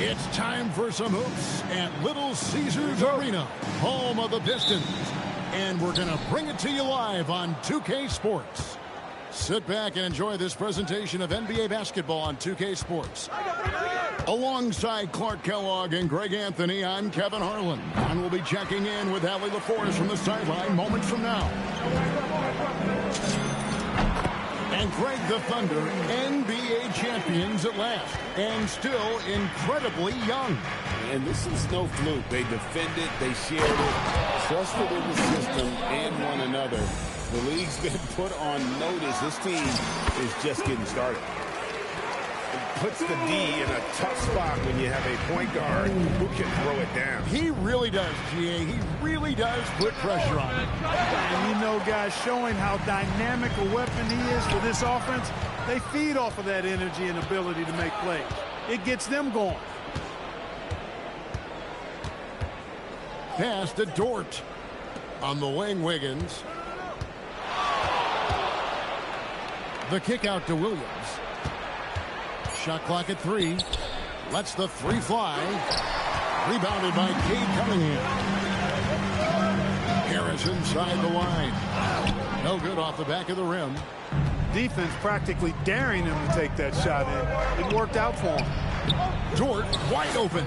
It's time for some hoops at Little Caesars Arena, home of the Pistons. And we're going to bring it to you live on 2K Sports. Sit back and enjoy this presentation of NBA basketball on 2K Sports. Alongside Clark Kellogg and Greg Anthony, I'm Kevin Harlan. And we'll be checking in with Allie LaForest from the sideline moments from now. And Greg the Thunder, NBA champions at last, and still incredibly young. And this is no fluke. They defended, they shared it, trusted in the system and one another. The league's been put on notice. This team is just getting started. It puts the D in a tough spot when you have a point guard who can throw it down. He really does, GA. He really does put pressure on it. And you know, guys, showing how dynamic a weapon he is for this offense, they feed off of that energy and ability to make plays. It gets them going. Pass to Dort. On the wing, Wiggins. The kick out to Williams. Shot clock at 3. Lets the 3 fly. Rebounded by Cade Cunningham. Harris inside the line. No good off the back of the rim. Defense practically daring him to take that shot in. It worked out for him. Dort wide open.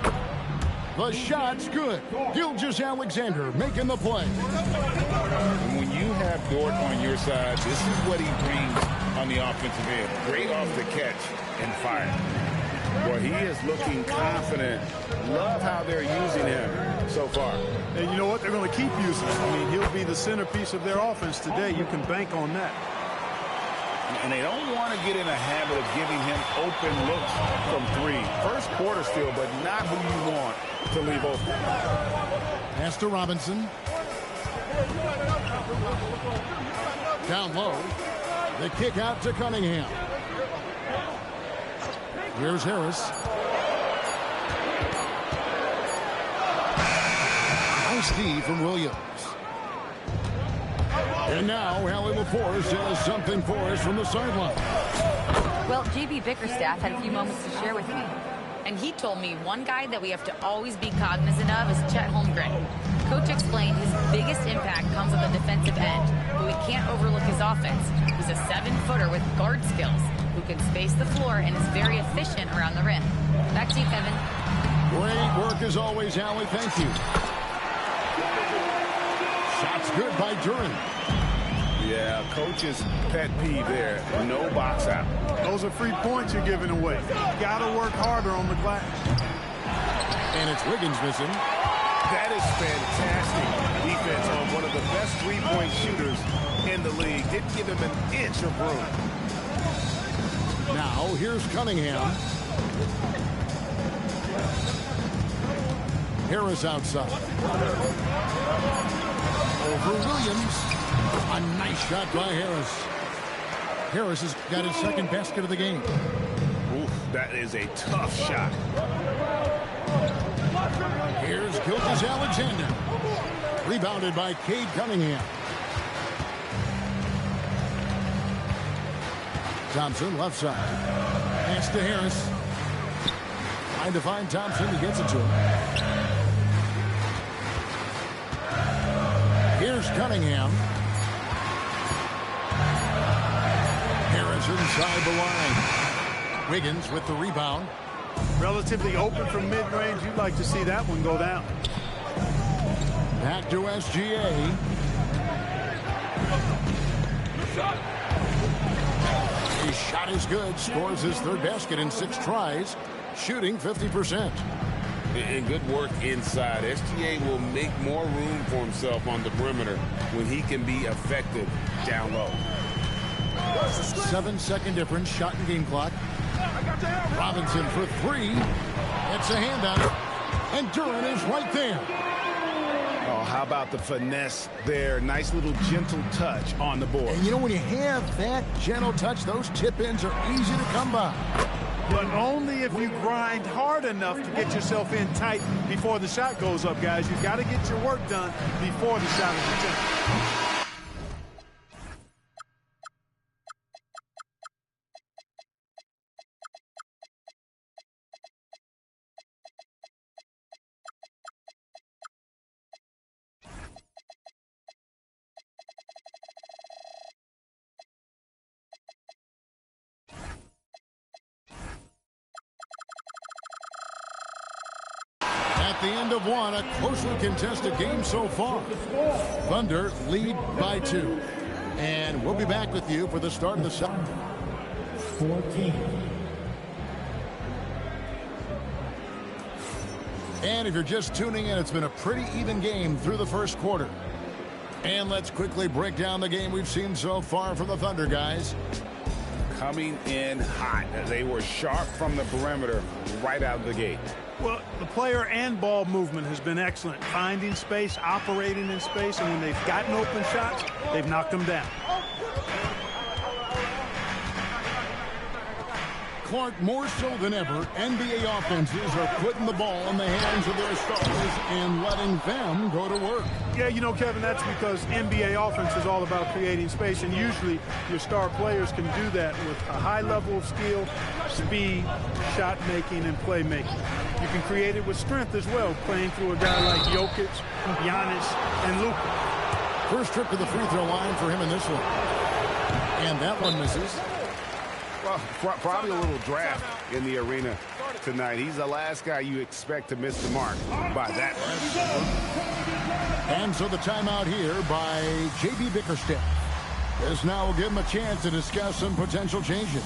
The shot's good. Gilgeous-Alexander making the play. And when you have Dort on your side, this is what he brings on the offensive end. Great off the catch and fire. Well, he is looking confident. Love how they're using him so far. And you know what? They're going to keep using him. I mean, he'll be the centerpiece of their offense today. You can bank on that. And they don't want to get in a habit of giving him open looks from 3. First quarter still, but not who you want to leave open. Pass to Robinson. Down low. The kick out to Cunningham. Here's Harris. Nice D from Williams. And now, Allie LaForest has something for us from the sideline. Well, JB Bickerstaff had a few moments to share with me. And he told me one guy that we have to always be cognizant of is Chet Holmgren. Coach explained his biggest impact comes on the defensive end, but we can't overlook his offense. He's a 7-footer with guard skills who can space the floor and is very efficient around the rim. Back to you, Kevin. Great work as always, Allie. Thank you. Shots good by Duran. Yeah, coach's pet peeve there. No box out. Those are free points you're giving away. Got to work harder on the glass. And it's Wiggins missing. That is fantastic defense on one of the best three-point shooters in the league. Didn't give him an inch of room. Now, here's Cunningham. Harris outside. Over Williams. A nice shot by Harris. Harris has got his second basket of the game. Oof, that is a tough shot. Here's Gilgeous-Alexander. Rebounded by Cade Cunningham. Thompson left side. Pass to Harris. Trying to find Thompson. He gets it to him. Here's Cunningham. Harris inside the line. Wiggins with the rebound. Relatively open from mid-range. You'd like to see that one go down. Back to SGA. His shot is good. Scores his third basket in 6 tries. Shooting 50%. And good work inside. SGA will make more room for himself on the perimeter when he can be effective down low. 7-second difference. Shot and game clock. Robinson for 3. It's a handout. And Duran is right there. Oh, how about the finesse there? Nice little gentle touch on the board. And you know, when you have that gentle touch, those tip-ins are easy to come by. But only if you grind hard enough to get yourself in tight before the shot goes up, guys. You've got to get your work done before the shot is attempted. the end of one, a closely contested game so far. Thunder lead by 2. And we'll be back with you for the start of the second. 14. And if you're just tuning in, it's been a pretty even game through the first quarter. And let's quickly break down the game we've seen so far from the Thunder, guys. Coming in hot. They were sharp from the perimeter right out of the gate. Well, the player and ball movement has been excellent. Finding space, operating in space, and when they've gotten open shots, they've knocked them down. Clark, more so than ever, NBA offenses are putting the ball in the hands of their stars and letting them go to work. Yeah, you know, Kevin, that's because NBA offense is all about creating space, and usually your star players can do that with a high level of skill, speed, shot making, and playmaking. You can create it with strength as well, playing through a guy like Jokic, Giannis, and Luka. First trip to the free throw line for him in this one. And that one misses. Well, probably a little draft in the arena tonight. He's the last guy you expect to miss the mark by that much. And so the timeout here by J.B. Bickerstaff. This now will give him a chance to discuss some potential changes.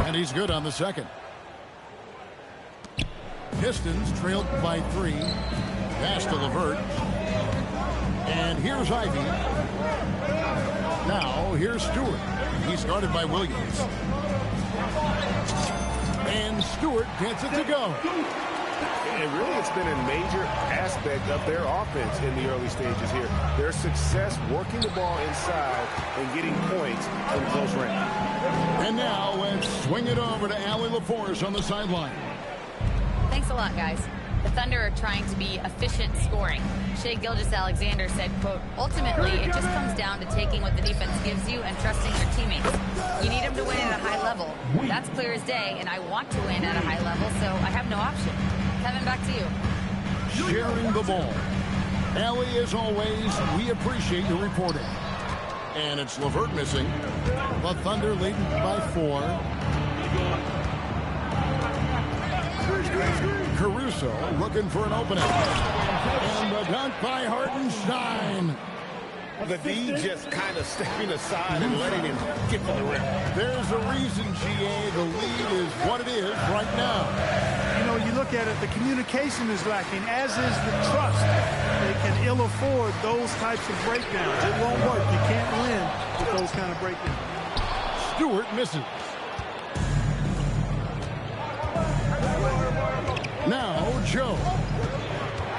And he's good on the second. Pistons trailed by 3. Pass to LeVert. And here's Ivy. Now here's Stewart. He's guarded by Williams. And Stewart gets it to go. And really, it's been a major aspect of their offense in the early stages here. Their success working the ball inside and getting points from close range. And now let's swing it over to Allie LaForce on the sideline. Thanks a lot, guys. The Thunder are trying to be efficient scoring. Shai Gilgeous-Alexander said, quote, ultimately, it just comes down to taking what the defense gives you and trusting your teammates. You need them to win at a high level. That's clear as day, and I want to win at a high level, so I have no option. Kevin, back to you. Sharing the ball. Allie, as always, we appreciate your reporting. And it's LeVert missing. The Thunder leading by 4. Caruso looking for an opening. And the dunk by Hartenstein. The D just kind of stepping aside and letting him get to the rim. There's a reason, GA, the lead is what it is right now. You know, you look at it, the communication is lacking, as is the trust. They can ill afford those types of breakdowns. It won't work. You can't win with those kind of breakdowns. Stewart misses. Now Joe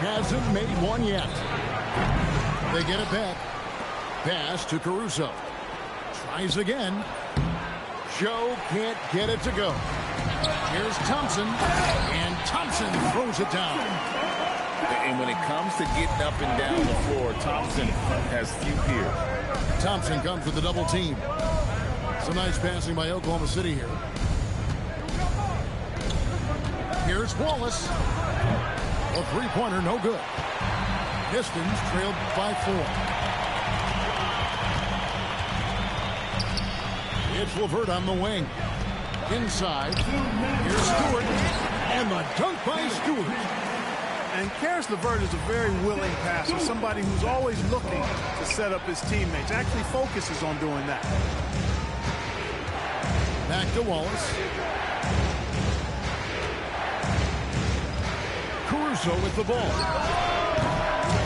hasn't made one yet. They get it back. Pass to Caruso. Tries again. Joe can't get it to go. Here's Thompson. And Thompson throws it down. And when it comes to getting up and down the floor, Thompson has few peers. Thompson comes with the double team. Some nice passing by Oklahoma City here. Here's Wallace. A three-pointer, no good. Pistons trailed by 4. It's LeVert on the wing. Inside. Here's Stewart. And the dunk by Stewart. And Karis LeVert is a very willing passer, somebody who's always looking to set up his teammates, actually focuses on doing that. Back to Wallace. Caruso with the ball.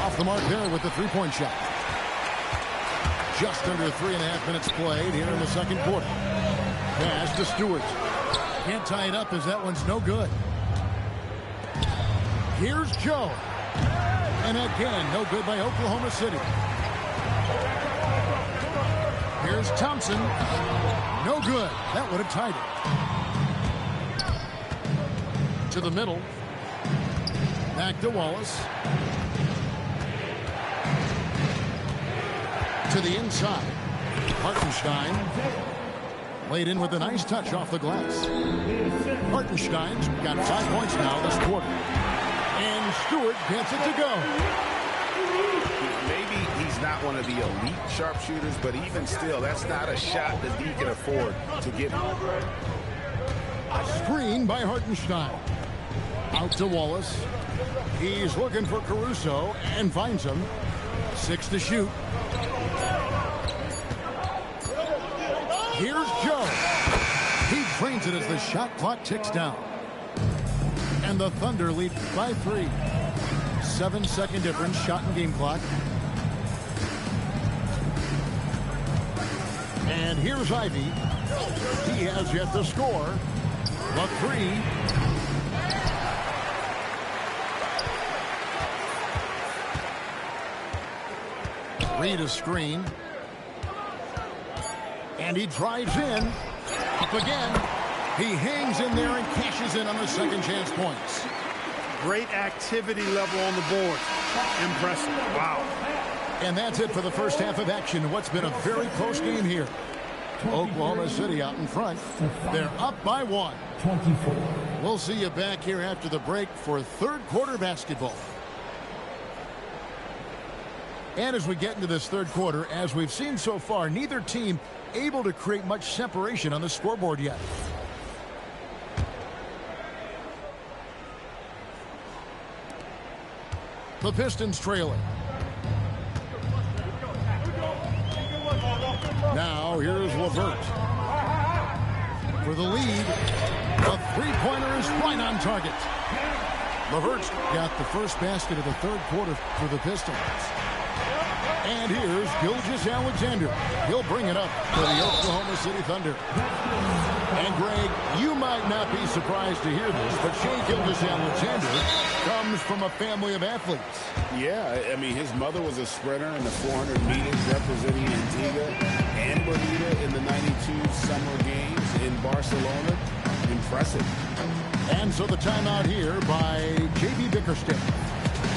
Off the mark there with the three-point shot. Just under 3.5 minutes played here in the second quarter. Pass to Stewart. Can't tie it up as that one's no good. Here's Joe. And again, no good by Oklahoma City. Here's Thompson. No good. That would have tied it. To the middle. Back to Wallace. To the inside. Hartenstein. Laid in with a nice touch off the glass. Hartenstein's got 5 points now this quarter. And Stewart gets it to go. Maybe he's not one of the elite sharpshooters, but even still, that's not a shot that he can afford to get. Screen by Hartenstein. Out to Wallace. He's looking for Caruso and finds him. 6 to shoot. Here's Joe. He drains it as the shot clock ticks down. And the Thunder lead by 3. 7-second difference, shot and game clock. And here's Ivy. He has yet to score. The 3. Reed a screen. And he drives in. Up again. He hangs in there and cashes in on the second chance points. Great activity level on the board. Impressive. Wow. And that's it for the first half of action. What's been a very close game here. Oklahoma City out in front. They're up by 1. 24. We'll see you back here after the break for third quarter basketball. And as we get into this third quarter, as we've seen so far, neither team able to create much separation on the scoreboard yet. The Pistons trailing. Now here's LeVert. For the lead, the three-pointer is right on target. LeVert's got the first basket of the third quarter for the Pistons. And here's Gilgeous-Alexander. He'll bring it up for the Oklahoma City Thunder. And Greg, you might not be surprised to hear this, but Shai Gilgeous-Alexander comes from a family of athletes. Yeah, I mean, his mother was a sprinter in the 400 meters representing Antigua and Bermuda in the 92 Summer Games in Barcelona. Impressive. And so the timeout here by J.B. Bickerstaff.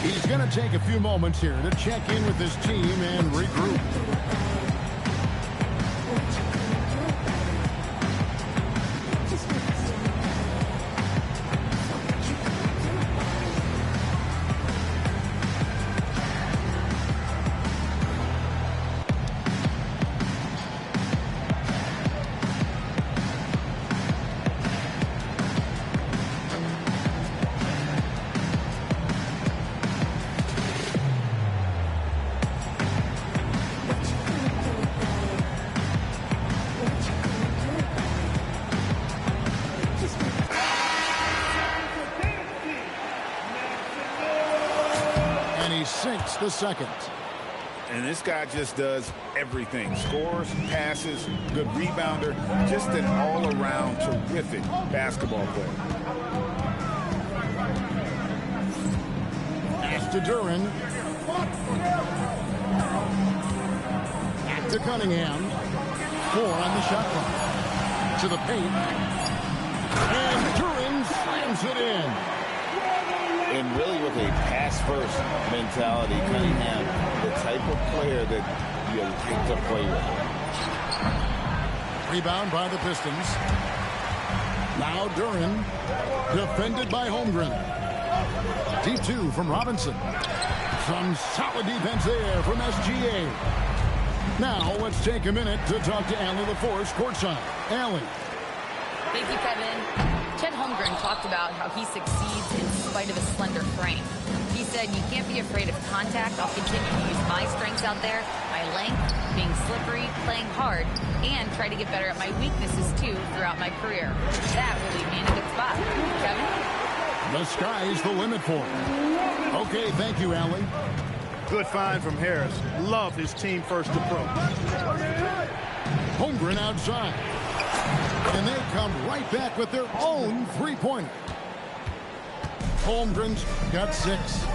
He's going to take a few moments here to check in with his team and regroup. Sinks the second. And this guy just does everything. Scores, passes, good rebounder, just an all-around terrific basketball player. Pass to Duren. Back to Cunningham. 4 on the shot clock. To the paint. And Duren slams it in. And really with a pass-first mentality, Cunningham, the type of player that you like to play with. Rebound by the Pistons. Now Duren, defended by Holmgren. Deep 2 from Robinson. Some solid defense there from SGA. Now let's take a minute to talk to Allie LaForce courtside. Allie. Thank you, Kevin. Chet Holmgren talked about how he succeeds in spite of his slender frame. He said, you can't be afraid of contact. I'll continue to use my strengths out there, my length, being slippery, playing hard, and try to get better at my weaknesses, too, throughout my career. That will leave me in a good spot. Kevin? The sky's the limit for him. Okay, thank you, Allie. Good find from Harris. Love his team-first approach. Holmgren outside. And they come right back with their own three-pointer. Holmgren's got 6.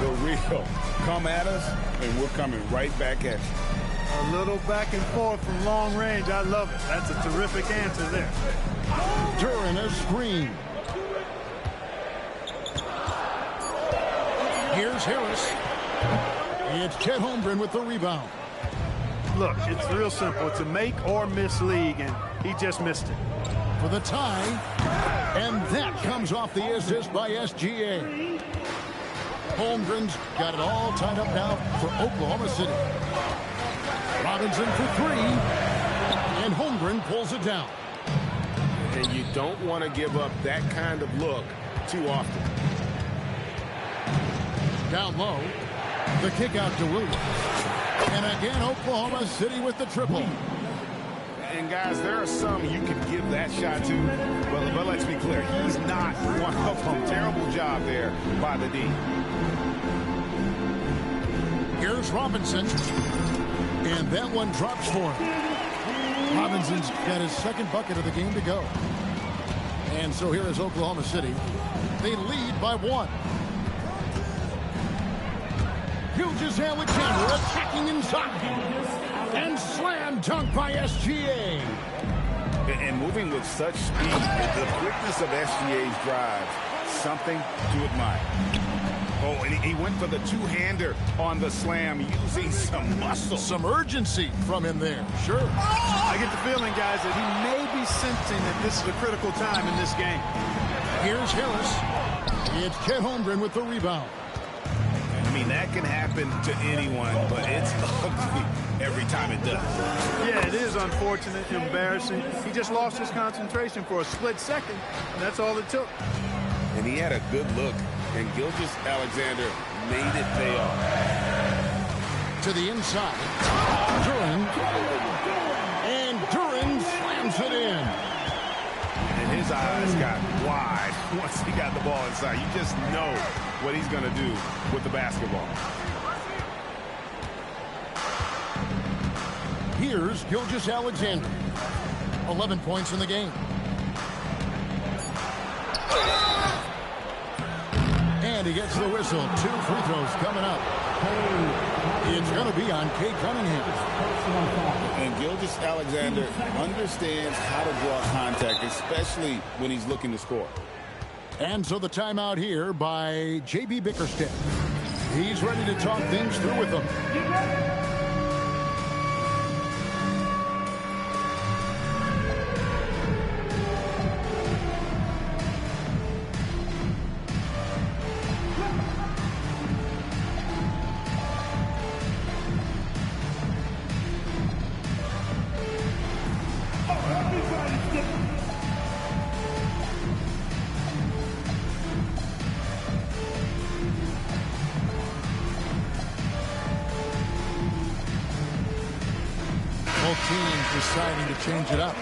The real. Come at us, and we're coming right back at you. A little back and forth from long range. I love it. That's a terrific answer there. During a screen. Here's Harris. It's Chet Holmgren with the rebound. Look, it's real simple. It's a make or miss league, and he just missed it. For the tie, and that comes off the assist by SGA. Holmgren's got it all tied up now for Oklahoma City. Robinson for 3, and Holmgren pulls it down. And you don't want to give up that kind of look too often. Down low, the kick out to Williams. And again, Oklahoma City with the triple. And guys, there are some you can give that shot to, but let's be clear, he's not one of them. Terrible job there by the D. Here's Robinson, and that one drops for him. Robinson's got his second bucket of the game to go. And so here is Oklahoma City. They lead by 1. Gilgeous-Alexander attacking inside. And slam dunk by SGA. And moving with such speed, the quickness of SGA's drives, something to admire. Oh, and he went for the two-hander on the slam, using some muscle. Some urgency from him there, sure. I get the feeling, guys, that he may be sensing that this is a critical time in this game. Here's Harris. It's Chet Holmgren with the rebound. I mean, that can happen to anyone, but it's ugly every time it does. Yeah, it is unfortunate, embarrassing. He just lost his concentration for a split second, and that's all it took. And he had a good look, and Gilgeous-Alexander made it pay off. To the inside. Duren. And Duren slams it in. And his eyes got wide once he got the ball inside. You just know what he's going to do with the basketball. Here's Gilgeous-Alexander. 11 points in the game. And he gets the whistle. 2 free throws coming up. It's going to be on Kate Cunningham. And Gilgeous-Alexander understands how to draw contact, especially when he's looking to score. And so the timeout here by J.B. Bickerstaff. He's ready to talk things through with them. Deciding to change it up.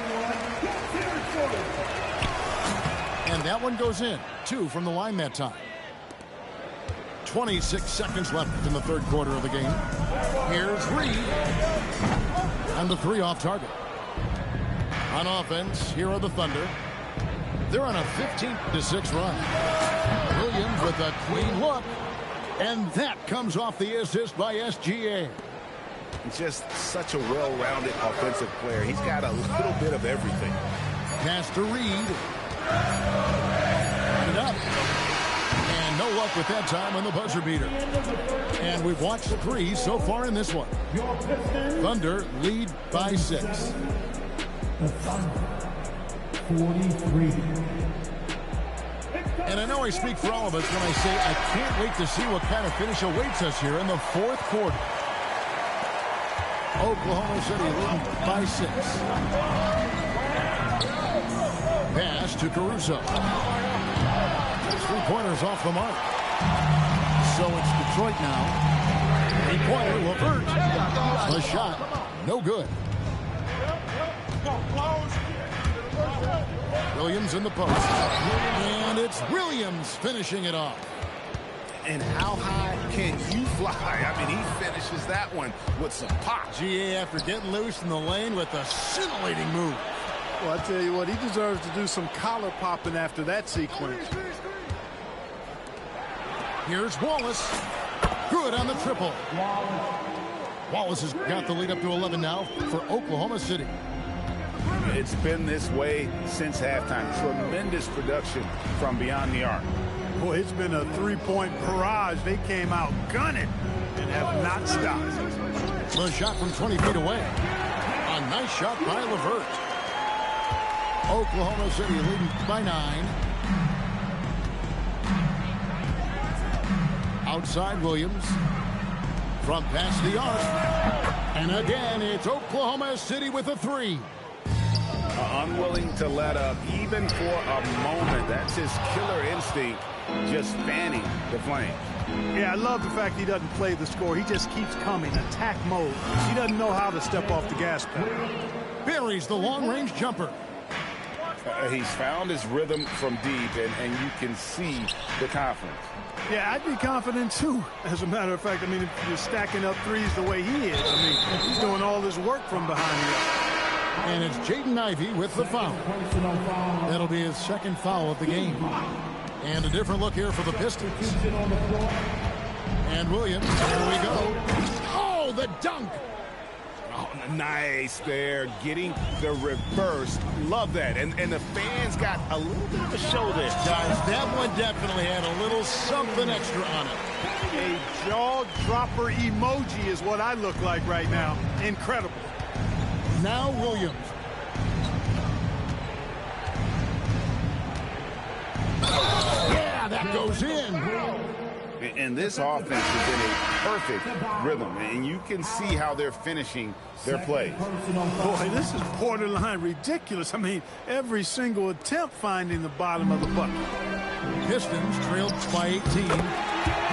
And that one goes in. 2 from the line that time. 26 seconds left in the third quarter of the game. Here's Reed. And the 3 off target. On offense, here are the Thunder. They're on a 15-6 run. Williams with a clean look. And that comes off the assist by SGA. Just such a well-rounded offensive player. He's got a little bit of everything. Pass to Reed. Put it up. And no luck with that time on the buzzer beater. And we've watched 3 so far in this one. Thunder lead by 6. The Thunder, 43. And I know I speak for all of us when I say I can't wait to see what kind of finish awaits us here in the fourth quarter. Oklahoma City leading by 6. Pass to Caruso. 3-pointers off the mark. So it's Detroit now. 3-pointer, LeVert. The shot, no good. Williams in the post. And it's Williams finishing it off. And how high can you fly? I mean, he finishes that one with some pop. GA after getting loose in the lane with a scintillating move. Well, I tell you what, he deserves to do some collar popping after that sequence. Here's Wallace. Good on the triple. Wallace has got the lead up to 11 now for Oklahoma City. It's been this way since halftime. Tremendous production from beyond the arc. Boy, it's been a three-point barrage. They came out gunning and have not stopped. The shot from 20 feet away. A nice shot by LeVert. Oklahoma City leading by 9. Outside Williams. From past the arc. And again, it's Oklahoma City with a 3. Unwilling to let up even for a moment. That's his killer instinct, just fanning the flame. Yeah, I love the fact he doesn't play the score. He just keeps coming, attack mode. He doesn't know how to step off the gas pedal. Buries the long-range jumper. He's found his rhythm from deep, and you can see the confidence. Yeah, I'd be confident, too. As a matter of fact, I mean, if you're stacking up threes the way he is, I mean, he's doing all this work from behind here. And it's Jaden Ivey with the foul. That'll be his second foul of the game. And a different look here for the Pistons. And Williams, here we go. Oh, the dunk! Oh, nice there, getting the reverse. Love that. And the fans got a little bit of a show there. Guys, that one definitely had a little something extra on it. A jaw-dropper emoji is what I look like right now. Incredible. Now Williams. Yeah, that goes in. And this offense has been a perfect rhythm. And you can see how they're finishing their plays. Boy, this is borderline ridiculous. I mean, every single attempt finding the bottom of the bucket. Pistons trailed by 18. And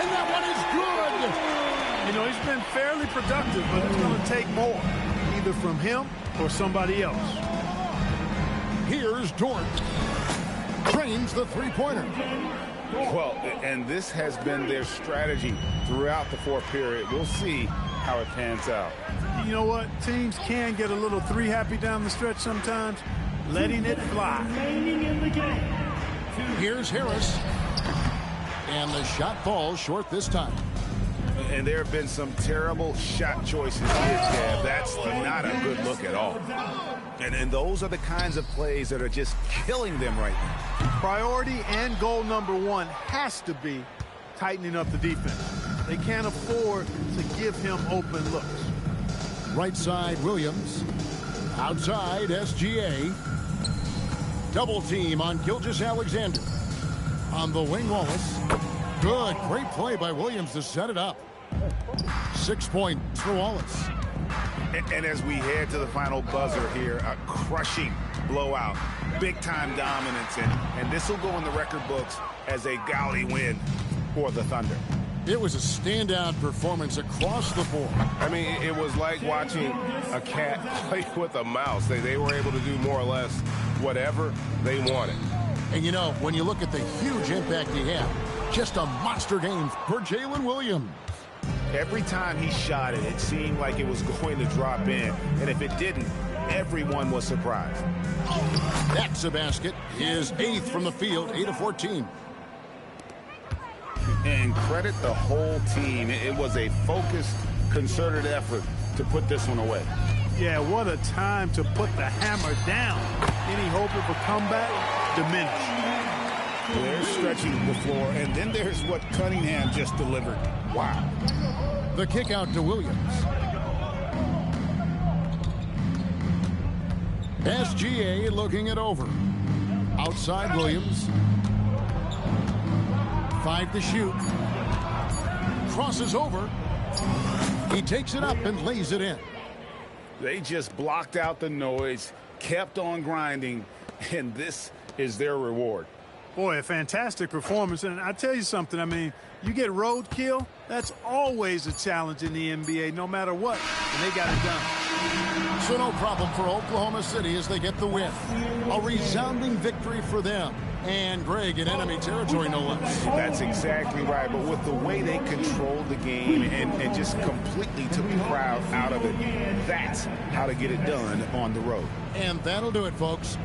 that one is good. You know, he's been fairly productive, but it's going to take more. Either from him or somebody else. Here's Dort. Drains the three-pointer. Well, and this has been their strategy throughout the fourth period. We'll see how it pans out. You know what? Teams can get a little three-happy down the stretch sometimes. Letting it fly. Here's Harris. And the shot falls short this time. And there have been some terrible shot choices here, Ted. That's not a good look at all. And those are the kinds of plays that are just killing them right now. Priority and goal number one has to be tightening up the defense. They can't afford to give him open looks. Right side, Williams. Outside, SGA. Double team on Gilgeous-Alexander. On the wing, Wallace. Good, great play by Williams to set it up. 6 points for Wallace. And as we head to the final buzzer here, a crushing blowout, big-time dominance, and this will go in the record books as a gaudy win for the Thunder. It was a standout performance across the board. I mean, it was like watching a cat play with a mouse. They were able to do more or less whatever they wanted. And, you know, when you look at the huge impact he had, just a monster game for Jalen Williams. Every time he shot it, it seemed like it was going to drop in. And if it didn't, everyone was surprised. That's a basket. His 8th from the field, 8 of 14. And credit the whole team. It was a focused, concerted effort to put this one away. Yeah, what a time to put the hammer down. Any hope of a comeback? Diminished. They're stretching the floor, and then there's what Cunningham just delivered. Wow. The kick out to Williams. SGA looking it over. Outside Williams. 5 to shoot. Crosses over. He takes it up and lays it in. They just blocked out the noise, kept on grinding, and this is their reward. Boy, a fantastic performance. And I tell you something, I mean, you get roadkill, that's always a challenge in the NBA, no matter what. And they got it done. So no problem for Oklahoma City as they get the win. A resounding victory for them. And Greg in enemy territory, no less. That's exactly right. But with the way they controlled the game and just completely took the crowd out of it, that's how to get it done on the road. And that'll do it, folks.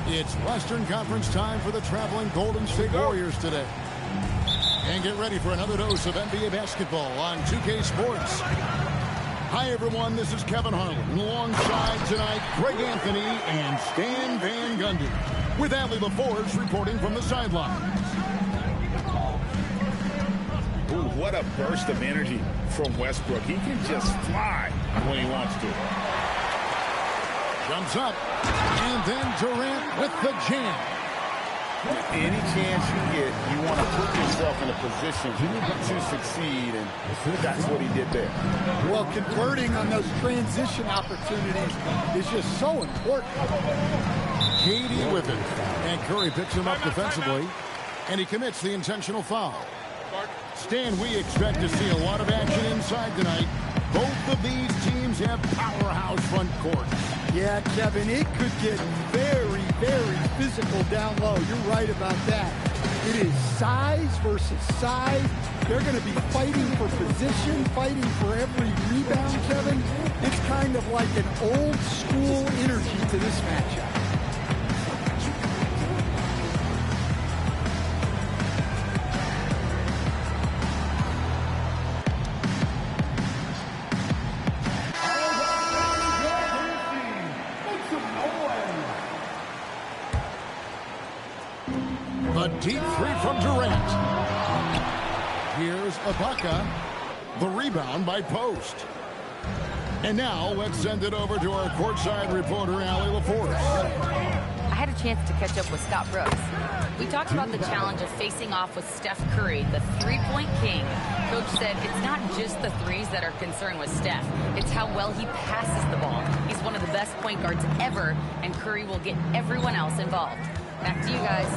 It's Western Conference time for the traveling Golden State Warriors today. And get ready for another dose of NBA basketball on 2K Sports. Hi, everyone. This is Kevin Harlan. And alongside tonight, Greg Anthony and Stan Van Gundy. With Allie LaForge reporting from the sidelines. Ooh, what a burst of energy from Westbrook. He can just fly when he wants to. Jumps up. And then Durant with the jam. Any chance you get, you want to put yourself in a position to succeed, and that's what he did there. Well, converting on those transition opportunities is just so important. KD with it. And Curry picks him up defensively, and he commits the intentional foul. Stan, we expect to see a lot of action inside tonight. Both of these teams have powerhouse front courts. Yeah, Kevin, it could get very, very physical down low. You're right about that. It is size versus size. They're going to be fighting for position, fighting for every rebound, Kevin. It's kind of like an old school energy to this matchup. A deep three from Durant. Here's Ibaka. The rebound by Post. And now let's send it over to our courtside reporter, Allie LaForce. I had a chance to catch up with Scott Brooks. We talked about the challenge of facing off with Steph Curry, the three-point king. Coach said it's not just the threes that are concerned with Steph. It's how well he passes the ball. He's one of the best point guards ever, and Curry will get everyone else involved. Back to you guys.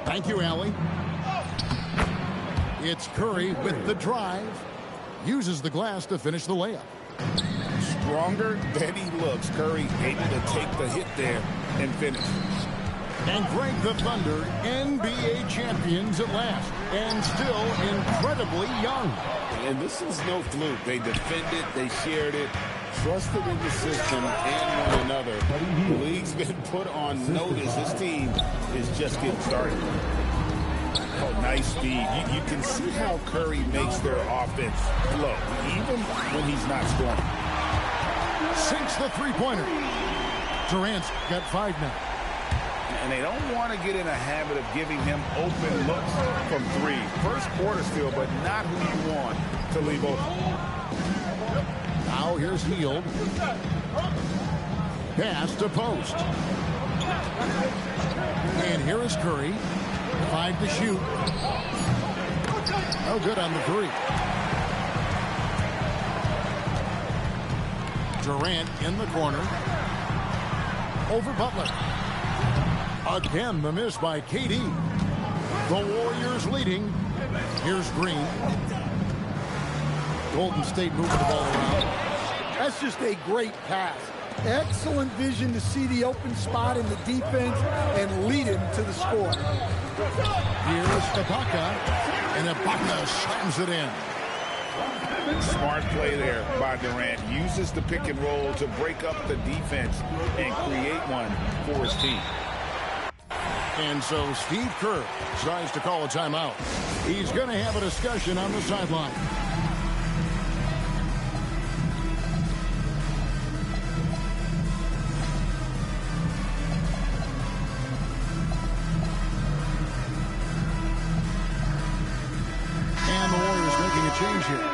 Thank you, Allie. It's Curry with the drive. Uses the glass to finish the layup. Stronger than he looks. Curry able to take the hit there and finish. And Greg, the Thunder, NBA champions at last. And still incredibly young. And this is no fluke. They defended, they shared it, trusted in the system and one another. The league's been put on notice. This team is just getting started. Oh, nice speed. You can see how Curry makes their offense flow, even when he's not scoring. Sinks the three-pointer. Durant's got 5 now. And they don't want to get in a habit of giving him open looks from three. First quarter still, but not who you want to leave open. Now here's Hield. Pass to Post. And here is Curry. 5 to shoot. No good on the three. Durant in the corner. Over Butler. Again, the miss by KD. The Warriors leading. Here's Green. Golden State moving the ball around. That's just a great pass. Excellent vision to see the open spot in the defense and lead him to the score. Here's Ibaka, and Ibaka slams it in. Smart play there by Durant. Uses the pick and roll to break up the defense and create one for his team. And so Steve Kerr tries to call a timeout. He's going to have a discussion on the sideline. And the Warriors making a change here.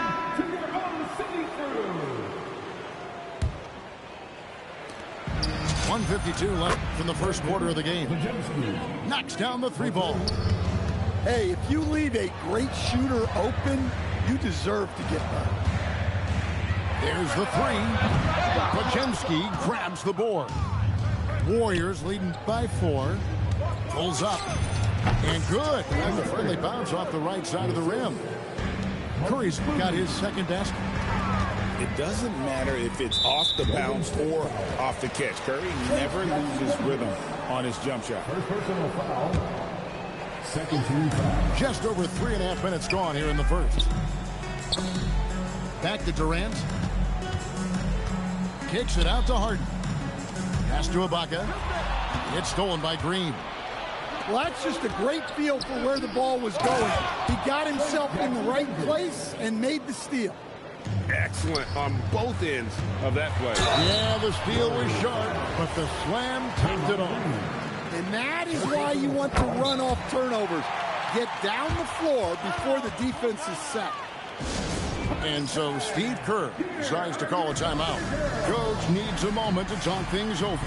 1:52 left from the first quarter of the game. Knocks down the three ball. Hey, if you leave a great shooter open, you deserve to get better. There's the three. Podziemski grabs the board. Warriors leading by 4. Pulls up. And good. And the friendly bounce off the right side of the rim. Curry's got his second basket. It doesn't matter if it's off the bounce or off the catch. Curry never loses rhythm on his jump shot. First personal foul. Second team foul. Just over 3.5 minutes gone here in the first. Back to Durant. Kicks it out to Harden. Pass to Ibaka. It's stolen by Green. Well, that's just a great feel for where the ball was going. He got himself in the right place and made the steal. Excellent on both ends of that play. Yeah, the steal was sharp, but the slam topped it off. And that is why you want to run off turnovers. Get down the floor before the defense is set. And so Steve Kerr tries to call a timeout. Coach needs a moment to talk things over.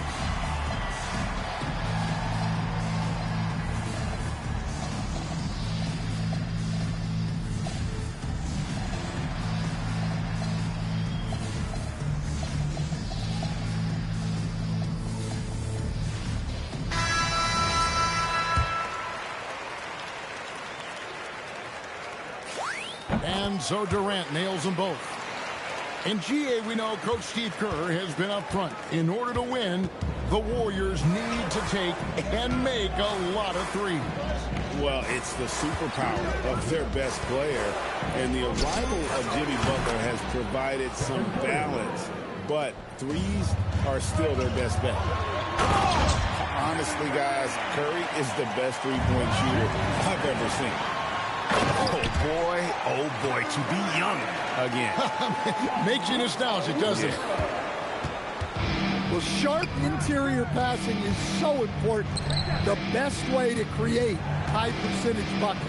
And so Durant nails them both. In GA, we know Coach Steve Kerr has been up front. In order to win, the Warriors need to take and make a lot of threes. Well, it's the superpower of their best player, and the arrival of Jimmy Butler has provided some balance, but threes are still their best bet. Honestly, guys, Curry is the best three-point shooter I've ever seen. Oh boy, to be young again. Makes you nostalgic, doesn't it? Well, sharp interior passing is so important. The best way to create high percentage buckets.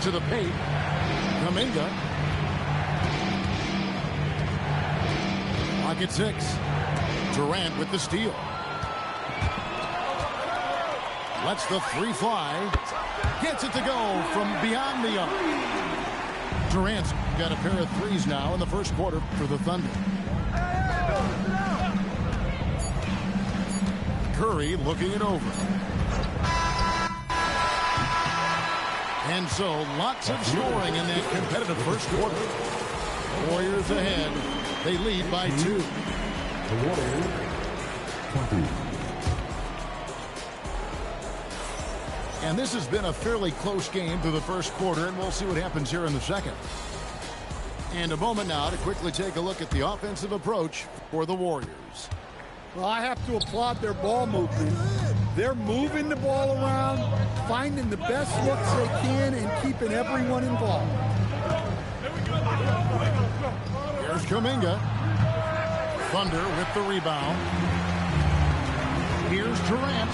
To the paint. Kuminga. Pocket 6. Durant with the steal. Lets the three fly. Gets it to go from beyond the arc. Durant's got a pair of threes now in the first quarter for the Thunder. Curry looking it over. And so lots of scoring in that competitive first quarter. Warriors ahead. They lead by 2. The Warriors, 20. And this has been a fairly close game through the first quarter, and we'll see what happens here in the second. And a moment now to quickly take a look at the offensive approach for the Warriors. Well, I have to applaud their ball movement. They're moving the ball around, finding the best looks they can, and keeping everyone involved. Here's Kuminga. Thunder with the rebound. Here's Durant.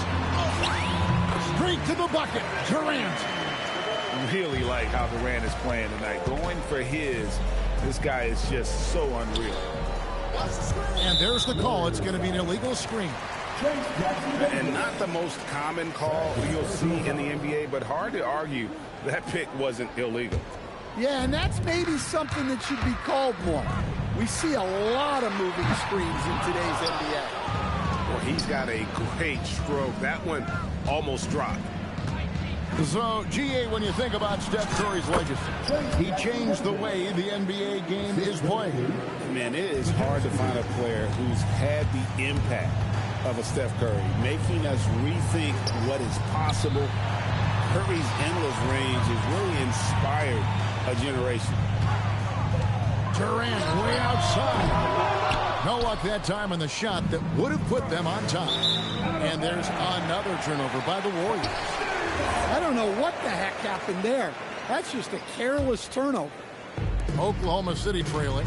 Straight to the bucket. Durant. Really like how Durant is playing tonight. Going for his. This guy is just so unreal. And there's the call. It's going to be an illegal screen. And not the most common call you'll see in the NBA, but hard to argue that pick wasn't illegal. Yeah, and that's maybe something that should be called more. We see a lot of moving screens in today's NBA. Well, he's got a great stroke. That one almost dropped. So, GA, when you think about Steph Curry's legacy, he changed the way the NBA game is played. Man, it is hard to find a player who's had the impact of a Steph Curry, making us rethink what is possible. Curry's endless range has really inspired a generation. Durant way outside. No luck that time on the shot that would have put them on top. And there's another turnover by the Warriors. I don't know what the heck happened there. That's just a careless turnover. Oklahoma City trailing.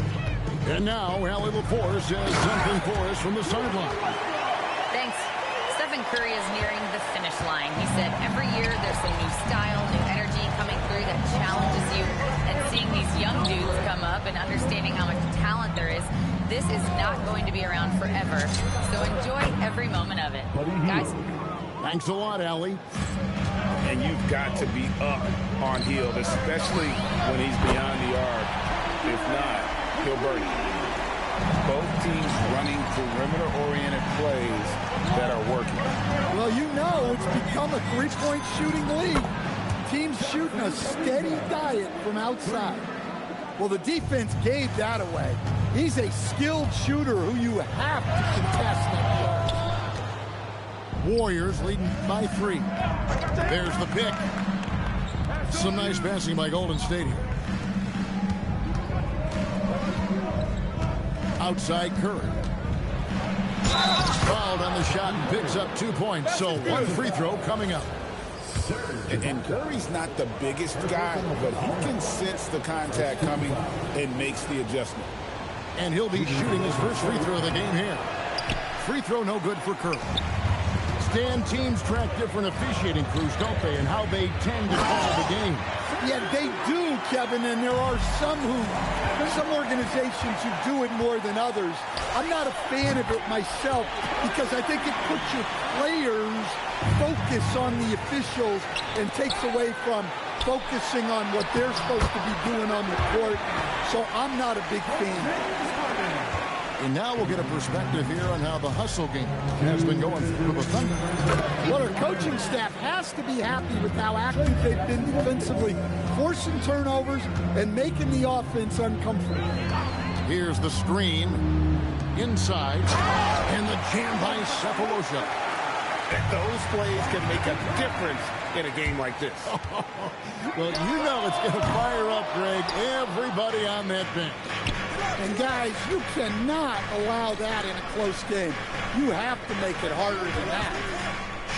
And now Allie LaForce has something for us from the sideline. Thanks. Stephen Curry is nearing the finish line. He said every year there's some new style, new energy coming through that challenges you. And seeing these young dudes come up and understanding how much talent there is, this is not going to be around forever. So enjoy every moment of it. Guys. Thanks a lot, Allie. And you've got to be up on Hield, especially when he's beyond the arc. If not, he'll burn it. Both teams running perimeter-oriented plays that are working. Well, you know it's become a three-point shooting league. Teams shooting a steady diet from outside. Well, the defense gave that away. He's a skilled shooter who you have to contest at the arc. Warriors leading by 3. There's the pick. Some nice passing by Golden State here. Outside Curry. Fouled on the shot and picks up 2 points. So one free throw coming up. And Curry's not the biggest guy, but he can sense the contact coming and makes the adjustment. And he'll be shooting his first free throw of the game here. Free throw no good for Curry. Stan, teams track different officiating crews, don't they, and how they tend to call the game. Yeah, they do, Kevin, and there's some organizations who do it more than others. I'm not a fan of it myself because I think it puts your players' focus on the officials and takes away from focusing on what they're supposed to be doing on the court. So I'm not a big fan. And now we'll get a perspective here on how the hustle game has been going for the Thunder. Well, our coaching staff has to be happy with how active they've been defensively, forcing turnovers and making the offense uncomfortable. Here's the screen. Inside. And the jam by Cephalosha. Those plays can make a difference in a game like this. Well, you know it's going to fire up, Greg, everybody on that bench. And, guys, you cannot allow that in a close game. You have to make it harder than that.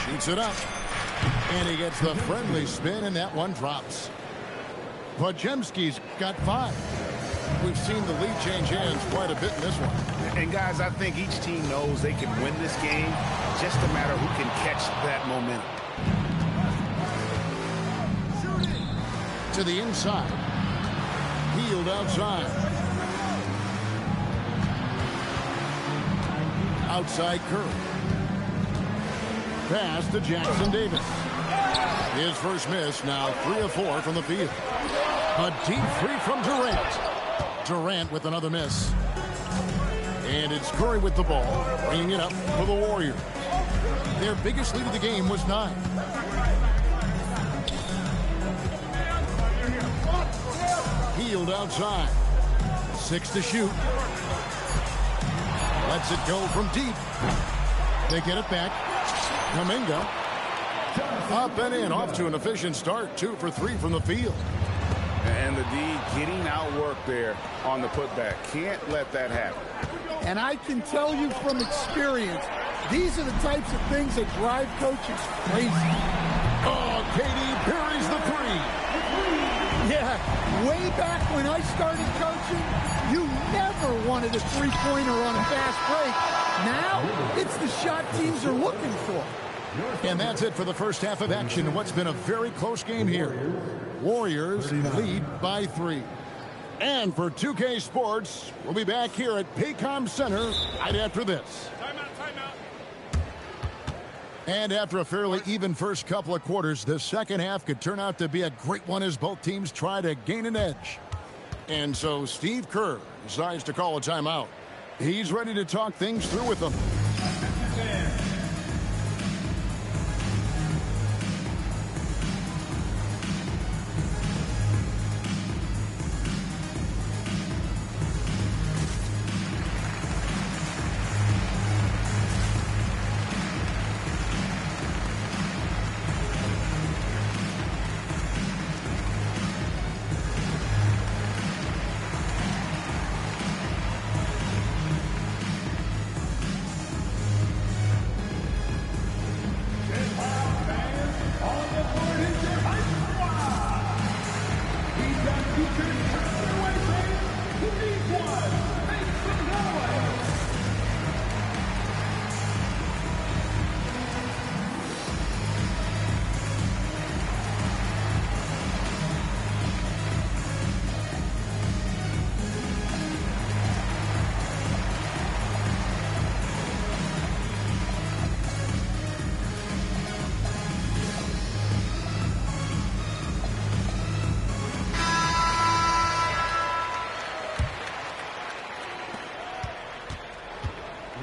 Shoots it up. And he gets the friendly spin, and that one drops. Podziemski's got 5. We've seen the lead change hands quite a bit in this one. And, guys, I think each team knows they can win this game. Just a matter who can catch that momentum. To the inside. Healed outside. Outside Curry. Pass to Jackson Davis. His first miss, now 3 of 4 from the field. A deep 3 from Durant. Durant with another miss. And it's Curry with the ball, bringing it up for the Warriors. Their biggest lead of the game was 9. Healed outside. 6 to shoot. Lets it go from deep. They get it back. Kuminga. Up and in, off to an efficient start. 2 for 3 from the field. And the D getting outworked there on the putback. Can't let that happen. And I can tell you from experience, these are the types of things that drive coaches crazy. Oh, KD buries the 3. Yeah, way back when I started coaching, you never wanted a three-pointer on a fast break. Now, it's the shot teams are looking for. And that's it for the first half of action in what's been a very close game here. Warriors lead by 3. And for 2K Sports, we'll be back here at Paycom Center right after this. And after a fairly even first couple of quarters, the second half could turn out to be a great one as both teams try to gain an edge. And so Steve Kerr decides to call a timeout. He's ready to talk things through with them.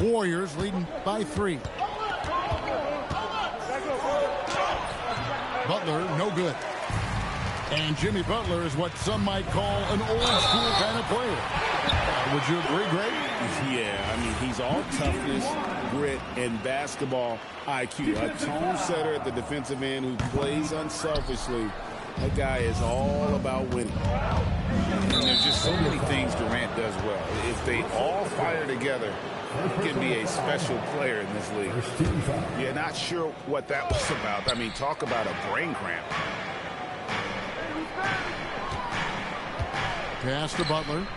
Warriors leading by 3. Butler, no good. And Jimmy Butler is what some might call an old school kind of player. Would you agree, Greg? Yeah, I mean, he's all toughness, grit, and basketball IQ. A tone setter at the defensive end who plays unselfishly. That guy is all about winning. And there's just so many things Durant does well. If they all fire together, he can be a special player in this league. Yeah, not sure what that was about. I mean, talk about a brain cramp. Pass to Butler.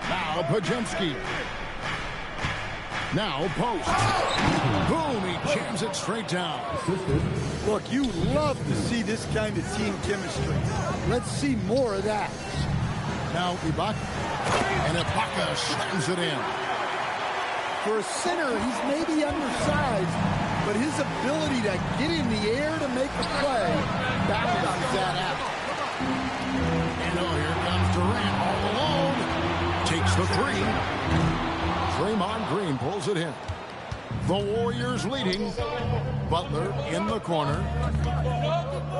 Now Podziemski. Now post. Boom, he jams it straight down. Look, you love to see this kind of team chemistry. Let's see more of that. Now Ibaka. And Ibaka slams it in. For a center, he's maybe undersized, but his ability to get in the air to make a play balances that out. And oh, here comes Durant all alone. Takes the 3. Draymond Green pulls it in. The Warriors leading. Butler in the corner.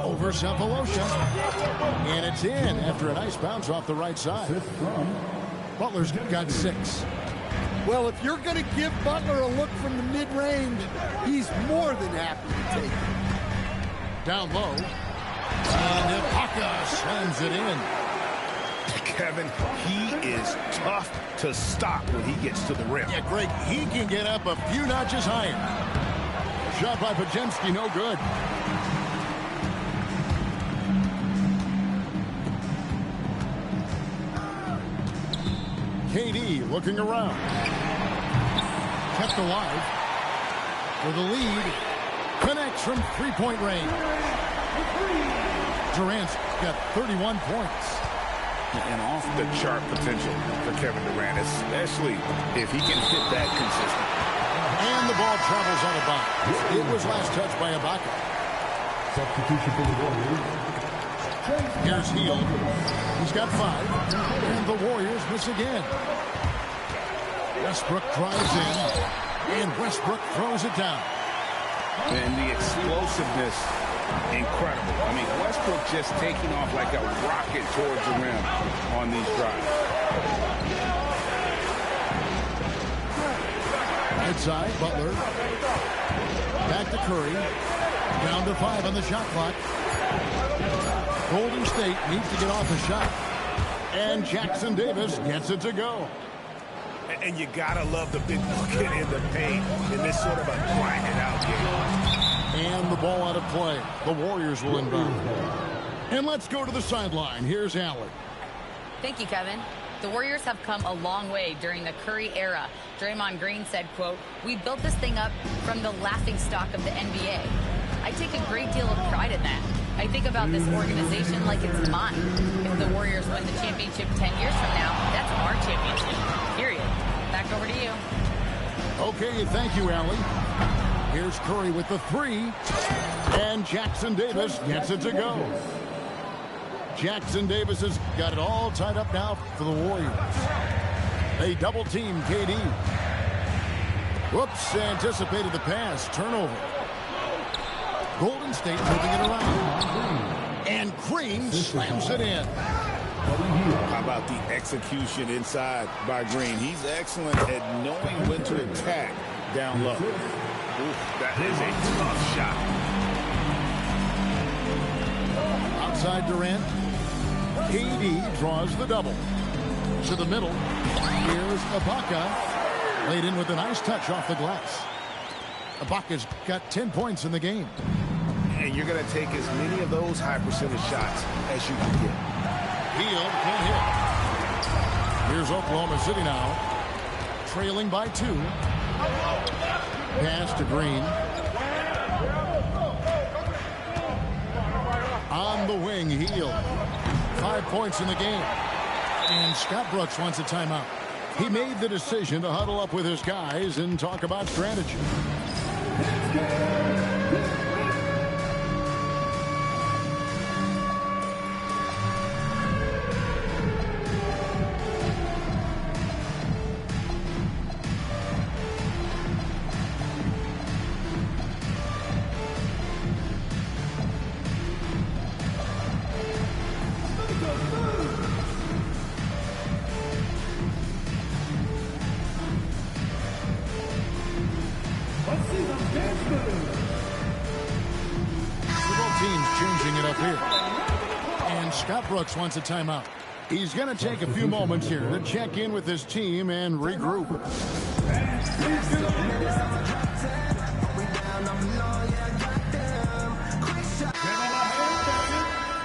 Over Cephalosha. And it's in after a nice bounce off the right side. Butler's got 6. Well, if you're going to give Butler a look from the mid-range, he's more than happy to take it. Down low. And Ibaka slams it in. Kevin, he is tough to stop when he gets to the rim. Yeah, Greg, he can get up a few notches higher. Shot by Pajemski, no good. KD looking around. Kept alive. For the lead. Connects from three-point range. Durant's got 31 points. And off-the-chart potential for Kevin Durant, especially if he can hit that consistently. And the ball travels out of bounds. It was last touched by Ibaka. Substitution for the Warriors. Here's Hield. He's got 5. And the Warriors miss again. Westbrook drives in. And Westbrook throws it down. And the explosiveness, incredible. I mean, Westbrook just taking off like a rocket towards the rim on these drives. Right side, Butler. Back to Curry. Down to 5 on the shot clock. Golden State needs to get off a shot. And Jackson Davis gets it to go. And you gotta love the big bucket in the paint in this sort of a grinded-out game. And the ball out of play. The Warriors will inbound. And let's go to the sideline. Here's Allen. Thank you, Kevin. The Warriors have come a long way during the Curry era. Draymond Green said, quote, "We built this thing up from the laughingstock of the NBA. I take a great deal of pride in that. I think about this organization like it's mine. If the Warriors win the championship 10 years from now, that's our championship, period." Back over to you. Okay, thank you, Allie. Here's Curry with the 3. And Jackson Davis gets it to go. Jackson Davis has got it all tied up now for the Warriors. They double team KD. Whoops, anticipated the pass. Turnover. Golden State moving it around. And Green slams it in. How about the execution inside by Green? He's excellent at knowing when to attack down low. Ooh, that is a tough shot. Outside Durant. KD draws the double. To the middle. Here's Ibaka. Laid in with a nice touch off the glass. Ibaka's got 10 points in the game. And you're going to take as many of those high percentage shots as you can get. Hield can't hit. Here's Oklahoma City now. Trailing by 2. Pass to Green. On the wing, Hield. 5 points in the game. And Scott Brooks wants a timeout. He made the decision to huddle up with his guys and talk about strategy. Brooks wants a timeout. He's going to take a few moments here to check in with his team and regroup.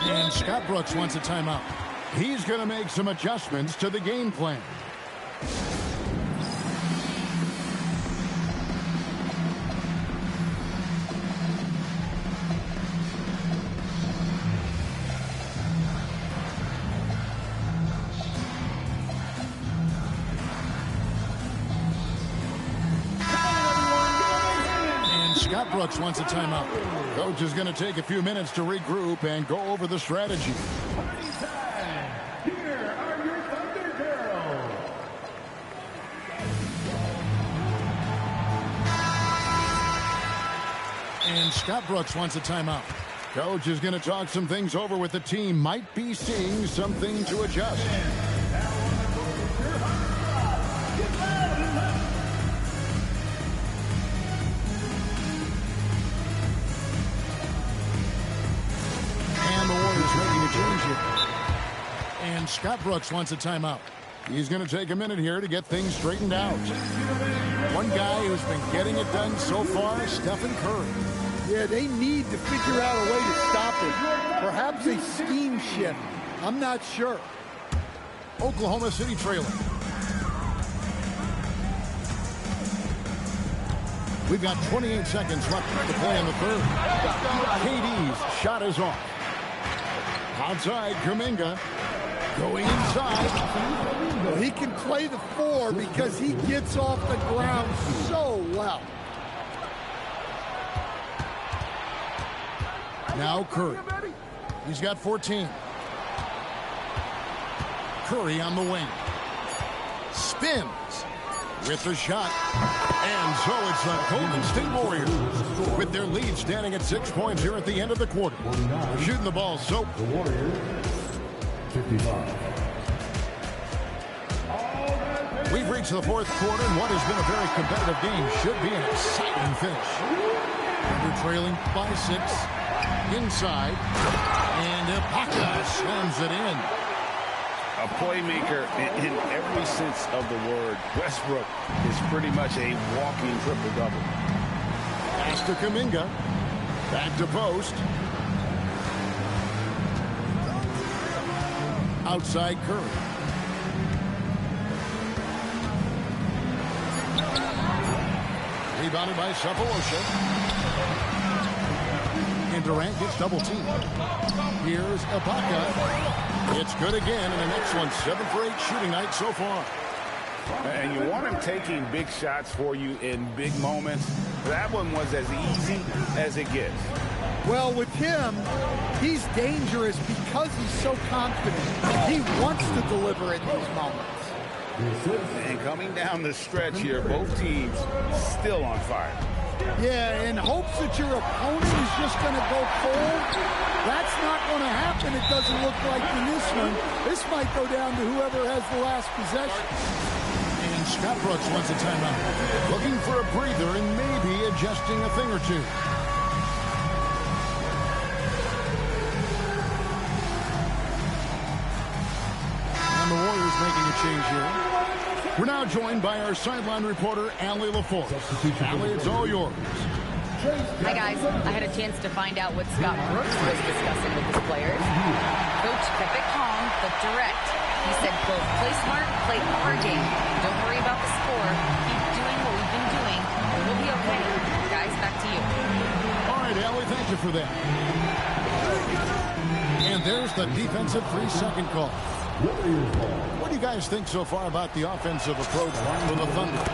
And Scott Brooks wants a timeout. He's going to make some adjustments to the game plan. Brooks wants a timeout. Coach is going to take a few minutes to regroup and go over the strategy. Here are your Thunder Girls. And Scott Brooks wants a timeout. Coach is going to talk some things over with the team. Might be seeing something to adjust. And the Warriors making a change here. And Scott Brooks wants a timeout. He's going to take a minute here to get things straightened out. One guy who's been getting it done so far, Stephen Curry. Yeah, they need to figure out a way to stop it. Perhaps a scheme shift. I'm not sure. Oklahoma City trailing. We've got 28 seconds left to play in the third. KD's shot is off. Outside, Kuminga. Going inside. Well, he can play the 4 because he gets off the ground so well. Now Curry. He's got 14. Curry on the wing. Spins with the shot. And so it's the Golden State Warriors with their lead standing at 6 points here at the end of the quarter. Shooting the ball, so The Warriors, 55. We've reached the fourth quarter, and what has been a very competitive game should be an exciting finish. They're trailing by 6. Inside. And Ibaka slams it in. A playmaker in every sense of the word. Westbrook is pretty much a walking triple-double. Pass to Kuminga. Back to post. Outside Curry. Rebounded by Cephalosha. And Durant gets double teamed. Here's Ibaka. It's good again, and an excellent 7 for 8 shooting night so far. And you want him taking big shots for you in big moments. That one was as easy as it gets. Well, with him, he's dangerous because he's so confident. He wants to deliver in these moments. And coming down the stretch here, both teams still on fire. Yeah, in hopes that your opponent is just going to go cold. That's not going to happen, it doesn't look like in this one. This might go down to whoever has the last possession. And Scott Brooks wants a timeout. Looking for a breather and maybe adjusting a thing or two. And the Warriors making a change here. We're now joined by our sideline reporter, Allie LaForce. Allie, it's all yours. Hi, guys. I had a chance to find out what Scott Brooks was discussing with his players. Coach kept it calm, but direct. He said, quote, play smart, play our game. Don't worry about the score. Keep doing what we've been doing. We'll be okay. Guys, back to you. All right, Allie, thank you for that. And there's the defensive 3-second call. What do you guys think so far about the offensive approach for the Thunder?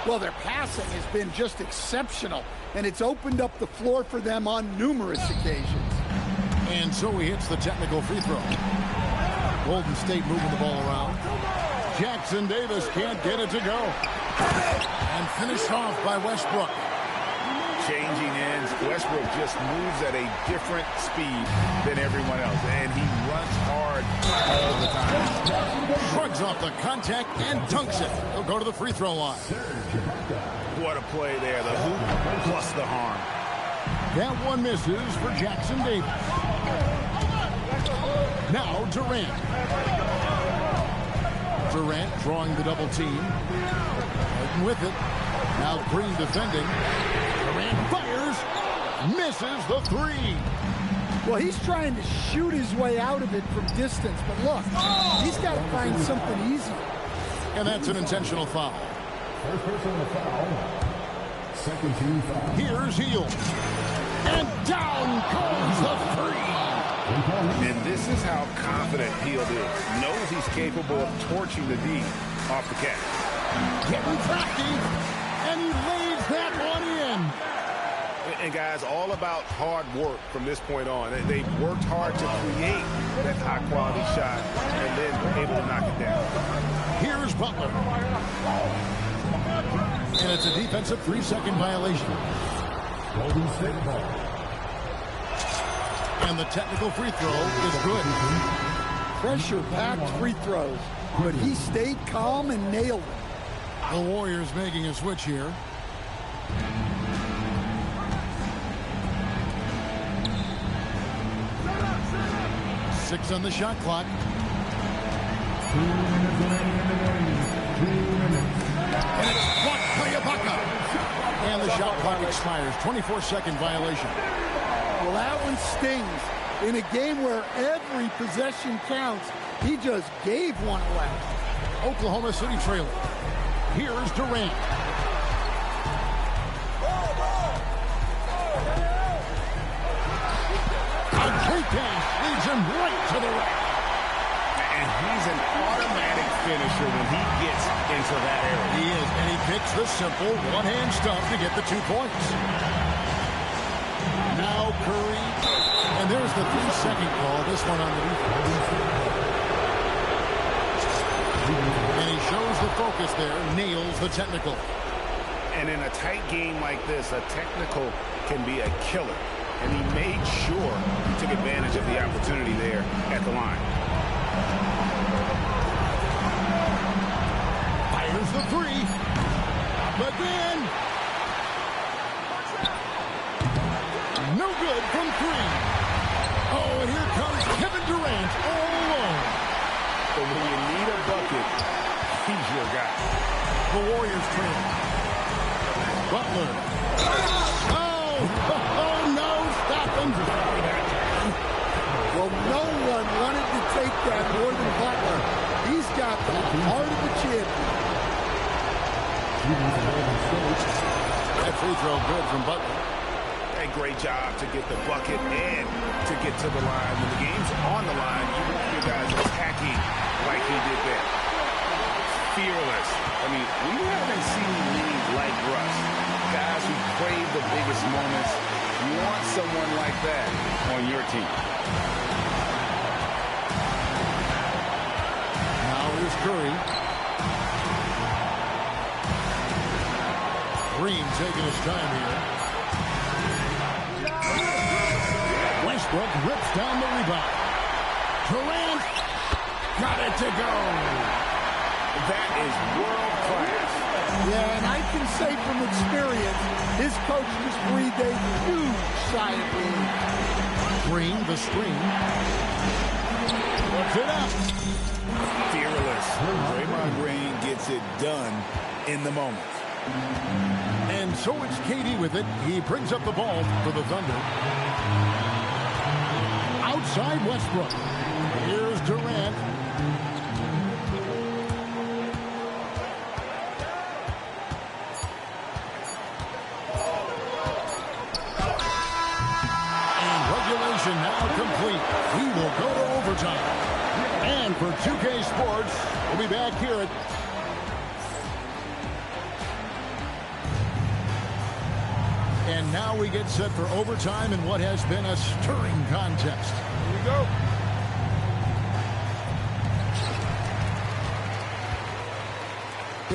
Well, their passing has been just exceptional, and it's opened up the floor for them on numerous occasions. And so he hits the technical free throw. Golden State moving the ball around. Jackson Davis can't get it to go. And finished off by Westbrook. Changing ends, Westbrook just moves at a different speed than everyone else, and he runs hard all the time. Shrugs off the contact and dunks it. He'll go to the free throw line. What a play there, the hoop plus the harm. That one misses for Jackson Davis. Now Durant. Durant drawing the double team. Fighting with it. Now Green defending. Durant fires. Misses the 3. Well, he's trying to shoot his way out of it from distance, but look, he's got to find something easier. And that's an intentional foul. First person to foul. Second team foul. Here's Hield. And down goes the 3. And this is how confident Hield is. Knows he's capable of torching the D off the catch. Getting crafty. And he lays that one in. And guys, all about hard work from this point on. They've worked hard to create that high-quality shot and then able to knock it down. Here's Butler. And it's a defensive 3-second violation. Golden State ball. And the technical free throw is good. Pressure-packed free throws, but he stayed calm and nailed it. The Warriors making a switch here. Six on the shot clock. 2 minutes remaining in the game. 2 minutes. And it's blocked by Ibaka. And the shot clock expires. 24-second violation. Well, that one stings. In a game where every possession counts, he just gave one away. Oklahoma City trailing. Here's Durant. A great pass leads him right to the rack. And he's an automatic finisher when he gets into that area. He is, and he picks the simple one-hand stuff to get the 2 points. Now Curry, and there's the 3-second call. This one on the defense. And he shows the focus there, nails the technical. And in a tight game like this, a technical can be a killer. And he made sure he took advantage of the opportunity there at the line. Fires the three. But then, no good from three. Oh, and here comes Kevin Durant all alone. But when you need a bucket, he's your guy. The Warriors trail. Butler. Oh, no, stop him. Well, no one wanted to take that more than Butler. He's got the heart of the champion. That free throw good from Butler. A great job to get the bucket and to get to the line. When the game's on the line, you want your guys attacking like he did there. Fearless. I mean, we haven't seen leagues like Russ. Guys who crave the biggest moments. You want someone like that on your team. Now here's Curry. Green taking his time here. Westbrook rips down the rebound. Durant got it to go. That is world class. Yeah, and I can say from experience, his coach just breathed a huge sigh of relief. Green, the screen. Puts it up. Fearless. Draymond Green gets it done in the moment. And so it's KD with it. He brings up the ball for the Thunder. Outside Westbrook. Here's Durant. Now complete. We will go to overtime. And for 2K Sports, we'll be back here at and now we get set for overtime in what has been a stirring contest. Here we go.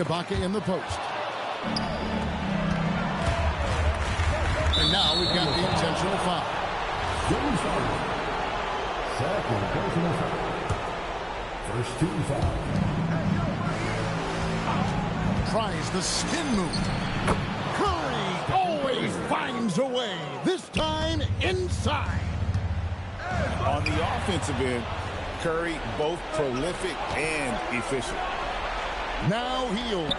Ibaka in the post. And now we've got the intentional foul. Second personal foul. First team foul. Tries the spin move. Curry always finds a way. This time inside. On the offensive end, Curry both prolific and efficient. Now Hill.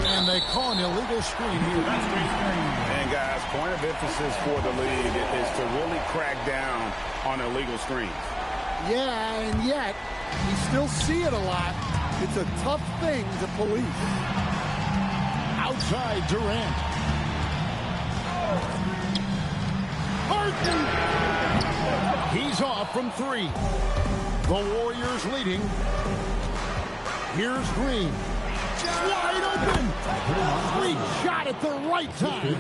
And they call an illegal screen here. And guys, point of emphasis for the league is to really crack down on illegal screens. Yeah, and yet, we still see it a lot. It's a tough thing to police. Outside Durant. Harden! He's off from three. The Warriors leading. Here's Green. Wide open. Great shot at the right time.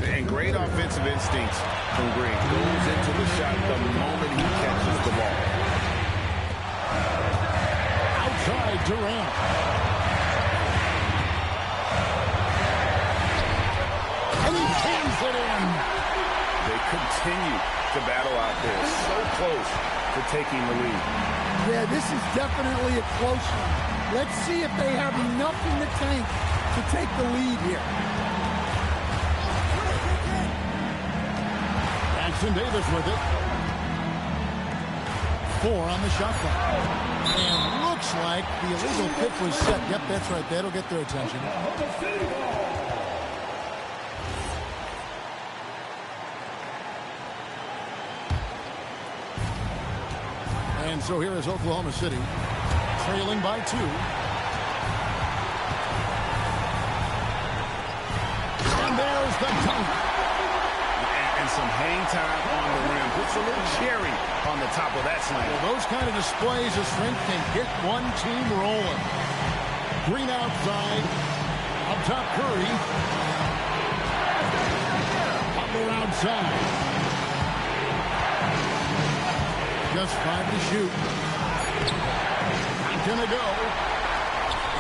And great offensive instincts from Green. Goes into the shot the moment he catches the ball. Outside Durant. it in. They continue to battle out there. So close to taking the lead. Yeah, this is definitely a close one. Let's see if they have enough in the tank to take the lead here. Jackson Davis with it. 4 on the shot clock. And looks like the illegal kick was set. Yep, that's right. That'll get their attention. And so here is Oklahoma City, trailing by 2. And there's the dunk. And some hang time on the rim. Puts a little cherry on the top of that slam. Well, those kind of displays of strength can get one team rolling. Green outside. Up top, Curry. Butler outside. Just 5 to shoot. Not gonna go.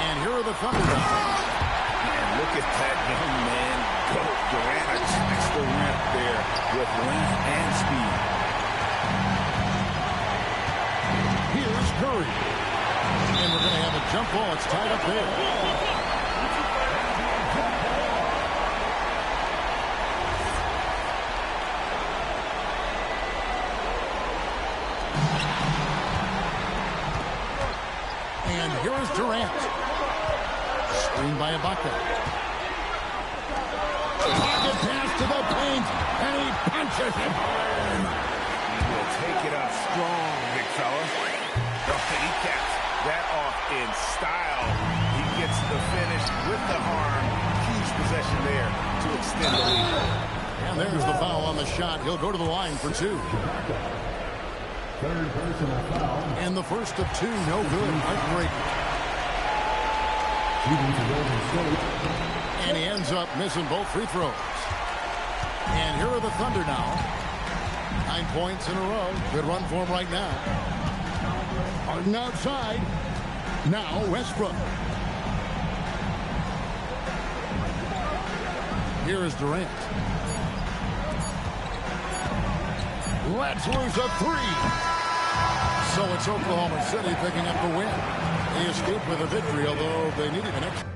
And here are the Thunder. And look at that young man go. Durant attacks the rim there with length and speed. Here's Curry. And we're going to have a jump ball. It's tied up there. And here is Durant. Screened by Ibaka. Pocket pass to the paint. And he punches it home. Will take it up strong, big fella. He caps that off in style. He gets the finish with the arm. Huge possession there to extend the lead. And there's the foul on the shot. He'll go to the line for 2. Third personal foul. And the first of 2, no good. Heartbreaking. Shooting to Golden State. And he ends up missing both free throws. And here are the Thunder now. 9 points in a row. Good run for him right now. Harden outside. Now Westbrook. Here is Durant. Let's lose a 3. So it's Oklahoma City picking up the win. They escaped with a victory, although they needed an extra.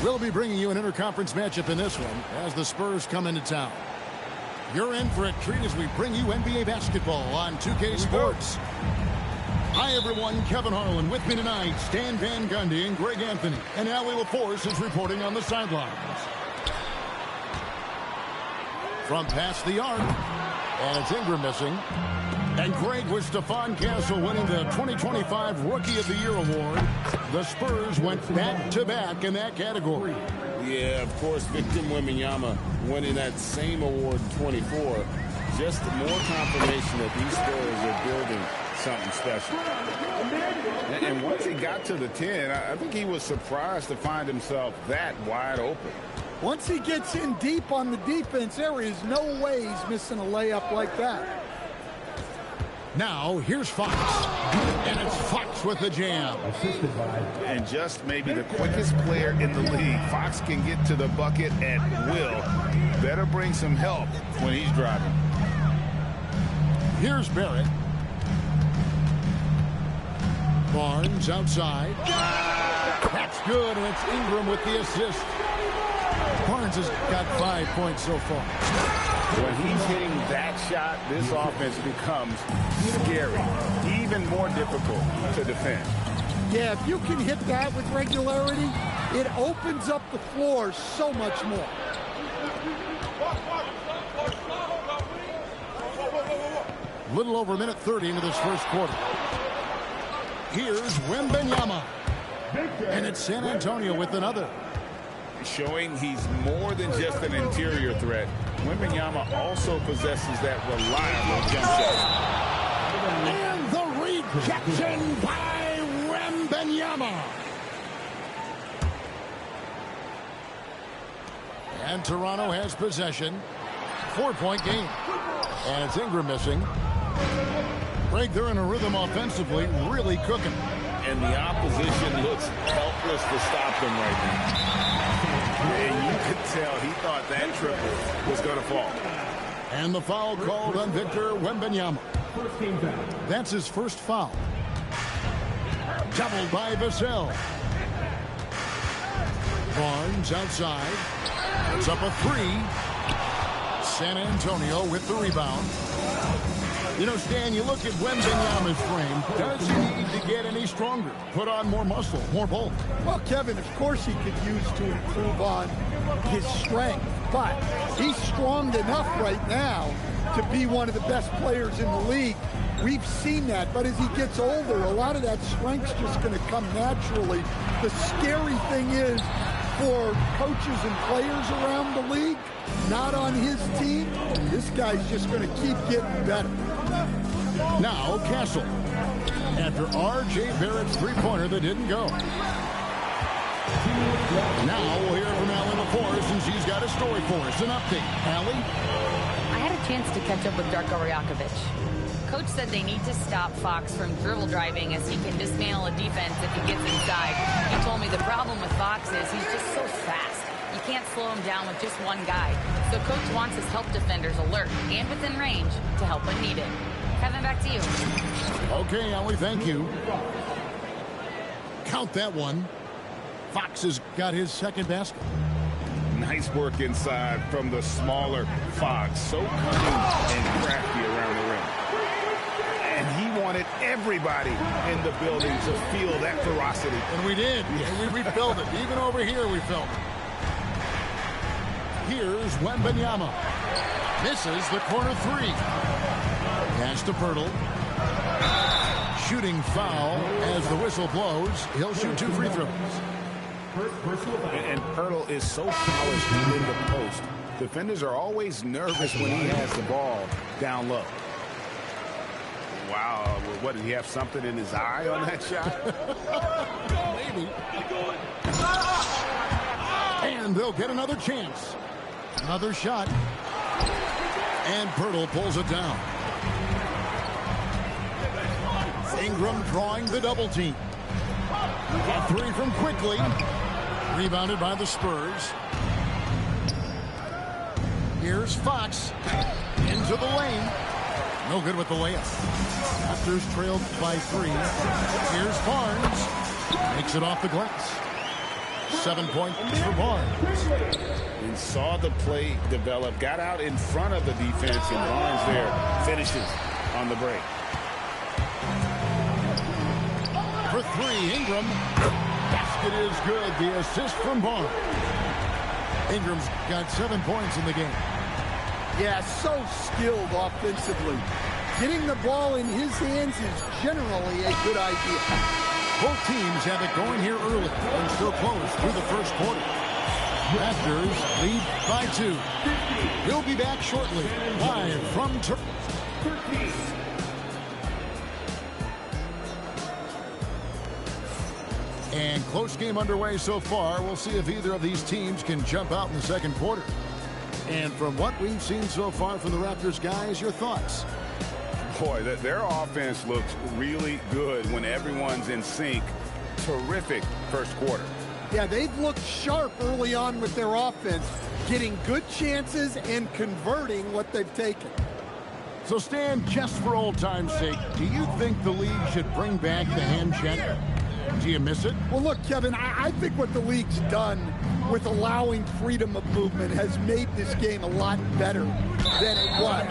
We'll be bringing you an interconference matchup in this one as the Spurs come into town. You're in for a treat as we bring you NBA basketball on 2K Sports. Hi, everyone. Kevin Harlan with me tonight. Stan Van Gundy and Greg Anthony. And Allie LaForce is reporting on the sidelines. From past the arc. And it's Ingram missing. And Greg with Stephon Castle winning the 2025 Rookie of the Year award. The Spurs went back-to-back in that category. Yeah, of course, Victor Wembanyama winning that same award in 24. Just more confirmation that these Spurs are building something special. And once he got to the 10, I think he was surprised to find himself that wide open. Once he gets in deep on the defense, there is no way he's missing a layup like that. Now, here's Fox. And it's Fox with the jam. And just maybe the quickest player in the league. Fox can get to the bucket at will. Better bring some help when he's driving. Here's Barrett. Barnes outside. That's good, and it's Ingram with the assist. Barnes has got 5 points so far. When he's hitting that shot, this offense becomes scary, even more difficult to defend. Yeah, if you can hit that with regularity, it opens up the floor so much more. Little over a minute 30 into this first quarter. Here's Wembanyama. And it's San Antonio with another. Showing he's more than just an interior threat. Wembanyama also possesses that reliable jump shot. And the rejection by Wembanyama. And Toronto has possession. 4-point game. And it's Ingram missing. Greg, they're in a rhythm offensively, really cooking. And the opposition looks helpless to stop them right now. And you could tell he thought that triple was going to fall. And the foul called on Victor Wembanyama. That's his first foul. Doubled by Vassell. Barnes outside. It's up a three. San Antonio with the rebound. You know, Stan, you look at Wembanyama's frame. Does he need to get any stronger? Put on more muscle, more bulk? Well, Kevin, of course he could use to improve on his strength. But he's strong enough right now to be one of the best players in the league. We've seen that. But as he gets older, a lot of that strength's just going to come naturally. The scary thing is, for coaches and players around the league, not on his team, this guy's just going to keep getting better. Now Castle. After R.J. Barrett's three-pointer that didn't go. Now we'll hear from Allie LaForce, and she's got a story for us. An update. Allie? I had a chance to catch up with Darko Rajakovic. Coach said they need to stop Fox from dribble driving as he can dismantle a defense if he gets inside. He told me the problem with Fox is he's just so fast. You can't slow him down with just one guy. So Coach wants his help defenders alert and within range to help when needed. Kevin, back to you. Okay, Allie, thank you. Count that one. Fox has got his second basket. Nice work inside from the smaller Fox. So cunning and crafty around the rim. And he wanted everybody in the building to feel that ferocity. And we did. And we felt it. Even over here, we felt it. Here's Wembanyama. Misses the corner three. Pass to Pirtle. Shooting foul as the whistle blows. He'll shoot 2 free throws. And Pirtle is so polished in the post. Defenders are always nervous when he has the ball down low. Wow, what, did he have something in his eye on that shot? Maybe. And they'll get another chance. Another shot. And Pirtle pulls it down. Ingram drawing the double team. A three from Quickly. Rebounded by the Spurs. Here's Fox. Into the lane. No good with the layup. Raptors trailed by 3. Here's Barnes. Makes it off the glass. 7 points for Barnes. And saw the play develop, got out in front of the defense, and Barnes there finishes on the break. For three, Ingram. Basket is good. The assist from Barnes. Ingram's got 7 points in the game. Yeah, so skilled offensively. Getting the ball in his hands is generally a good idea. Both teams have it going here early and still close through the first quarter. Raptors lead by 2. We'll be back shortly, live from Turkey. And close game underway so far. We'll see if either of these teams can jump out in the second quarter. And from what we've seen so far from the Raptors guys, your thoughts? Boy, their offense looks really good when everyone's in sync. Terrific first quarter. Yeah, they've looked sharp early on with their offense, getting good chances and converting what they've taken. So, Stan, just for old time's sake, do you think the league should bring back the hand check? Do you miss it? Well, look, Kevin, I think what the league's done with allowing freedom of movement has made this game a lot better than it was.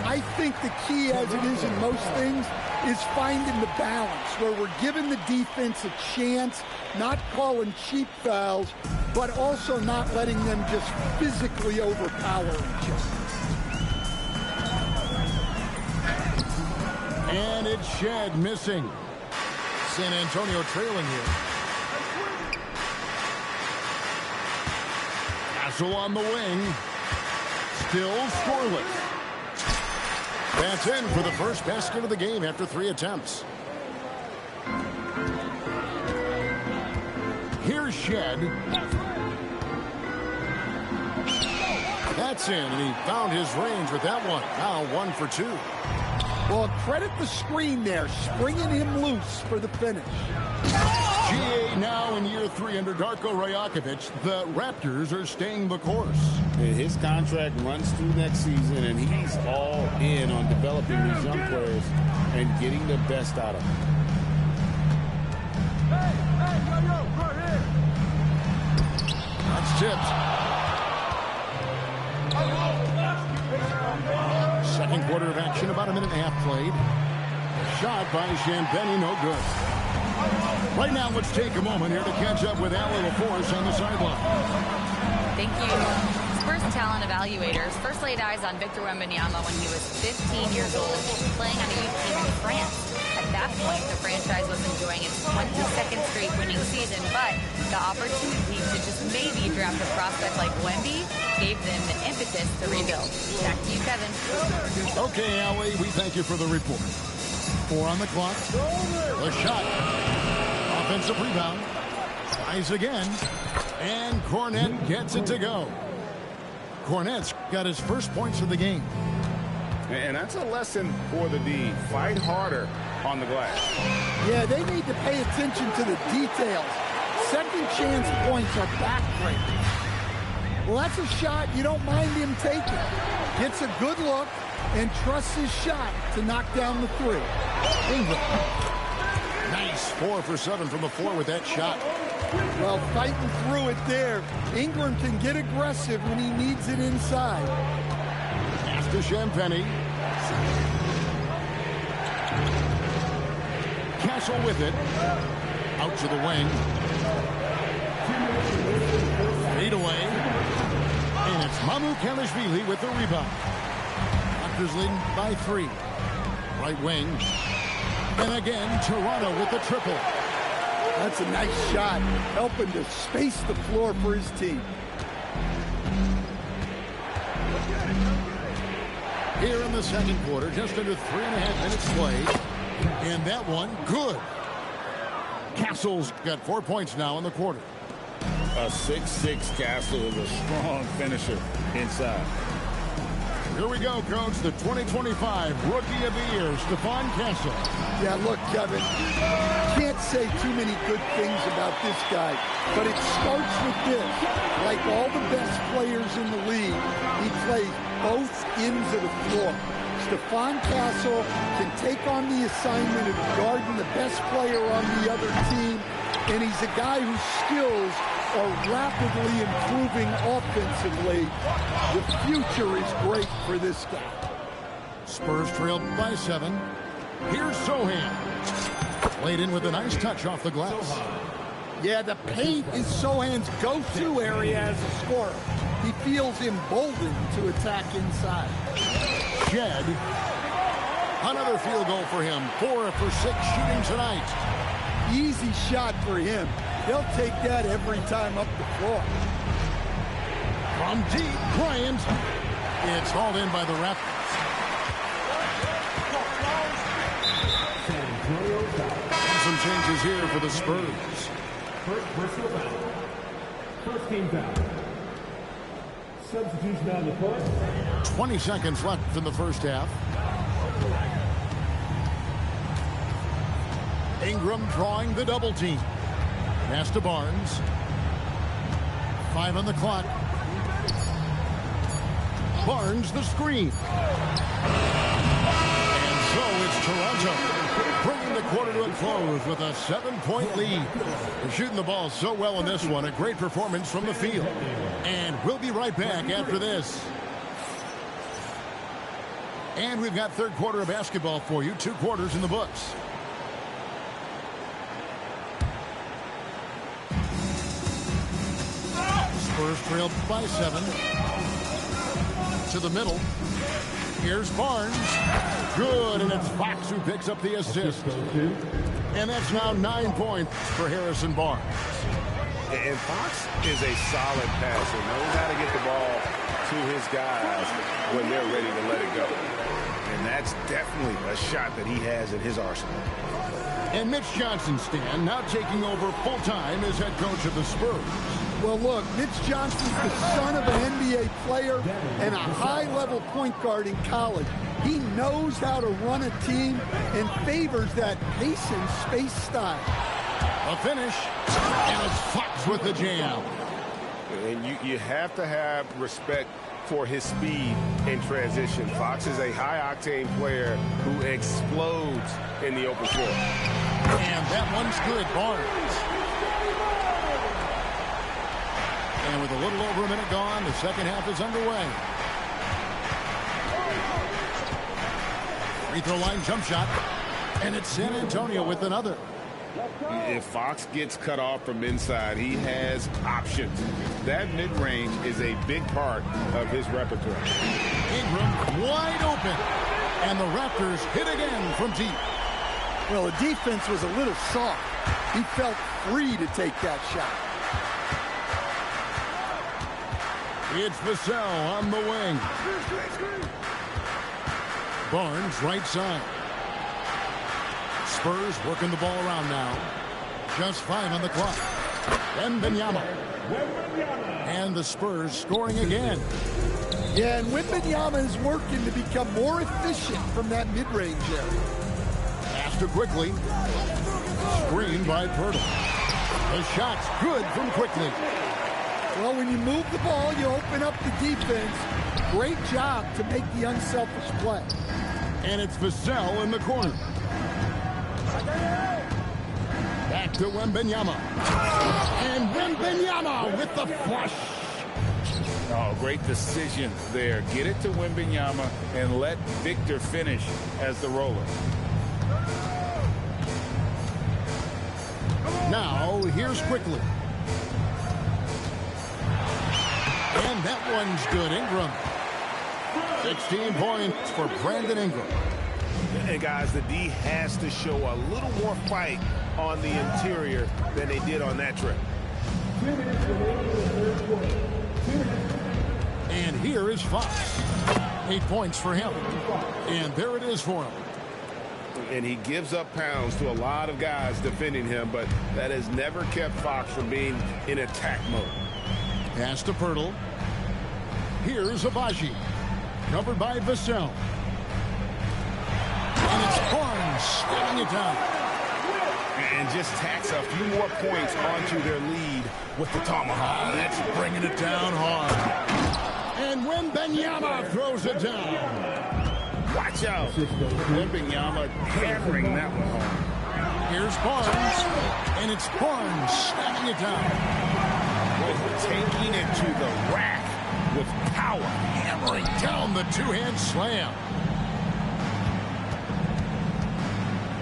I think the key, as it is in most things, is finding the balance where we're giving the defense a chance, not calling cheap fouls, but also not letting them just physically overpower each other. And it's Shed missing. San Antonio trailing here. Castle on the wing. Still scoreless. That's in for the first basket of the game after 3 attempts. Here's Shed. That's in, and he found his range with that one. Now 1 for 2. Well, credit the screen there, springing him loose for the finish. GA now in year 3 under Darko Rajakovic. The Raptors are staying the course. His contract runs through next season, and he's all in on developing these young players and getting the best out of them. That's tipped. Second quarter of action, about a minute and a half played. Shot by Champagny, no good. Right now, let's take a moment here to catch up with Allie LaForce on the sideline. Thank you. Spurs talent evaluators first laid eyes on Victor Wembanyama when he was 15 years old, playing on a youth team in France. At that point, the franchise was enjoying its 22nd straight winning season, but the opportunity to just maybe draft a prospect like Wemby gave them the impetus to rebuild. Back to you, Kevin. Okay, Allie, we thank you for the report. 4 on the clock. The shot. Offensive rebound. Tries again. And Cornette gets it to go. Cornette's got his first points of the game. And that's a lesson for the D. Fight harder on the glass. Yeah, they need to pay attention to the details. Second chance points are backbreakers. Well, that's a shot you don't mind him taking. Gets a good look and trusts his shot to knock down the 3. Ingram. Nice 4 for 7 from the floor with that shot. Well, fighting through it there. Ingram can get aggressive when he needs it inside. Pass to Champagny. Castle with it. Out to the wing. Fade away. And it's Mamu Kelishvili with the rebound. Raptors leading by 3. Right wing. And again, Toronto with the triple. That's a nice shot, helping to space the floor for his team. Here in the second quarter, just under 3.5 minutes played. And that one, good. Castle's got 4 points now in the quarter. A 6'6" Castle is a strong finisher inside. Here we go, Coach. The 2025 Rookie of the Year, Stephon Castle. Yeah, look, Kevin, can't say too many good things about this guy, but it starts with this. Like all the best players in the league, he plays both ends of the floor. Stephon Castle can take on the assignment of guarding the best player on the other team, and he's a guy whose skills are rapidly improving offensively. The future is great for this guy. Spurs trailed by 7. Here's Sohan. Played in with a nice touch off the glass. Yeah, the paint is Sohan's go-to area as a scorer. He feels emboldened to attack inside. Shed. Another field goal for him. 4 for 6 shooting tonight. Easy shot for him. They'll take that every time up the floor. From deep, Bryant. It's hauled in by the Raptors. Some changes here for the Spurs. First personal foul. First team foul. Substitution on the court. 20 seconds left in the first half. Ingram drawing the double team. Pass to Barnes. 5 on the clock. Barnes the screen. And so it's Toronto bringing the quarter to a close with a 7-point lead. They're shooting the ball so well in this one. A great performance from the field. And we'll be right back after this. And we've got third quarter of basketball for you. 2 quarters in the books. Spurs trailed by 7. To the middle. Here's Barnes. Good, and it's Fox who picks up the assist. And that's now 9 points for Harrison Barnes. And Fox is a solid passer. Knows how to get the ball to his guys when they're ready to let it go. And that's definitely a shot that he has in his arsenal. And Mitch Johnson, Stan, now taking over full-time as head coach of the Spurs. Well, look, Mitch Johnson's the son of an NBA player and a high-level point guard in college. He knows how to run a team and favors that pace and space style. A finish, and it's Fox with the jam. And you have to have respect for his speed in transition. Fox is a high-octane player who explodes in the open floor. And that one's good, Barnes. And with a little over a minute gone, the second half is underway. Free throw line jump shot. And it's San Antonio with another. If Fox gets cut off from inside, he has options. That mid-range is a big part of his repertoire. Ingram wide open. And the Raptors hit again from deep. Well, the defense was a little soft. He felt free to take that shot. It's Vassell on the wing. Barnes right side. Spurs working the ball around now. Just 5 on the clock. Wembanyama. And the Spurs scoring again. Yeah, and Wembanyama is working to become more efficient from that mid-range area. Pass to Quickly. Screen by Pirtle. The shot's good from Quickly. Well, when you move the ball, you open up the defense. Great job to make the unselfish play. And it's Vassell in the corner. Back to Wembanyama. And Wembanyama with the flush. Oh, great decision there. Get it to Wembanyama and let Victor finish as the roller. Now, here's Quickly. And that one's good. Ingram. 16 points for Brandon Ingram. And guys, the D has to show a little more fight on the interior than they did on that trip. And here is Fox. 8 points for him. And there it is for him. And he gives up pounds to a lot of guys defending him, but that has never kept Fox from being in attack mode. Pass to Pirtle. Here's Abaji. Covered by Vassell. And it's Barnes stepping it down. And just tacks a few more points onto their lead with the tomahawk. That's bringing it down hard. And Wembanyama throws it down. Watch out. Wembanyama hammering that one home. Here's Barnes. And it's Barnes slamming it down. taking it to the rack with power. Hammering down the two-hand slam.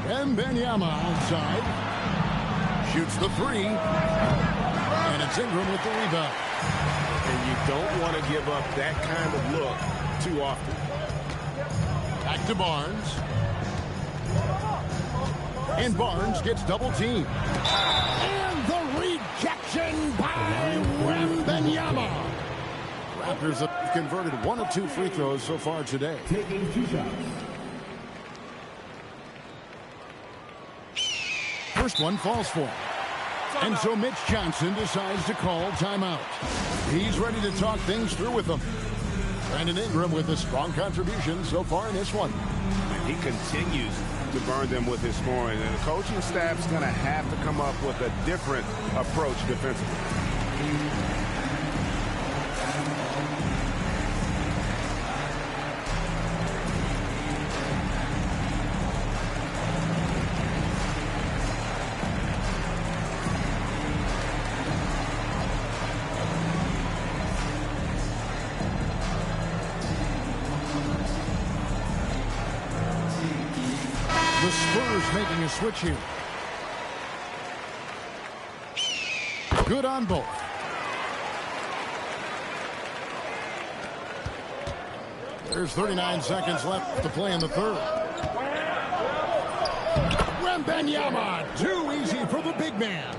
Wembanyama outside. Shoots the three. And it's Ingram with the rebound. And you don't want to give up that kind of look too often. Back to Barnes. And Barnes gets double teamed. And the rejection by Wembanyama. Raptors have converted 1 of 2 free throws so far today. Taking 2 shots. First one falls for him. And so Mitch Johnson decides to call timeout. He's ready to talk things through with them. Brandon Ingram with a strong contribution so far in this one. And he continues to burn them with his scoring. And the coaching staff's going to have to come up with a different approach defensively. The Spurs making a switch here. Good on both. There's 39 seconds left to play in the third. Wembanyama, too easy for the big man.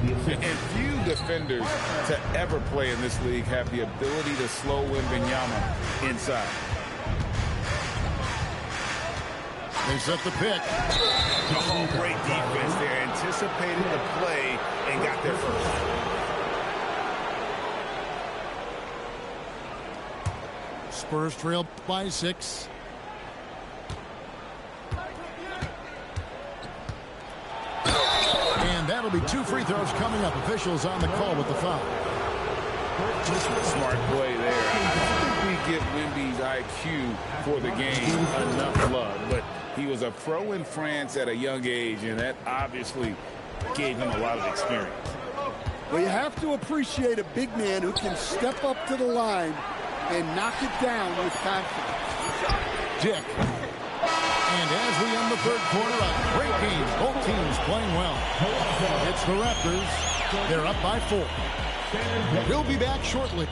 And few defenders to ever play in this league have the ability to slow Wembanyama inside. They set the pick. Oh, great defense there. Anticipated the play and got there first. Spurs trail by 6. And that'll be 2 free throws coming up. Officials on the call with the foul. Just a smart play there. I think we give Wemby's IQ for the game enough love, but he was a pro in France at a young age, and that obviously gave him a lot of experience. Well, you have to appreciate a big man who can step up to the line and knock it down with confidence. Dick. And as we end the third quarter, a great game. Both teams playing well. It's the Raptors. They're up by 4. We'll be back shortly.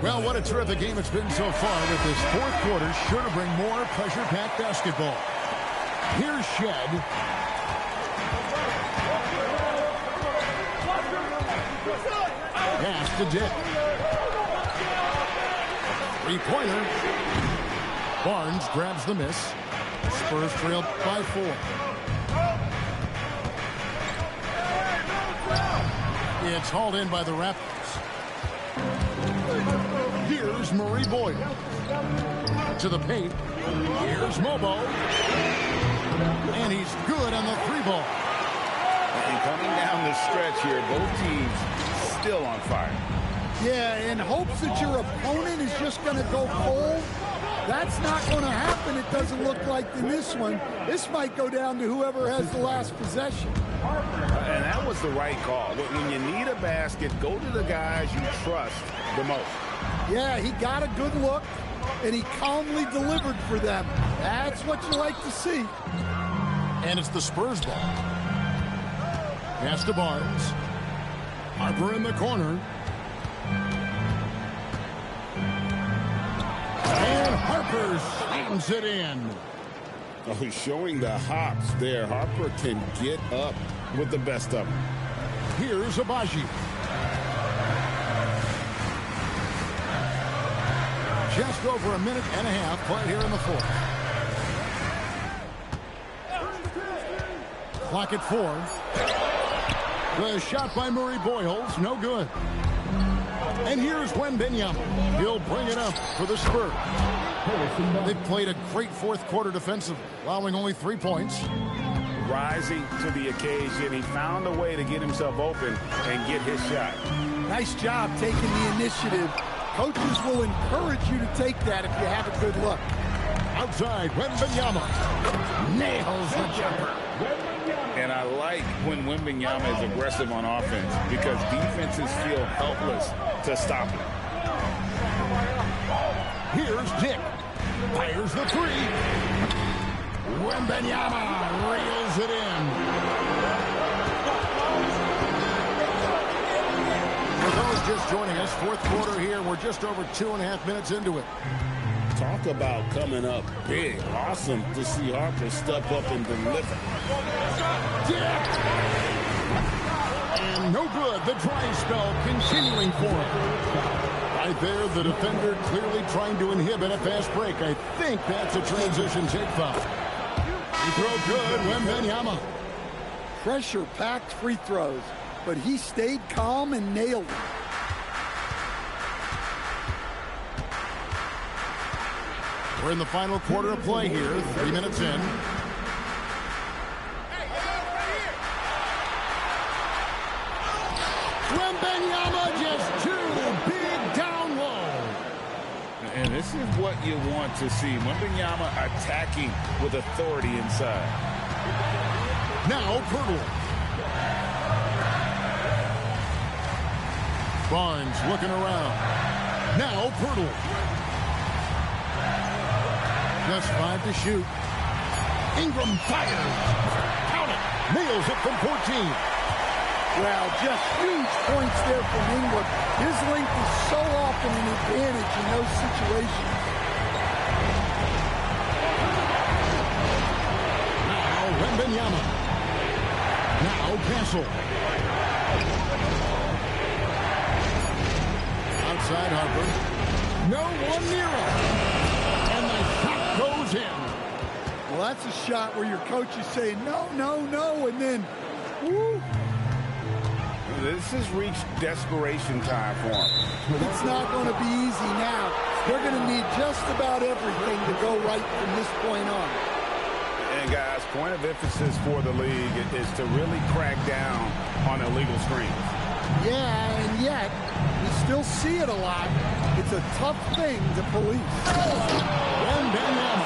Well, what a terrific game it's been so far, with this fourth quarter sure to bring more pressure-packed basketball. Here's Shed. Pass to Dick. Three-pointer. Barnes grabs the miss. Spurs trail by 4. It's hauled in by the Raptors. Here's Murray Boyd. To the paint. Here's Mobo. And he's good on the 3-ball. And coming down the stretch here, both teams still on fire. Yeah, in hopes that your opponent is just going to go cold. That's not going to happen, it doesn't look like, in this one. This might go down to whoever has the last possession. And that was the right call. When you need a basket, go to the guys you trust the most. Yeah, he got a good look, and he calmly delivered for them. That's what you like to see. And it's the Spurs ball. Pass to Barnes. Harper in the corner. And Harper slams it in. Oh, he's showing the hops there. Harper can get up with the best of them. Here's Abaji. Just over a minute and a half played here in the fourth. Clock at 4. The shot by Murray Boyles, no good. And here's Wembanyama. He'll bring it up for the Spurs. They've played a great fourth quarter defensively, allowing only 3 points. Rising to the occasion, he found a way to get himself open and get his shot. Nice job taking the initiative. Coaches will encourage you to take that if you have a good look. Outside, Wembanyama nails the jumper. And And I like when Wembanyama is aggressive on offense because defenses feel helpless to stop him. Here's Dick. Fires the three. Wembanyama reels it in. For those just joining us, fourth quarter here. We're just over 2.5 minutes into it. Talk about coming up big. Awesome to see Harper step up and deliver. And no good. The dry spell continuing for him. Right there, the defender clearly trying to inhibit a fast break. I think that's a transition take foul. Free throw good, Wembanyama. Pressure-packed free throws, but he stayed calm and nailed it. We're in the final quarter of play here, 3 minutes in. Wembanyama just too big down low. And this is what you want to see. Wembanyama attacking with authority inside. Now Pirtle. Barnes looking around. Now Pirtle. Just 5 to shoot. Ingram fires. Count it. Nails it from 14. Well, just huge points there from Ingram. His length is so often an advantage in those situations. Now Wembanyama. Now Castle. Outside Harper. No one near him. And the shot goes in. Well, that's a shot where your coach is saying, no, no, no, and then, woo. This has reached desperation time for him. It's not going to be easy now. They're going to need just about everything to go right from this point on. And guys, point of emphasis for the league is to really crack down on illegal screens. Yeah, and yet, we still see it a lot. It's a tough thing to police. Wembanyama.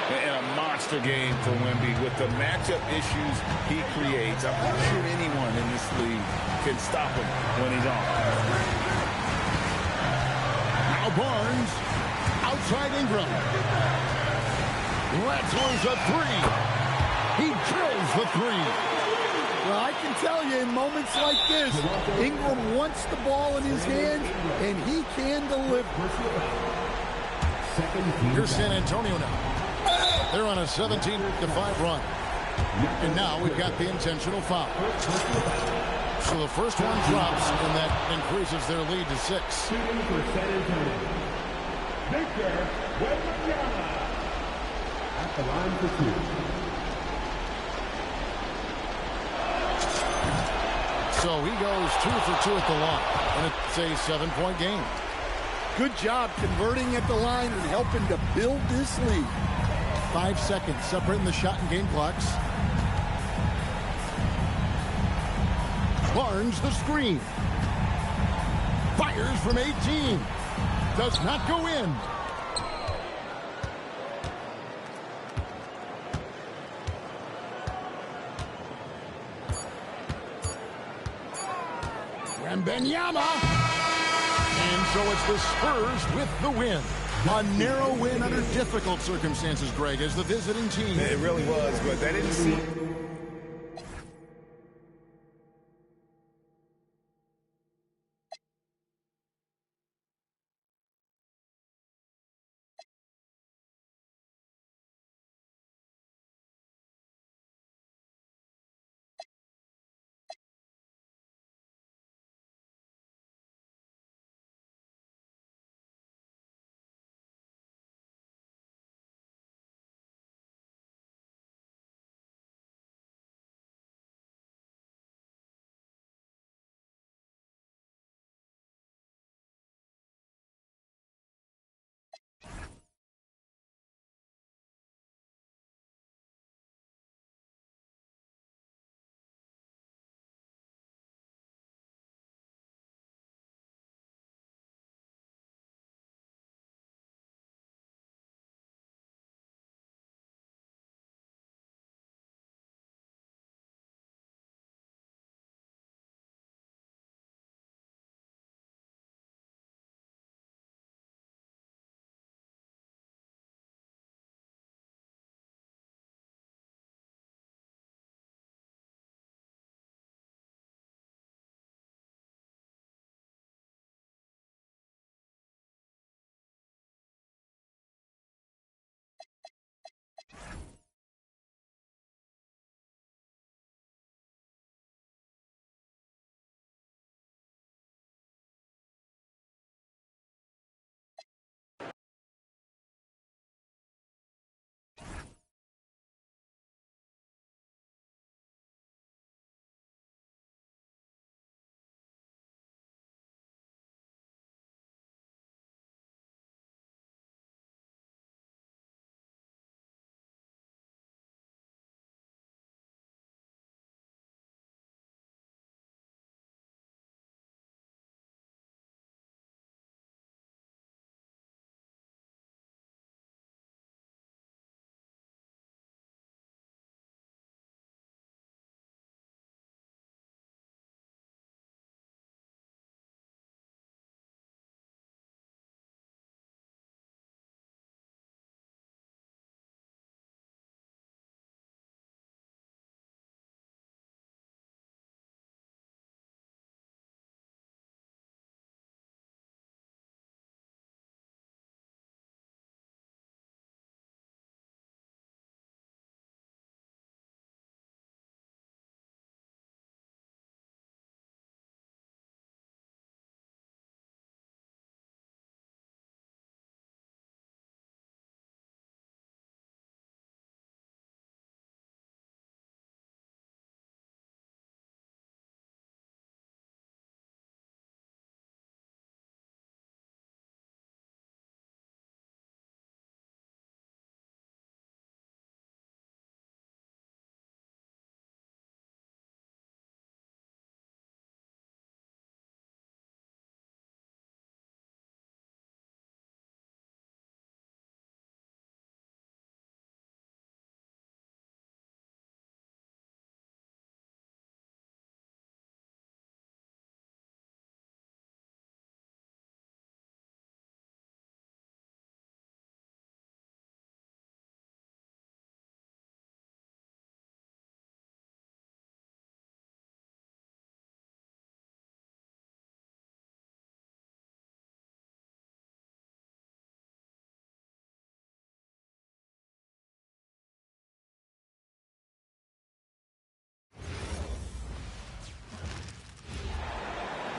And a monster game for Wemby with the matchup issues he creates. I'm not sure anyone in this league can stop him when he's on. Now Barnes. Outside Ingram. Rattles a three. He drills the three. Well, I can tell you, in moments like this, Ingram wants the ball in his hands, and he can deliver. Here's San Antonio now. They're on a 17-5 run. And now we've got the intentional foul. So the first one drops, and that increases their lead to 6. Victor Wembanyama at the line for 2. So he goes 2 for 2 at the line, and it's a 7-point game. Good job converting at the line and helping to build this lead. 5 seconds separating the shot and game clocks. Barnes the screen. Fires from 18. Does not go in. Wembanyama. And so it's the Spurs with the win. A narrow win under difficult circumstances, Greg, as the visiting team. It really was, but that didn't seem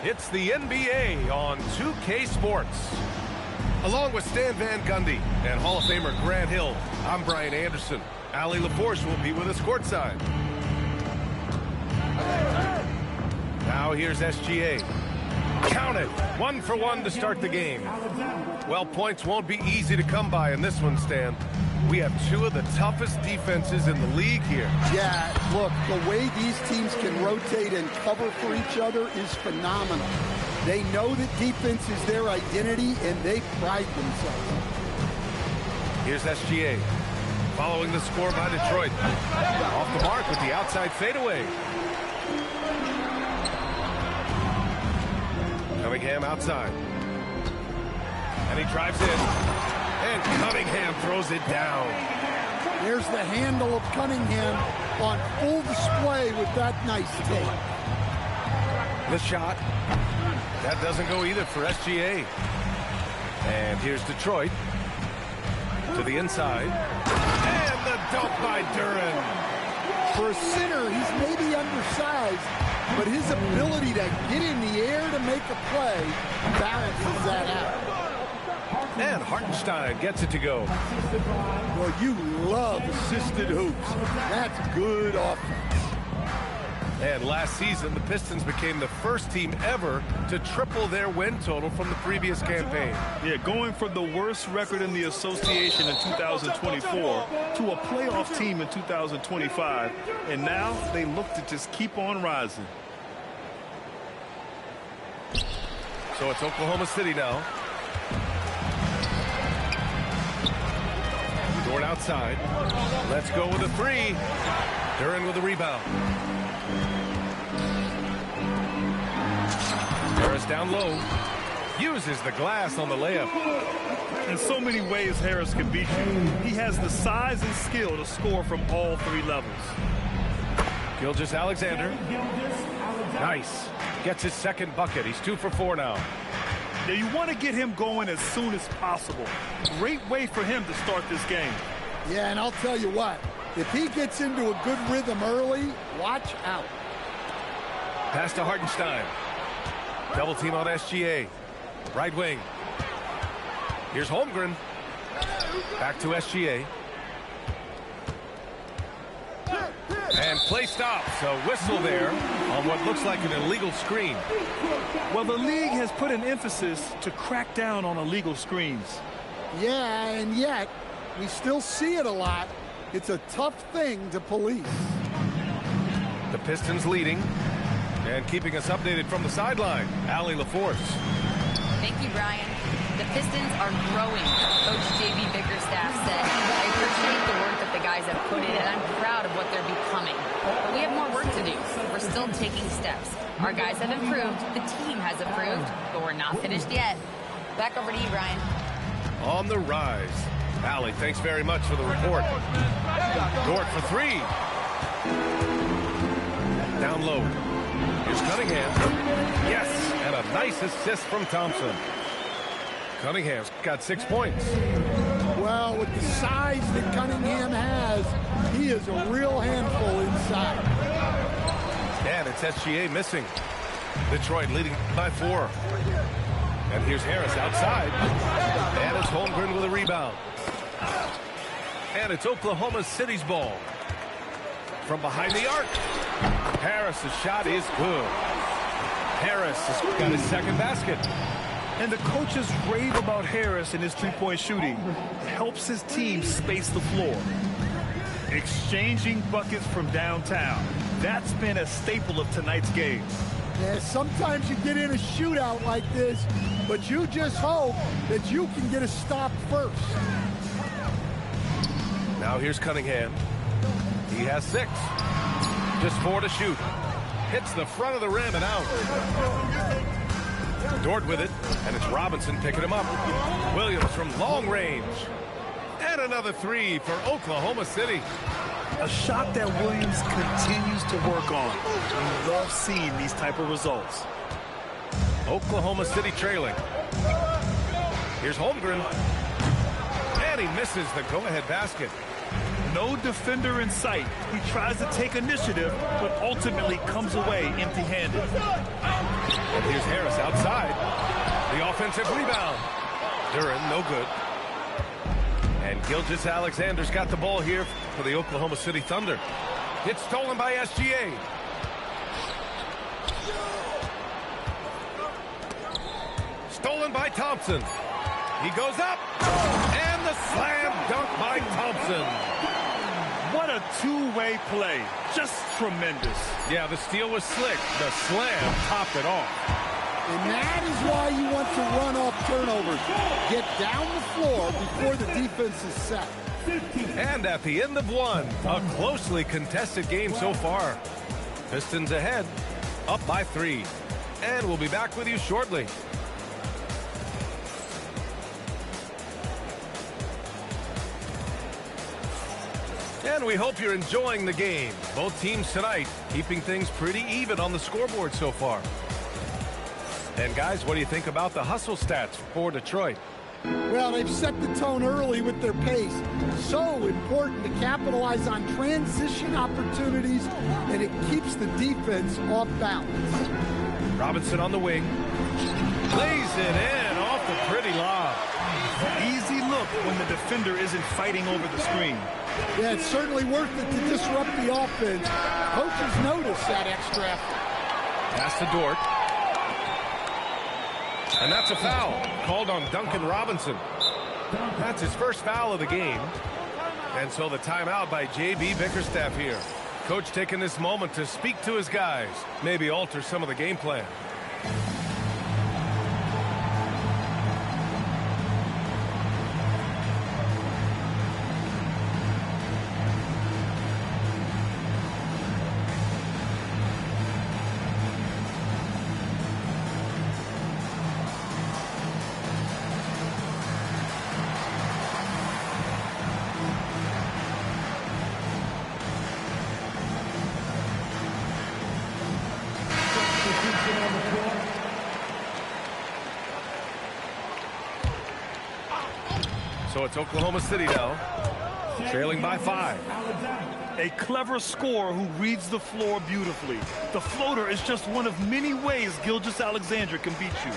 It's the NBA on 2K Sports. Along with Stan Van Gundy and Hall of Famer Grant Hill, I'm Brian Anderson. Allie LaForce will be with us courtside. Now here's SGA. Count it. 1 for 1 to start the game. Well, points won't be easy to come by in this one, Stan. We have two of the toughest defenses in the league here. Yeah, look, the way these teams can rotate and cover for each other is phenomenal. They know that defense is their identity, and they pride themselves. Here's SGA. Following the score by Detroit. Off the mark with the outside fadeaway. Cunningham outside. And he drives in. And Cunningham throws it down. There's the handle of Cunningham on full display with that nice tape. The shot. That doesn't go either for SGA. And here's Detroit. To the inside. And the dunk by Duren. For a center, he's maybe undersized, but his ability to get in the air to make a play balances that out. And Hartenstein gets it to go. Well, you love assisted hoops. That's good offense. And last season, the Pistons became the first team ever to triple their win total from the previous campaign. Yeah, going from the worst record in the association in 2024 to a playoff team in 2025. And now they look to just keep on rising. So it's Oklahoma City now. Dort outside. Let's go with a three. Duren with a rebound. Harris down low. Uses the glass on the layup. In so many ways, Harris can beat you. He has the size and skill to score from all three levels. Gilgeous-Alexander. Nice. Gets his second bucket. He's 2 for 4 now. Now you want to get him going as soon as possible. Great way for him to start this game. Yeah, and I'll tell you what. If he gets into a good rhythm early, watch out. Pass to Hartenstein. Double team on SGA. Right wing. Here's Holmgren. Back to SGA. And play stops. A whistle there on what looks like an illegal screen. Well, the league has put an emphasis to crack down on illegal screens. Yeah, and yet we still see it a lot. It's a tough thing to police. The Pistons leading. And keeping us updated from the sideline, Allie LaForce. Thank you, Brian. The Pistons are growing. Coach JB Bickerstaff said, I appreciate the work that the guys have put in, and I'm proud of what they're becoming. But we have more work to do. We're still taking steps. Our guys have improved. The team has improved, but we're not finished yet. Back over to you, Brian. On the rise. Allie, thanks very much for the report. Dort for three. Down low. Here's Cunningham. Yes, and a nice assist from Thompson. Cunningham's got 6 points. Well, with the size that Cunningham has, he is a real handful inside. And it's SGA missing. Detroit leading by 4. And here's Harris outside. And it's Holmgren with a rebound. And it's Oklahoma City's ball. From behind the arc. Harris's shot is good. Harris has got his second basket. And the coaches rave about Harris and his three-point shooting. It helps his team space the floor. Exchanging buckets from downtown. That's been a staple of tonight's game. Yeah, sometimes you get in a shootout like this, but you just hope that you can get a stop first. Now here's Cunningham. He has 6. Just 4 to shoot. Hits the front of the rim and out. Dort with it, and it's Robinson picking him up. Williams from long range. And another 3 for Oklahoma City. A shot that Williams continues to work on. We love seeing these type of results. Oklahoma City trailing. Here's Holmgren. And he misses the go-ahead basket. No defender in sight. He tries to take initiative, but ultimately comes away empty-handed. And here's Harris outside. The offensive rebound. Duran, no good. And Gilgeous-Alexander's got the ball here for the Oklahoma City Thunder. It's stolen by SGA. Stolen by Thompson. He goes up. And the slam dunk by Thompson. What a two-way play. Just tremendous. Yeah, the steal was slick. The slam topped it off. And that is why you want to run off turnovers. Get down the floor before the defense is set. And at the end of one, a closely contested game so far. Pistons ahead, up by 3. And we'll be back with you shortly. And we hope you're enjoying the game. Both teams tonight keeping things pretty even on the scoreboard so far. And guys, what do you think about the hustle stats for Detroit? Well, they've set the tone early with their pace. So important to capitalize on transition opportunities, and it keeps the defense off balance. Robinson on the wing. Lays it in off the pretty lob. Easy look when the defender isn't fighting over the screen. Yeah, it's certainly worth it to disrupt the offense. Coaches notice that extra effort. Pass to Dort. And that's a foul called on Duncan Robinson. That's his first foul of the game. And so the timeout by J.B. Bickerstaff here. Coach taking this moment to speak to his guys, maybe alter some of the game plan. So it's Oklahoma City now, trailing by 5. A clever scorer who reads the floor beautifully. The floater is just one of many ways Gilgeous-Alexander can beat you.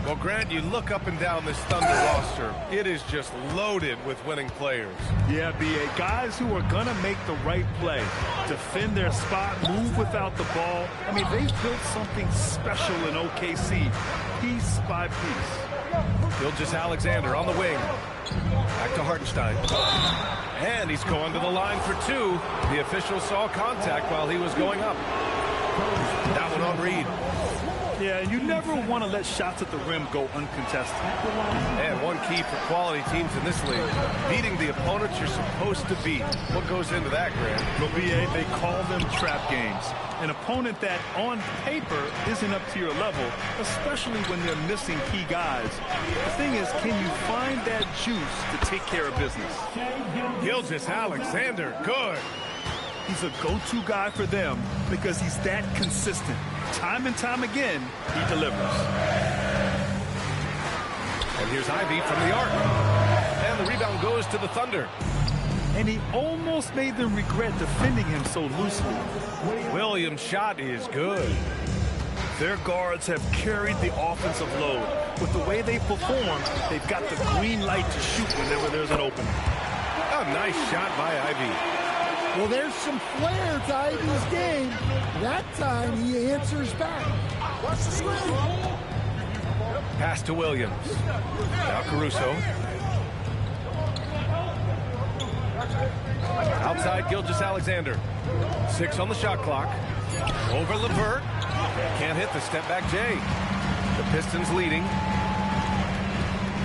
Well, Grant, you look up and down this Thunder roster. It is just loaded with winning players. Yeah, B.A. Guys who are going to make the right play, defend their spot, move without the ball. I mean, they've built something special in OKC, piece by piece. Gilgeous-Alexander on the wing. Back to Hartenstein. And he's going to the line for 2. The official saw contact while he was going up. That one on Reed. Yeah, and you never want to let shots at the rim go uncontested. And one key for quality teams in this league, beating the opponents you're supposed to beat. What goes into that, Grant? Well, B.A., they call them trap games. An opponent that, on paper, isn't up to your level, especially when they're missing key guys. The thing is, can you find that juice to take care of business? Gilgeous-Alexander, good. He's a go-to guy for them because he's that consistent. Time and time again, he delivers. And here's Ivy from the arc. And the rebound goes to the Thunder. And he almost made them regret defending him so loosely. Williams' shot is good. Their guards have carried the offensive load. With the way they perform, they've got the green light to shoot whenever there's an opening. A nice shot by Ivy. Well, there's some flair to Ivy's game. That time he answers back. Watch the screen. Pass to Williams. Now Caruso. Outside Gilgeous-Alexander. 6 on the shot clock. Over LeVert. Can't hit the step back J. The Pistons leading.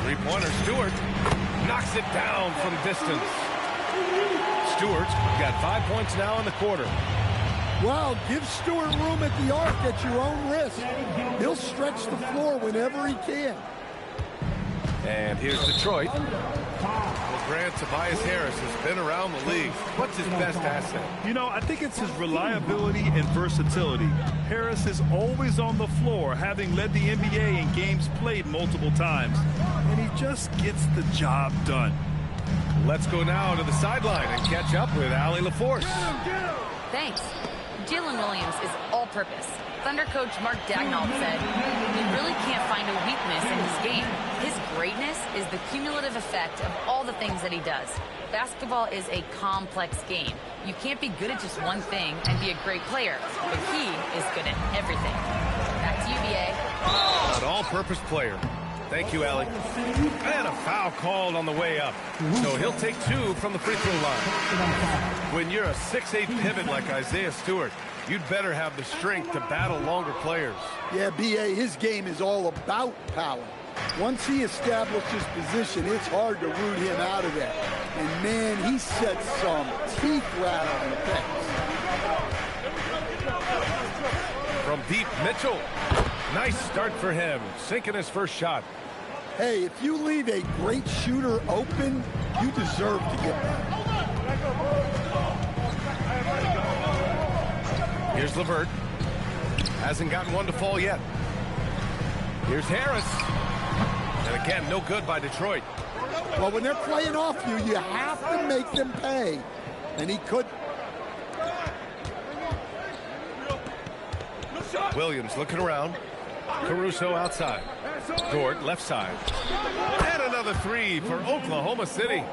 Three-pointer Stewart knocks it down from distance. Stewart's got 5 points now in the quarter. Well, give Stewart room at the arc at your own risk. He'll stretch the floor whenever he can. And here's Detroit. Well, Grant, Tobias Harris has been around the league. What's his best asset? You know, I think it's his reliability and versatility. Harris is always on the floor, having led the NBA in games played multiple times. And he just gets the job done. Let's go now to the sideline and catch up with Allie LaForce. Thanks. Jalen Williams is all-purpose. Thunder coach Mark Dagnall said, "We really can't find a weakness in his game. His greatness is the cumulative effect of all the things that he does. Basketball is a complex game. You can't be good at just one thing and be a great player, but he is good at everything." Back to you, BA. An all-purpose player. Thank you, Allie. And a foul called on the way up. So he'll take 2 from the free throw line. When you're a 6'8" pivot like Isaiah Stewart, you'd better have the strength to battle longer players. Yeah, BA, his game is all about power. Once he establishes position, it's hard to root him out of that. And, man, he sets some teeth rattling effects. From deep, Mitchell. Nice start for him, sinking his first shot. Hey, if you leave a great shooter open, you deserve to get that. Here's LeVert. Hasn't gotten one to fall yet. Here's Harris. And again, no good by Detroit. Well, when they're playing off you, you have to make them pay. And he could. Williams looking around. Caruso outside. Dort left side. And another 3 for Oklahoma City.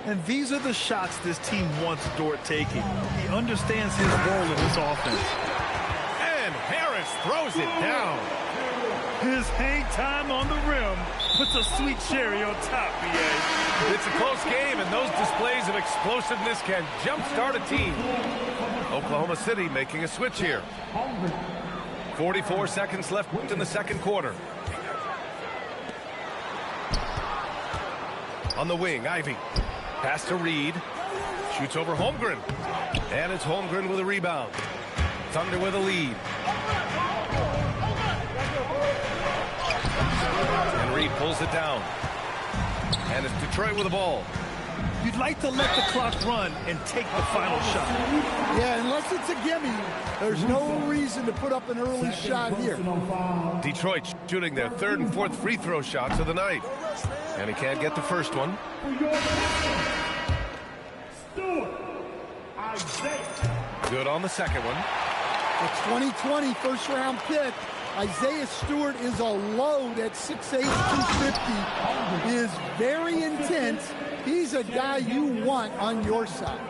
And these are the shots this team wants Dort taking. He understands his role in this offense. And Harris throws it down. His hang time on the rim puts a sweet cherry on top, BA. It's a close game, and those displays of explosiveness can jumpstart a team. Oklahoma City making a switch here. 44 seconds left in the second quarter. On the wing, Ivy. Pass to Reed. Shoots over Holmgren. And it's Holmgren with a rebound. Thunder with a lead. And Reed pulls it down. And it's Detroit with the ball. You'd like to let the clock run and take the final shot. Yeah, unless it's a gimme, there's no reason to put up an early shot here. Detroit shooting their 3rd and 4th free throw shots of the night. And he can't get the first one. Good on the second one. The 2020 first-round pick, Isaiah Stewart, is a load at 6'8", 250. He is very intense. He's a guy you want on your side.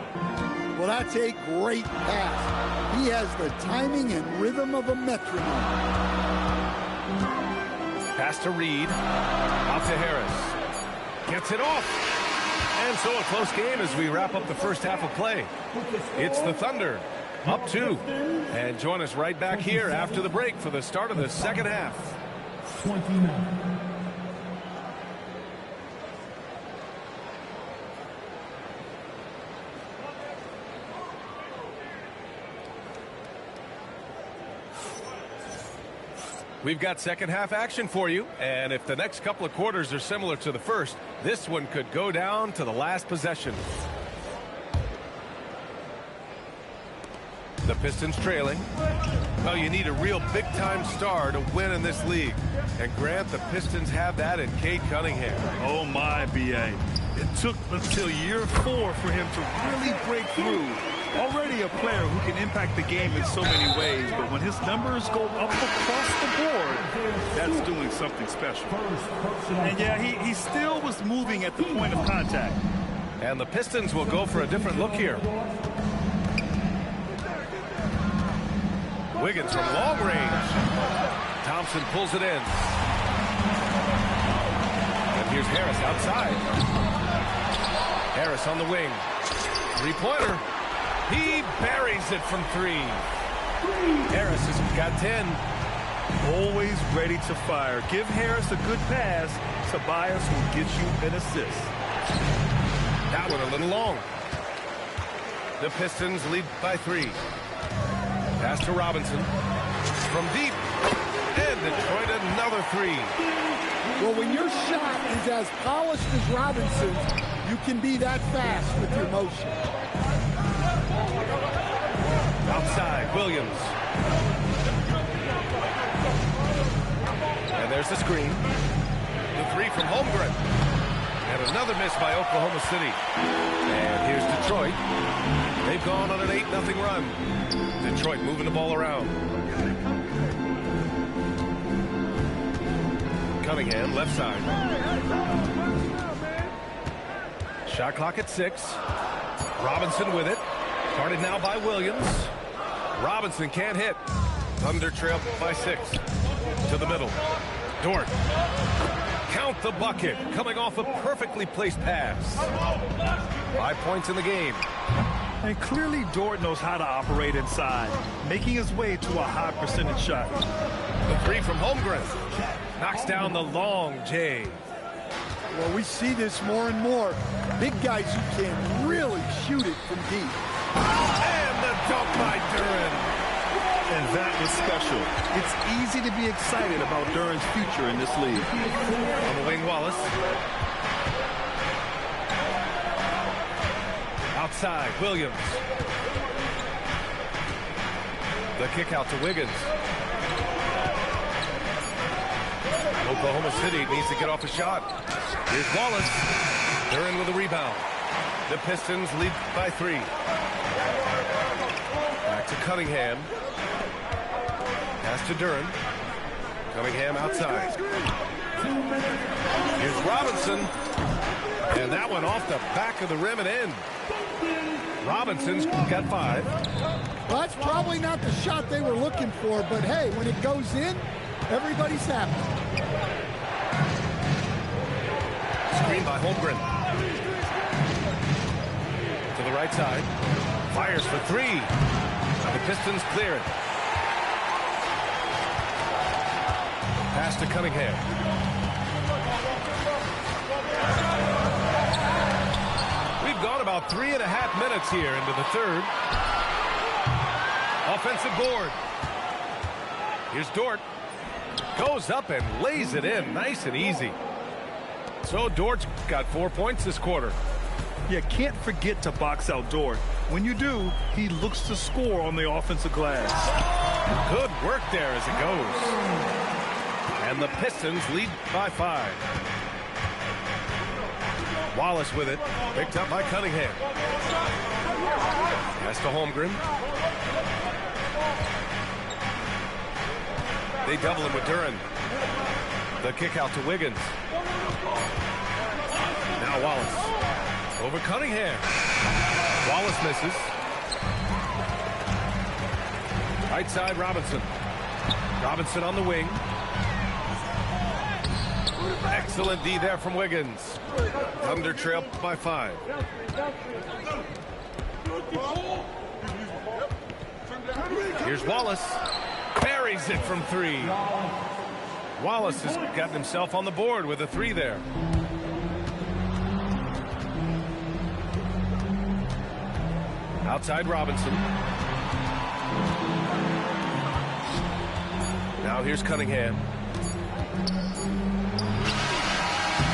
Well, that's a great pass. He has the timing and rhythm of a metronome. Pass to Reed. Out to Harris. Gets it off. And so a close game as we wrap up the first half of play. It's the Thunder up 2. And join us right back here after the break for the start of the second half. 29. We've got second half action for you, and if the next couple of quarters are similar to the first, this one could go down to the last possession. The Pistons trailing. Well, you need a real big-time star to win in this league. And Grant, the Pistons have that in Cade Cunningham. Oh, my, B.A. It took until year 4 for him to really break through. Already a player who can impact the game in so many ways, but when his numbers go up across the board, that's doing something special. And, yeah, he still was moving at the point of contact. And the Pistons will go for a different look here. Wiggins from long range. Thompson pulls it in. And here's Harris outside. Harris on the wing. Three-pointer. He buries it from 3. Harris has got 10. Always ready to fire. Give Harris a good pass. Tobias will get you an assist. That one a little long. The Pistons lead by 3. Pass to Robinson. From deep. And Detroit another 3. Well, when your shot is as polished as Robinson's, you can be that fast with your motion. Outside, Williams. And there's the screen. The 3 from Holmgren. And another miss by Oklahoma City. And here's Detroit. They've gone on an 8-0 run. Detroit moving the ball around. Cunningham, left side. Shot clock at 6. Robinson with it. Guarded now by Williams. Robinson can't hit. Thunder trail by 6. To the middle. Dort. Count the bucket. Coming off a perfectly placed pass. 5 points in the game. And clearly Dort knows how to operate inside, making his way to a high percentage shot. The 3 from Holmgren. Knocks down the long J. Well, we see this more and more. Big guys who can really shoot it from deep. And the dunk by Duren. And that was special. It's easy to be excited about Duren's future in this league. On the wing, Wallace. Outside, Williams. The kick out to Wiggins. Oklahoma City needs to get off a shot. Here's Wallace. Duren with a rebound. The Pistons lead by 3. Back to Cunningham. Pass to Duren. Cunningham outside. Here's Robinson. And that one off the back of the rim and in. Robinson's got 5. Well, that's probably not the shot they were looking for, but hey, when it goes in, everybody's happy. Screen by Holmgren. To the right side. Fires for 3. The Pistons clear it. Pass to Cunningham. We've gone about 3.5 minutes here into the third. Offensive board. Here's Dort. Goes up and lays it in. Nice and easy. So Dort's got 4 points this quarter. You can't forget to box out Dort. When you do, he looks to score on the offensive glass. Good work there as it goes. And the Pistons lead by 5. Wallace with it. Picked up by Cunningham. Pass to Holmgren. They double him with Duren. The kick out to Wiggins. Now Wallace. Over Cunningham. Wallace misses. Right side, Robinson. Robinson on the wing. Excellent D there from Wiggins. Thunder trail by 5. Here's Wallace. Buries it from 3. Wallace has gotten himself on the board with a 3 there. Outside Robinson. Now here's Cunningham.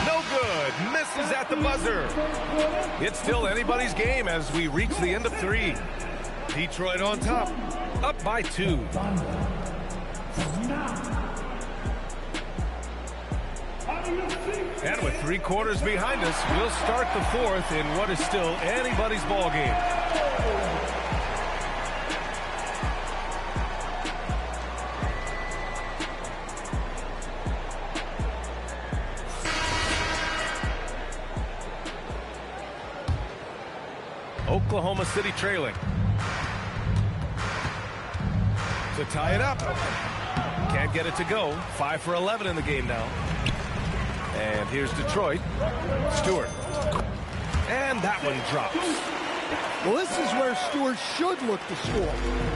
No good. Misses at the buzzer. It's still anybody's game as we reach the end of 3. Detroit on top. Up by 2. And with 3 quarters behind us, we'll start the 4th in what is still anybody's ball game. Oklahoma City trailing. To tie it up. Can't get it to go. 5 for 11 in the game now. And here's Detroit. Stewart. And that one drops. Well, this is where Stewart should look to score.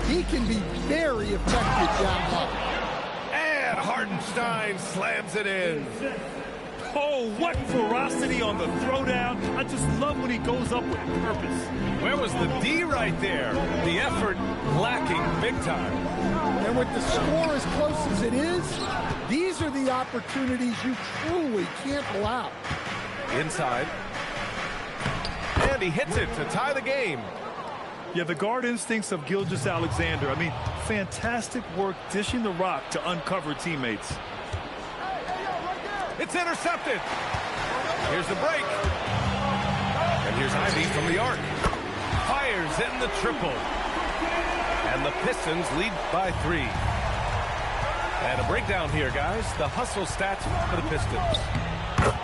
He can be very effective down low. And Hartenstein slams it in. Oh, what ferocity on the throwdown. I just love when he goes up with purpose. Where was the D right there? The effort lacking big time. And with the score as close as it is, these are the opportunities you truly can't allow. Inside. And he hits it to tie the game. Yeah, the guard instincts of Gilgeous-Alexander. I mean, fantastic work dishing the rock to uncover teammates. It's intercepted. Here's the break. And here's Ivy from the arc. Fires in the triple. And the Pistons lead by 3. And a breakdown here, guys. The hustle stats for the Pistons.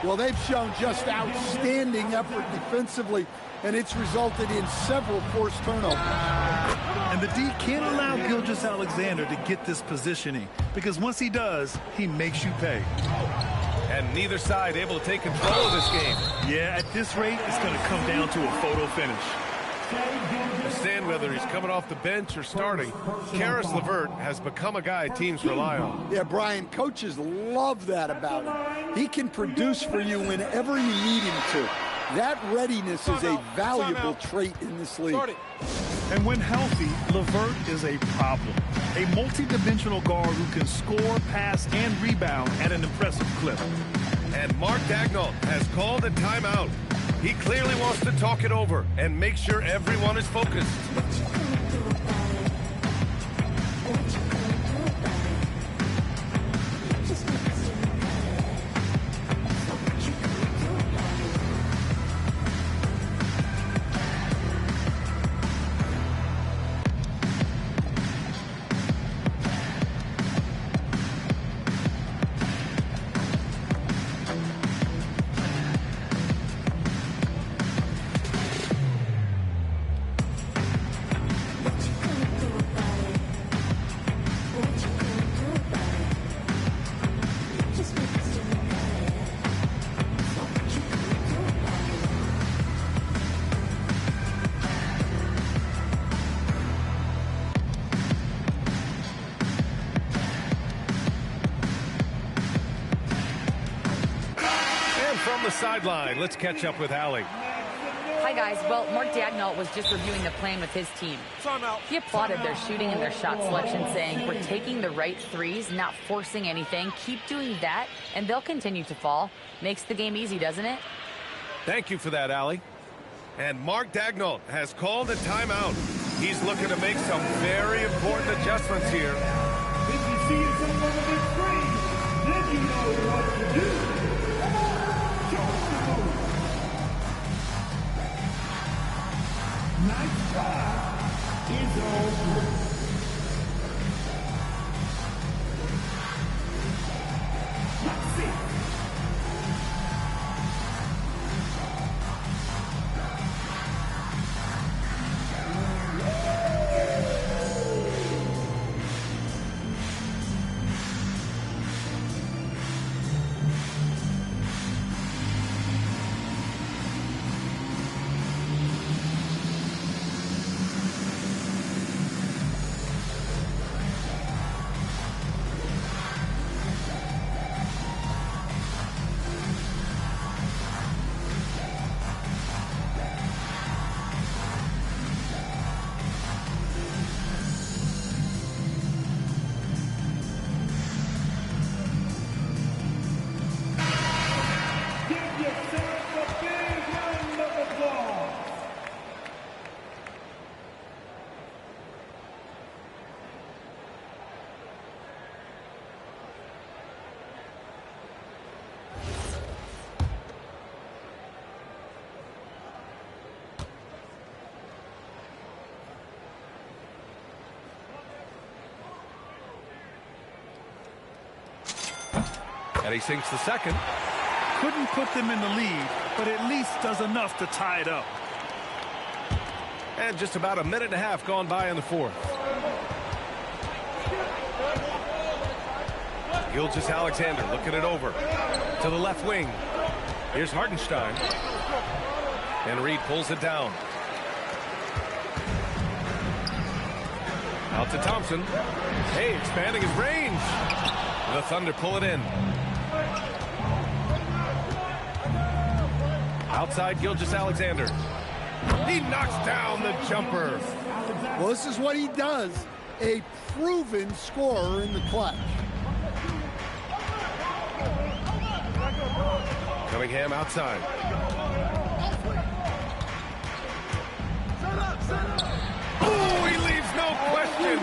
Well, they've shown just outstanding effort defensively, and it's resulted in several forced turnovers. And the D can't allow Gilgeous-Alexander to get this positioning, because once he does, he makes you pay. And neither side able to take control of this game. Yeah, at this rate, it's going to come down to a photo finish. Understand whether he's coming off the bench or starting, Karis LeVert has become a guy teams rely on. Yeah, Brian, coaches love that about him. He can produce for you whenever you need him to. That readiness is a valuable trait in this league. And when healthy, LeVert is a problem. A multi-dimensional guard who can score, pass, and rebound at an impressive clip. And Mark Daigneault has called a timeout. He clearly wants to talk it over and make sure everyone is focused. From the sideline, let's catch up with Allie. Hi, guys. Well, Mark Daigneault was just reviewing the plan with his team. He applauded their shooting and their shot selection, saying, we're taking the right threes, not forcing anything. Keep doing that, and they'll continue to fall. Makes the game easy, doesn't it? Thank you for that, Allie. And Mark Daigneault has called a timeout. He's looking to make some very important adjustments here. If you see someone on the screen, then you know what to do. Nice try is all good. Let's see. And he sinks the second. Couldn't put them in the lead, but at least does enough to tie it up. And just about a minute and a half gone by in the fourth. Gilgeous-Alexander looking it over to the left wing. Here's Hartenstein. And Reed pulls it down. Out to Thompson. Hey, expanding his range. The Thunder pull it in. Outside Gilgeous-Alexander. He knocks down the jumper. Well, this is what he does. A proven scorer in the clutch. Cunningham outside. Oh, he leaves no question.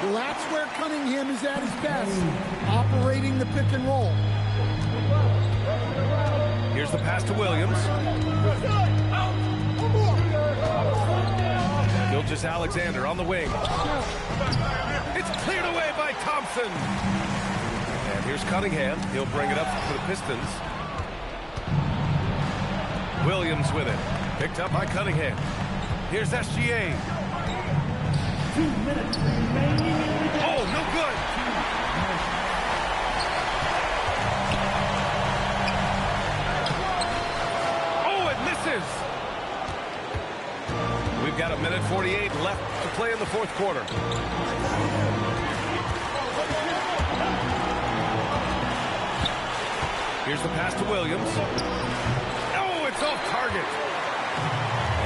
Well, that's where Cunningham is at his best, operating the pick and roll. Here's the pass to Williams. Gilgeous Alexander on the wing. It's cleared away by Thompson. And here's Cunningham. He'll bring it up for the Pistons. Williams with it. Picked up by Cunningham. Here's SGA. 2 minutes remaining. Oh, no good. Oh, it misses. We've got 1:48 left to play in the fourth quarter. Here's the pass to Williams. Oh, it's off target.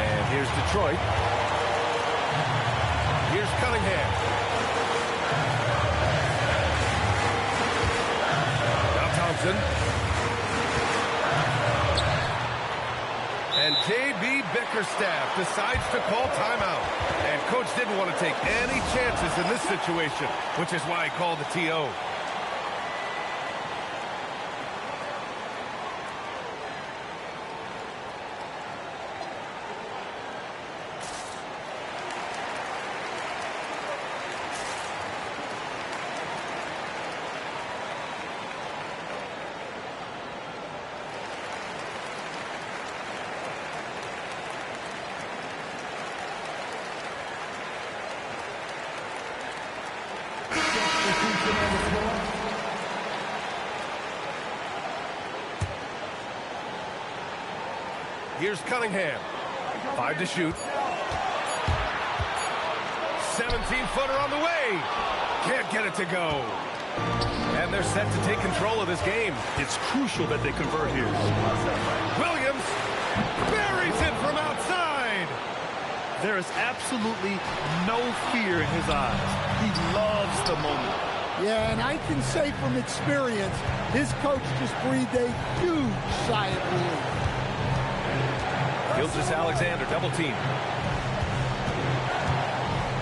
And here's Detroit. Here's Cunningham. Now Thompson. And J.B. Bickerstaff decides to call timeout. And coach didn't want to take any chances in this situation, which is why he called the TO. Here's Cunningham. 5 to shoot. 17-footer on the way. Can't get it to go. And they're set to take control of this game. It's crucial that they convert here. Williams buries it from outside. There is absolutely no fear in his eyes. He loves the moment. Yeah, and I can say from experience, his coach just breathed a huge sigh of relief. Gilgeous Alexander double team.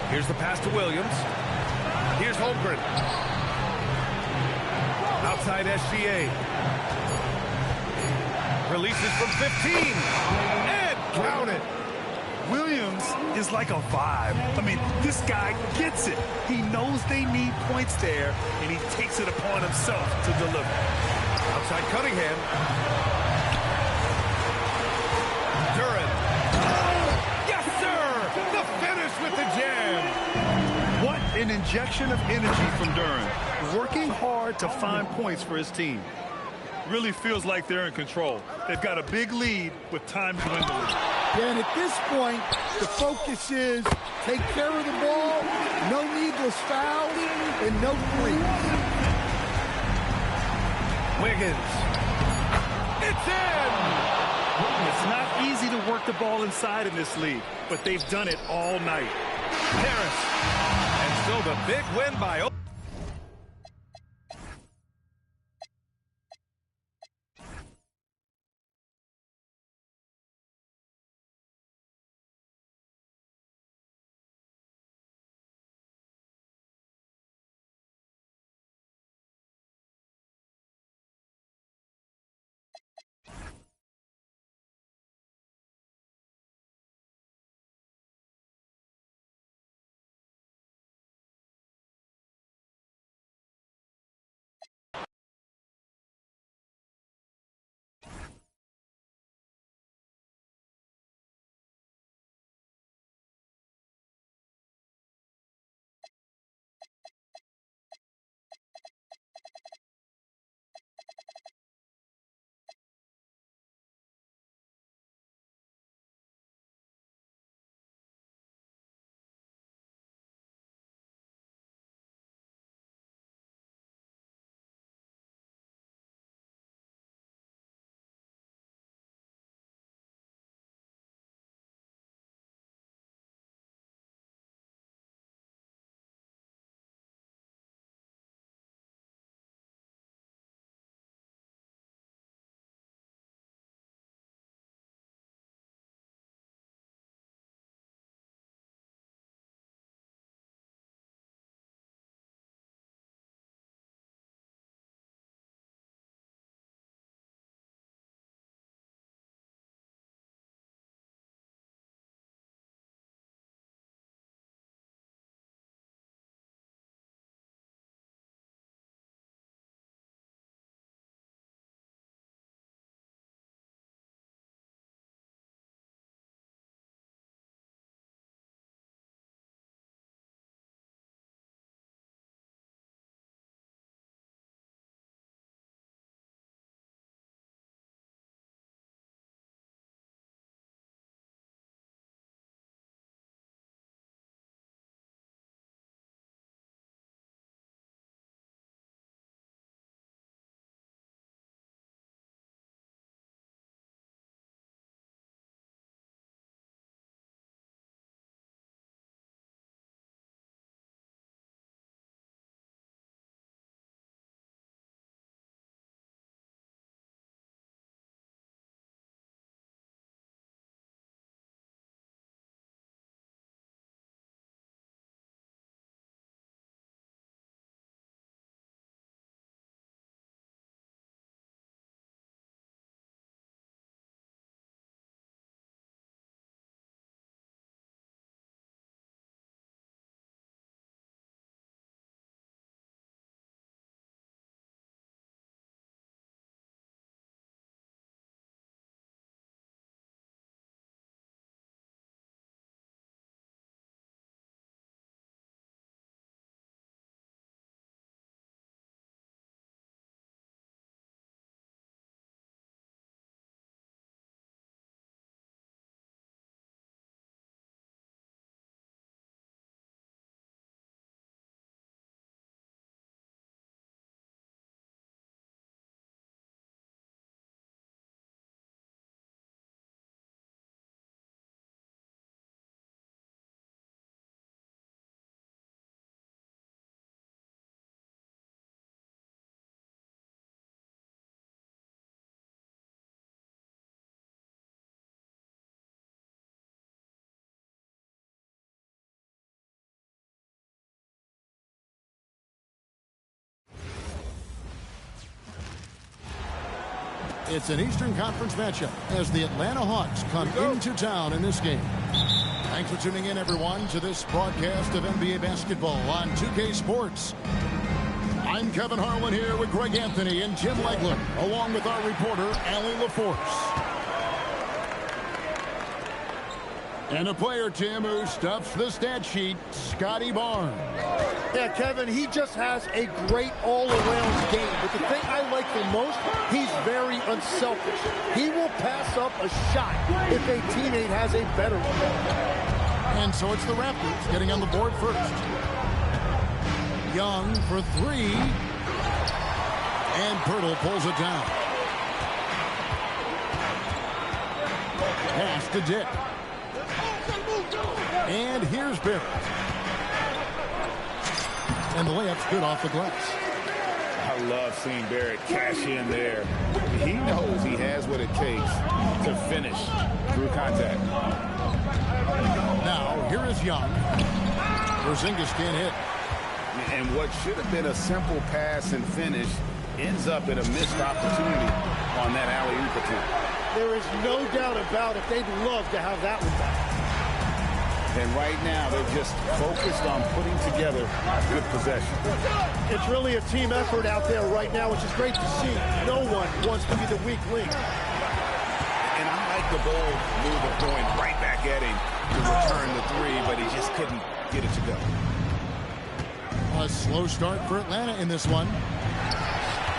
Here's the pass to Williams. Here's Holmgren. Outside SGA. Releases from 15. And count it. Williams is like a vibe. I mean, this guy gets it. He knows they need points there, and he takes it upon himself to deliver. Outside Cunningham. Duran. Yes, sir! The finish with the jam. What an injection of energy from Duran. Working hard to find points for his team. Really feels like they're in control. They've got a big lead with time dwindling. Yeah, and at this point, the focus is take care of the ball, no needless fouls, and no threes. Wiggins. It's in! It's not easy to work the ball inside in this league, but they've done it all night. Harris. And still the big win by It's an Eastern Conference matchup as the Atlanta Hawks come into town in this game. Thanks for tuning in, everyone, to this broadcast of NBA basketball on 2K Sports. I'm Kevin Harlan here with Greg Anthony and Jim Legler, along with our reporter, Allie LaForce. And a player, Tim, who stuffs the stat sheet, Scotty Barnes. Yeah, Kevin, he just has a great all-around game. But the thing I like the most, he's very unselfish. He will pass up a shot if a teammate has a better one. And so it's the Raptors getting on the board first. Young for three. And Pirtle pulls it down. Pass to Dick. And here's Barrett. And the layup's good off the glass. I love seeing Barrett cash in there. He knows he has what it takes to finish through contact. Now, here is Young. Porzingis can't hit. And what should have been a simple pass and finish ends up in a missed opportunity on that alley-oop attempt. There is no doubt about it. They'd love to have that one back. And right now, they're just focused on putting together good possession. It's really a team effort out there right now, which is great to see. No one wants to be the weak link. And I like the bold move of going right back at him to return the three, but he just couldn't get it to go. A slow start for Atlanta in this one.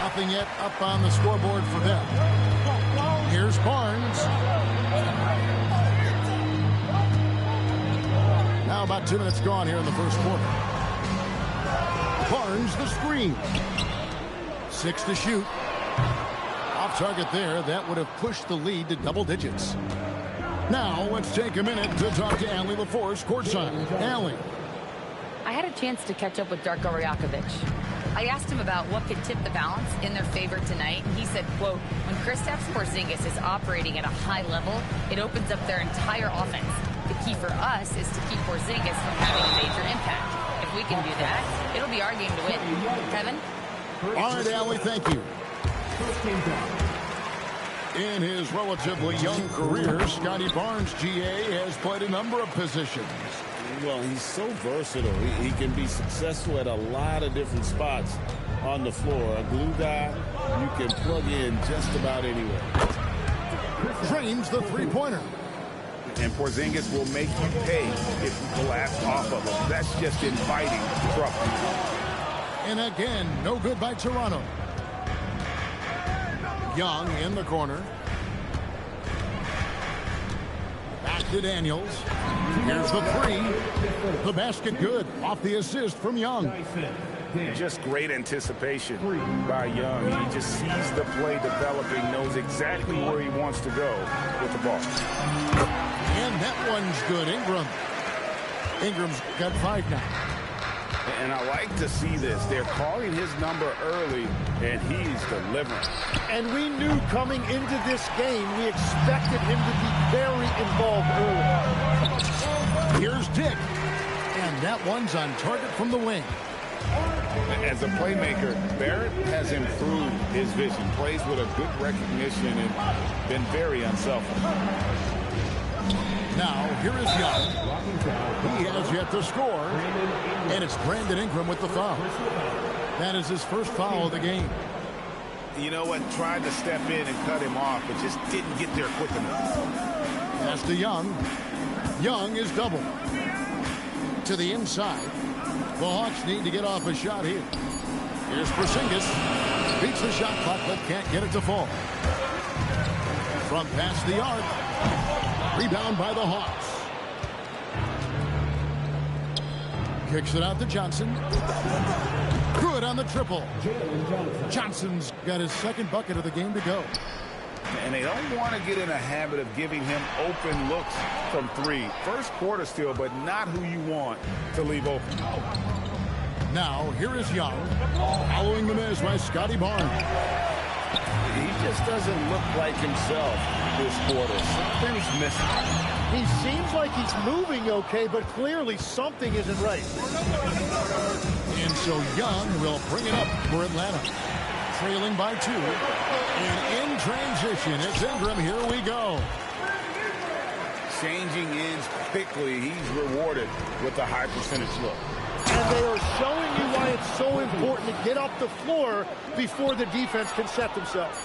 Nothing yet up on the scoreboard for them. Here's Barnes. Now about 2 minutes gone here in the first quarter. Barnes the screen. 6 to shoot. Off target there. That would have pushed the lead to double digits. Now let's take a minute to talk to Allie LaForce courtside. Allie. I had a chance to catch up with Darko Rajakovic. I asked him about what could tip the balance in their favor tonight. He said, quote, when Kristaps Porzingis is operating at a high level, it opens up their entire offense. The key for us is to keep Porzingis from having a major impact. If we can do that, it'll be our game to win. Kevin? All right, Allie, thank you. In his relatively young career, Scotty Barnes, GA, has played a number of positions. Well, he's so versatile. He can be successful at a lot of different spots on the floor. A glue guy you can plug in just about anywhere. Drains the three-pointer. And Porzingis will make you pay if you collapse off of him. That's just inviting trouble. And again, no good by Toronto. Young in the corner. Back to Daniels. Here's the three. The basket good. Off the assist from Young. Just great anticipation by Young. He just sees the play developing, knows exactly where he wants to go with the ball. And that one's good. Ingram's got 5 now. And I like to see this. They're calling his number early, and he's delivering. And we knew coming into this game, we expected him to be very involved early. Here's Dick. And that one's on target from the wing. As a playmaker, Barrett has improved his vision, plays with a good recognition, and been very unselfish. Now, here is Young. He has yet to score. And it's Brandon Ingram with the foul. That is his first foul of the game. You know what? Tried to step in and cut him off, but just didn't get there quick enough. Pass to Young. Young is double. To the inside. The Hawks need to get off a shot here. Here's Porzingis. Beats the shot clock, but can't get it to fall. From past the arc. Rebound by the Hawks. Kicks it out to Johnson. Good on the triple. Johnson's got his second bucket of the game to go. And they don't want to get in a habit of giving him open looks from three. First quarter still, but not who you want to leave open. Now, here is Young. Following the miss by Scotty Barnes. He just doesn't look like himself this quarter. Something's missing. He seems like he's moving okay, but clearly something isn't right. And so Young will bring it up for Atlanta. trailing by 2. And in transition, it's Ingram. Here we go. Changing ends quickly. He's rewarded with a high percentage look. And they are showing you why it's so important to get off the floor before the defense can set themselves.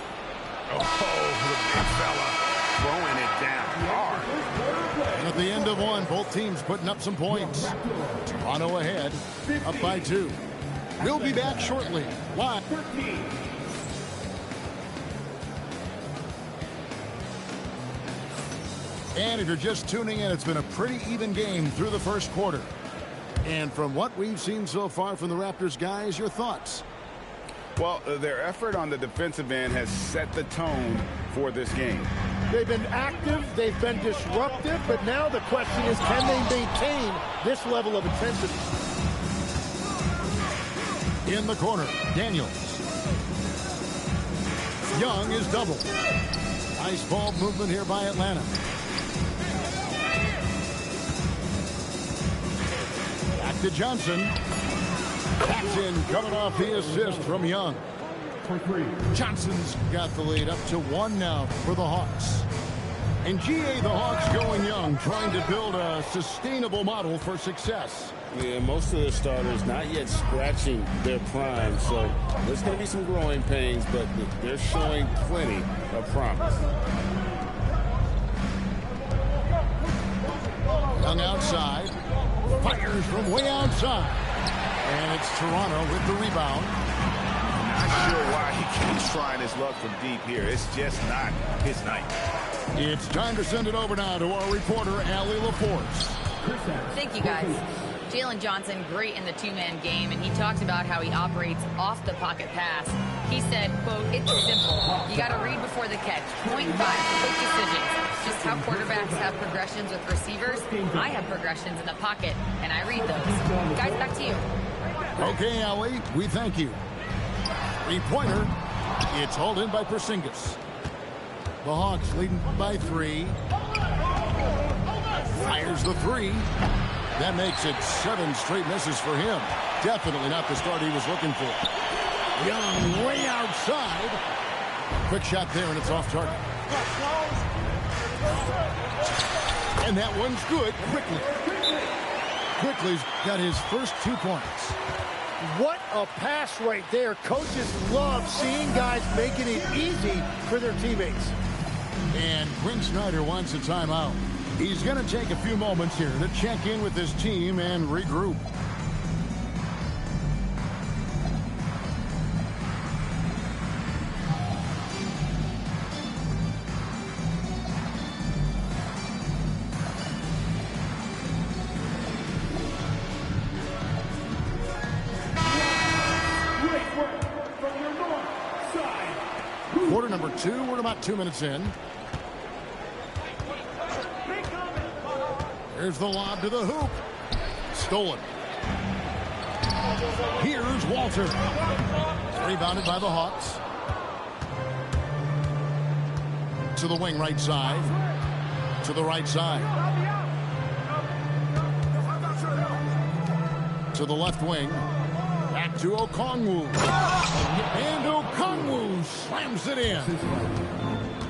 Oh, the big fella throwing it down hard. And at the end of one, both teams putting up some points. Toronto ahead, up by 2. We'll be back shortly. Live. And if you're just tuning in, it's been a pretty even game through the first quarter. And from what we've seen so far from the Raptors guys, your thoughts? Well, their effort on the defensive end has set the tone for this game. They've been active, they've been disruptive, but now the question is, can they maintain this level of intensity? In the corner, Daniels. Young is doubled. Nice ball movement here by Atlanta. Back to Johnson. Taps in, coming off the assist from Young. Johnson's got the lead up to 1 now for the Hawks. And GA, the Hawks going young, trying to build a sustainable model for success. Yeah, most of the starters not yet scratching their prime, so there's going to be some growing pains, but they're showing plenty of promise. Young outside, fires from way outside, and it's Toronto with the rebound. Not sure why he keeps trying his luck from deep here. It's just not his night. It's time to send it over now to our reporter, Allie LaForce. Thank you, guys. Jalen Johnson, great in the two-man game, and he talked about how he operates off the pocket pass. He said, quote, "It's simple. You got to read before the catch. Point 5, quick decisions. Just how quarterbacks have progressions with receivers. I have progressions in the pocket, and I read those." Guys, back to you. Okay, Allie, we thank you. Three-pointer. It's hauled in by Porzingis. The Hawks leading by 3. Fires the 3. That makes it 7 straight misses for him. Definitely not the start he was looking for. Young way outside. Quick shot there, and it's off target. And that one's good. Quickly's got his first 2 points. What a pass right there. Coaches love seeing guys making it easy for their teammates. And Quinn Snyder wants a timeout. He's going to take a few moments here to check in with his team and regroup. Quarter number 2, we're about 2 minutes in. There's the lob to the hoop. Stolen. Here's Walter. Rebounded by the Hawks. To the wing right side. To the right side. To the left wing. Back to Okongwu. And Okongwu slams it in.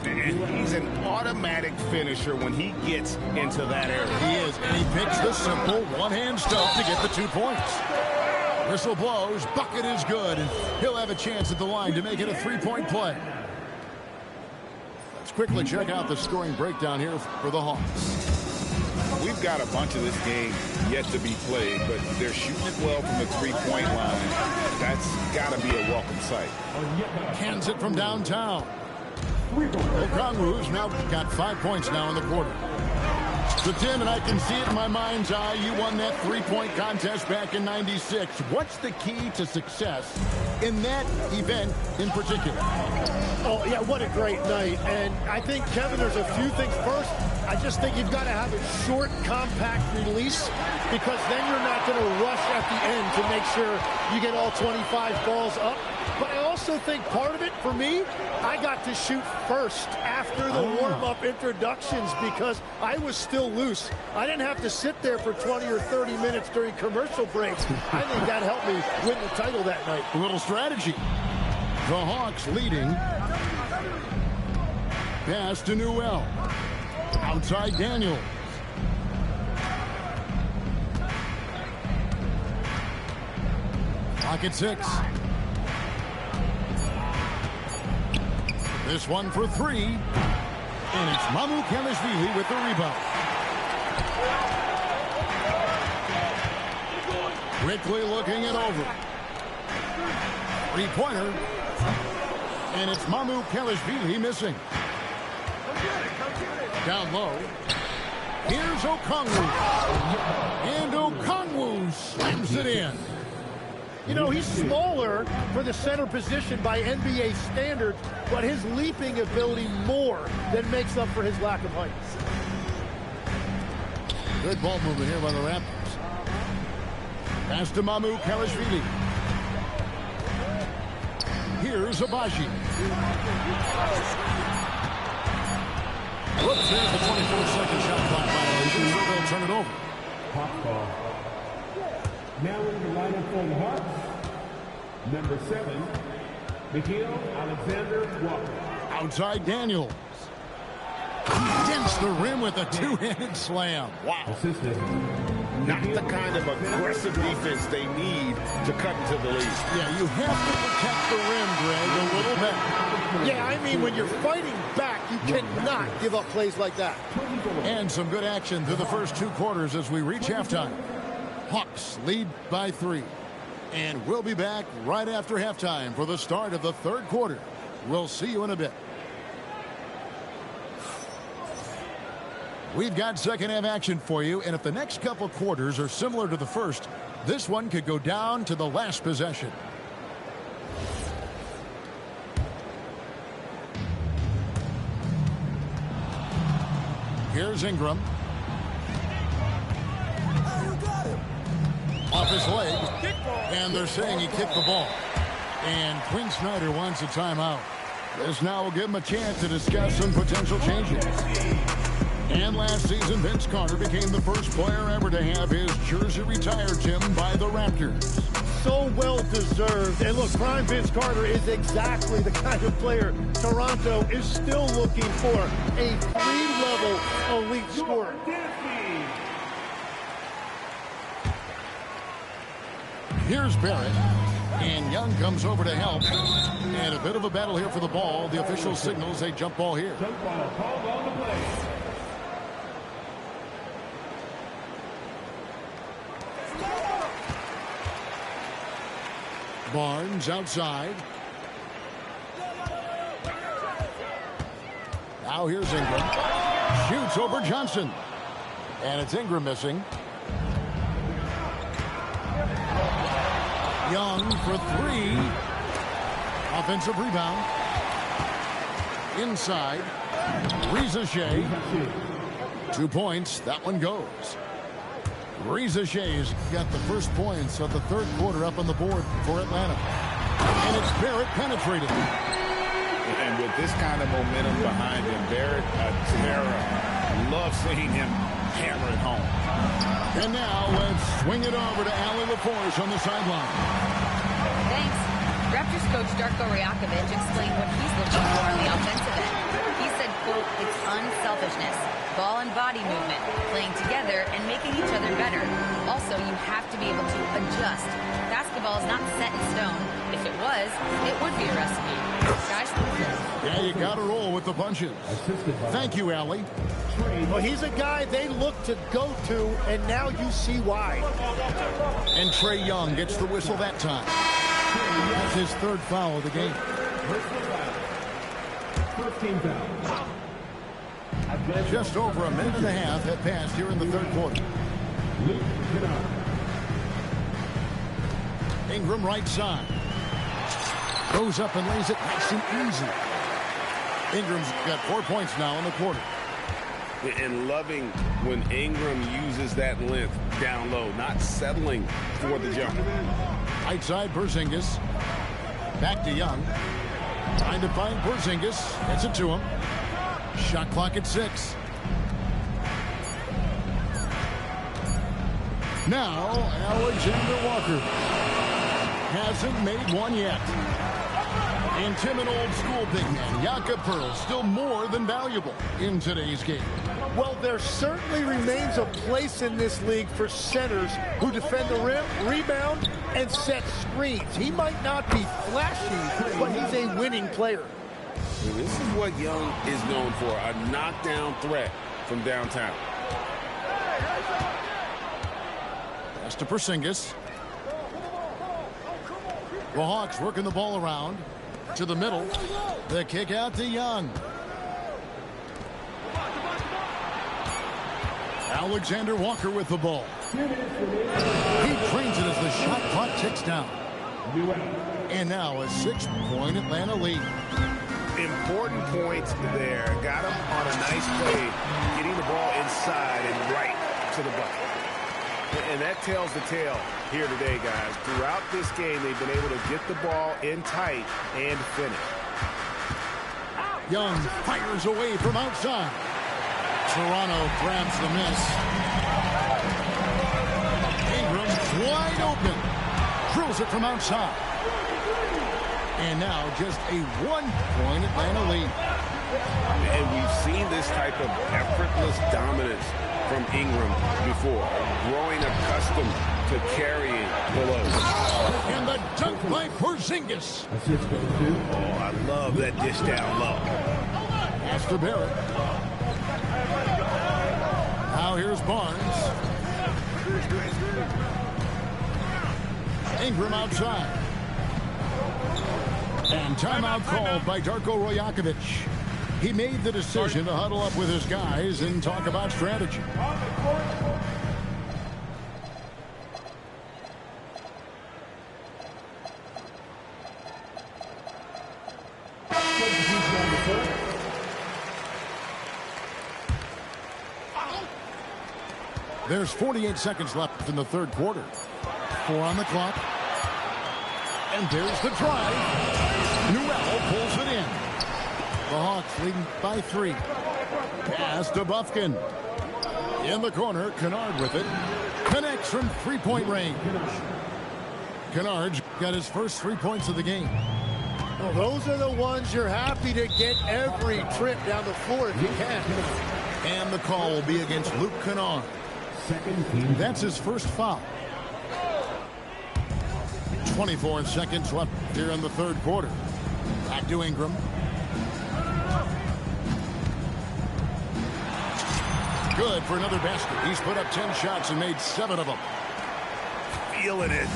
And he's an automatic finisher when he gets into that area. He is, and he picks the simple one-hand stuff to get the 2 points. Whistle blows, bucket is good, and he'll have a chance at the line to make it a 3-point play. Let's quickly check out the scoring breakdown here for the Hawks. We've got a bunch of this game yet to be played, but they're shooting it well from the 3-point line. That's got to be a welcome sight. Cans it from downtown. Okongwu's now got 5 points now in the quarter. So, Tim, and I can see it in my mind's eye, you won that 3-point contest back in '96. What's the key to success in that event in particular? Oh, yeah, what a great night. And I think, Kevin, there's a few things. First, I just think you've got to have a short, compact release, because then you're not going to rush at the end to make sure you get all 25 balls up. But I also think part of it, for me, I got to shoot first after the warm-up introductions because I was still loose. I didn't have to sit there for 20 or 30 minutes during commercial breaks. I think that helped me win the title that night. A little strategy. The Hawks leading. Pass to Newell. Outside Daniels. Clock at 6. This one for 3. And it's Mamu Kelishvili with the rebound. Quickly looking it over. Three-pointer. And it's Mamu Kelishvili missing. Down low. Here's Okongwu. And Okongwu slams it in. You know, he's smaller for the center position by NBA standards, but his leaping ability more than makes up for his lack of height. Good ball movement here by the Raptors. Pass to Mamu Kelishvili. Here's Abaji. Whoops, there's the 24-second shot clock violation, so they'll turn it over. Hawk ball. Now in the lineup for the Hawks, number 7, Mikhail Alexander Walker. Outside Daniels. Against the rim with a two-handed slam. Wow. Assistant. Not the kind of aggressive defense they need to cut into the lead. Yeah, you have to protect the rim, Greg, a little bit. Yeah, I mean, when you're fighting back, you cannot give up plays like that. And some good action through the first 2 quarters as we reach halftime. Hawks lead by 3. And we'll be back right after halftime for the start of the 3rd quarter. We'll see you in a bit. We've got second half action for you, and if the next couple quarters are similar to the first, this one could go down to the last possession. Here's Ingram. Off his leg, and they're saying he kicked the ball. And Quinn Snyder wants a timeout. This now will give him a chance to discuss some potential changes. And last season, Vince Carter became the first player ever to have his jersey retired, Jim, by the Raptors. So well deserved. And look, prime Vince Carter is exactly the kind of player Toronto is still looking for. A 3-level elite scorer. Here's Barrett. And Young comes over to help. And a bit of a battle here for the ball. The official signals a jump ball here. Jump ball called on the play. Barnes outside. Now here's Ingram. Shoots over Johnson. And it's Ingram missing. Young for 3. Offensive rebound. Inside. Reza Shea. 2 points. That one goes. Reza Shea's got the first points of the 3rd quarter up on the board for Atlanta. And it's Barrett penetrating. And with this kind of momentum behind him, Barrett, loves seeing him hammer it home. And now let's swing it over to Allie LaForce on the sideline. Thanks. Raptors coach Darko Rajakovic explained what he's looking for on the offensive end. He said, quote, it's unselfishness, ball and body movement, playing together and making each other better. Also, you have to be able to adjust. Basketball is not set in stone. If it was, it would be a recipe. Guys? Yeah, you got to roll with the punches. Thank you, Allie. Well, he's a guy they look to go to, and now you see why. And Trae Young gets the whistle that time. That's his 3rd foul of the game. 15 fouls. Just over a minute and a half have passed here in the 3rd quarter. Ingram right side. Goes up and lays it nice and easy. Ingram's got 4 points now in the quarter. And loving when Ingram uses that length down low, not settling for the jump. Right side, Porzingis. Back to Young. Trying to find Porzingis. Gets it to him. Shot clock at 6. Now, Alexander Walker hasn't made one yet. And Tim, an old-school big man, Jakob Perl, still more than valuable in today's game. Well, there certainly remains a place in this league for centers who defend the rim, rebound, and set screens. He might not be flashy, but he's a winning player. And this is what Young is known for, a knockdown threat from downtown. Pass to Porzingis. The Hawks working the ball around to the middle. The kick out to Young. Alexander Walker with the ball. He trains it as the shot clock ticks down. And now a 6-point Atlanta lead. Important points there. Got him on a nice play, getting the ball inside and right to the bucket. And that tells the tale here today, guys. Throughout this game, they've been able to get the ball in tight and finish. Young fires away from outside. Toronto grabs the miss. Ingram wide open. Drills it from outside. And now just a 1-point Atlanta lead. And we've seen this type of effortless dominance from Ingram before, growing accustomed to carrying the load. And the dunk by Porzingis. Oh, I love that dish down low. Pass to Barrett. Now here's Barnes. Ingram outside. And timeout called by Darko Rajakovic. He made the decision to huddle up with his guys and talk about strategy. There's 48 seconds left in the third quarter. 4 on the clock. And there's the drive. Newell pulls it in. The Hawks leading by 3. Pass to Bufkin. In the corner, Kennard with it. Connects from three-point range. Kennard's got his first 3 points of the game. Well, those are the ones you're happy to get every trip down the floor if you can. And the call will be against Luke Kennard. That's his first foul. 24 seconds left here in the third quarter. Back to Ingram. Good for another basket. He's put up 10 shots and made 7 of them. Feeling it.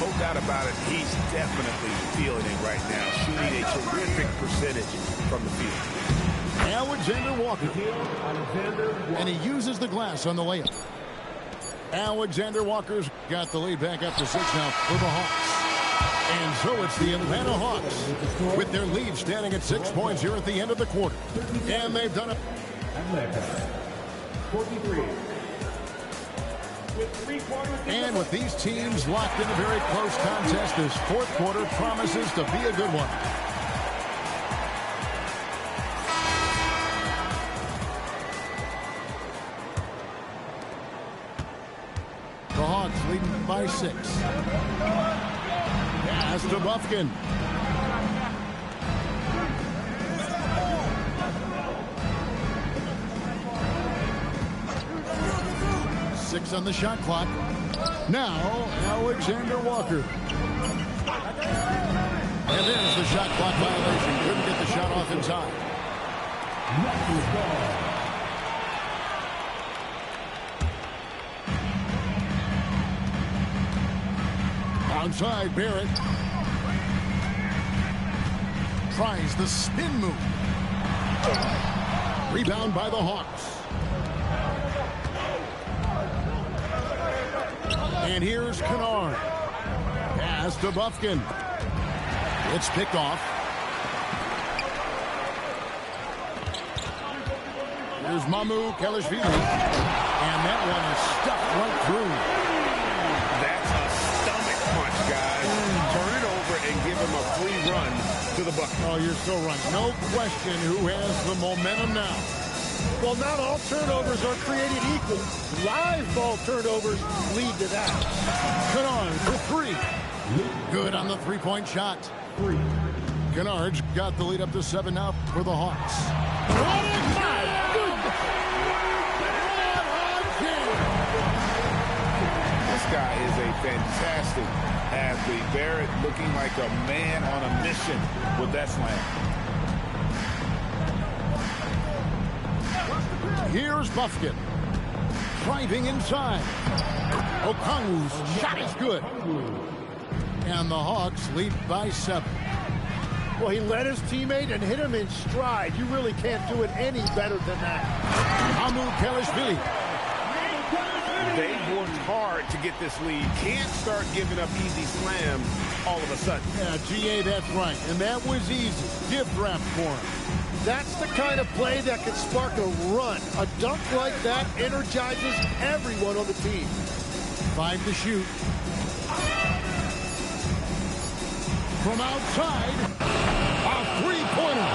No doubt about it. He's definitely feeling it right now. Shooting a terrific percentage from the field. Alexander Walker. And he uses the glass on the layup. Alexander Walker's got the lead back up to 6 now for the Hawks. And so it's the Atlanta Hawks with their lead standing at 6 points here at the end of the quarter. And they've done it. 43. And with these teams locked in a very close contest, this fourth quarter promises to be a good one. The Hawks leading by 6. Pass to Bufkin. Six on the shot clock. Now, Alexander Walker. And there's the shot clock violation. Couldn't get the shot off in time. Outside, Barrett. Tries the spin move. Rebound by the Hawks. And here's Kennard. Pass to Bufkin. It's picked off. Here's Mamu Kelishvili. And that one is stuffed right through. That's a stomach punch, guys. Turn it over and give him a free run to the bucket. Oh, you're so right. No question who has the momentum now. Well, not all turnovers are created equal. Live ball turnovers lead to that. Kennard for 3. Good on the three-point shot. Kennard's got the lead up to 7 now for the Hawks. This guy is a fantastic athlete. Barrett looking like a man on a mission with that slam. Here's Buffkin. Driving inside. Okongwu's shot is good. And the Hawks lead by 7. Well, he led his teammate and hit him in stride. You really can't do it any better than that. Amu Kalashvili. They worked hard to get this lead. Can't start giving up easy slams all of a sudden. Yeah, GA, that's right. And that was easy. Gift wrap for him. That's the kind of play that can spark a run. A dunk like that energizes everyone on the team. 5 to shoot. From outside, a three-pointer.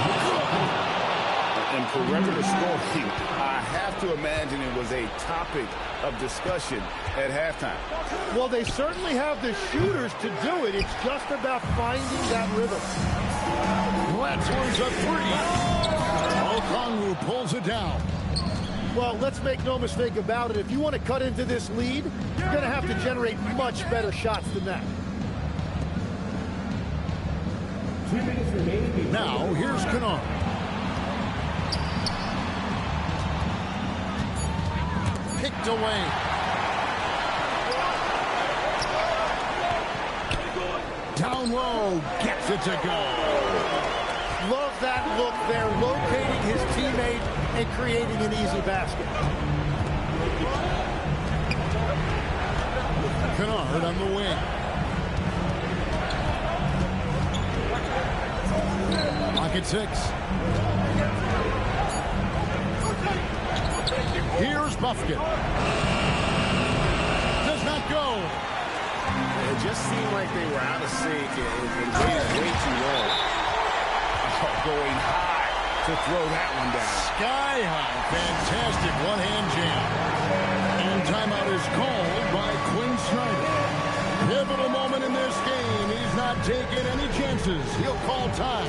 And for regular scoring, I have to imagine it was a topic of discussion at halftime. Well, they certainly have the shooters to do it. It's just about finding that rhythm. That's one's a 3. Okongwu pulls it down. Well, let's make no mistake about it. If you want to cut into this lead, you're going to have to generate much better shots than that. Now, here's Kennard. Picked away. Down low, gets it to go. Love that look there, locating his teammate and creating an easy basket. Kennard on the wing. Pocket 6. Here's Buffkin. Does not go. It just seemed like they were out of sync and waited way too long. Going high to throw that one down. Sky high. Fantastic one-hand jam. And timeout is called by Quinn Snyder. Pivotal moment in this game. He's not taking any chances. He'll call time.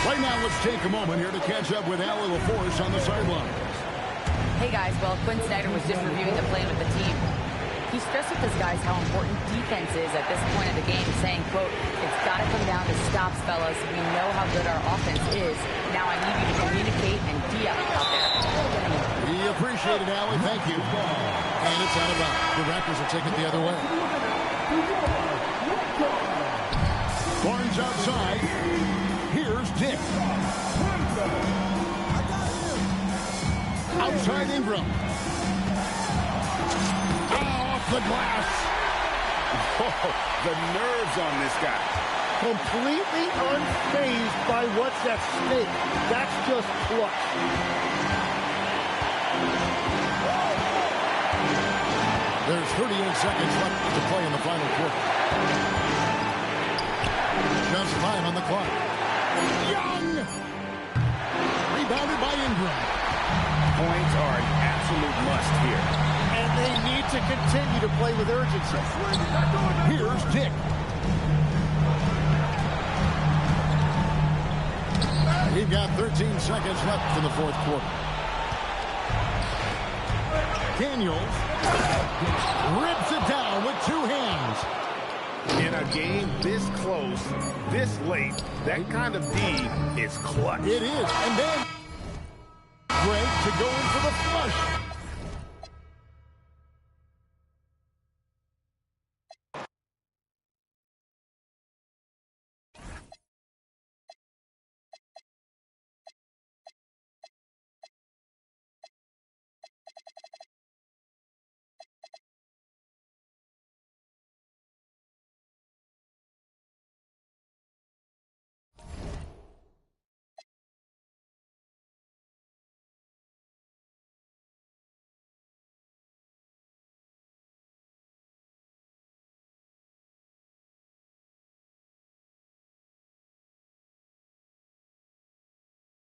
Right now, let's take a moment here to catch up with Allie LaForce on the sideline. Hey guys, well, Quinn Snyder was just reviewing the play with the team. He stressed with his guys how important defense is at this point of the game, saying, quote, "It's got to come down to stops, fellas. We know how good our offense is. Now I need you to communicate and out there." We appreciate it, Allie. Thank you. And it's out of bounds. The Raptors will take it the other way. Barnes outside. Here's Dick. Outside Ingram. Off the glass. Oh, the nerves on this guy. Completely unfazed by what's at stake. That's just clutch. There's 38 seconds left to play in the final quarter. Just 5 on the clock. Young! Rebounded by Ingram. Points are an absolute must here. And they need to continue to play with urgency. Here's Dick. We've got 13 seconds left in the fourth quarter. Daniels rips it down with 2 hands. In a game this close, this late, that kind of D is clutch. It is. And then Greg to go in for the flush.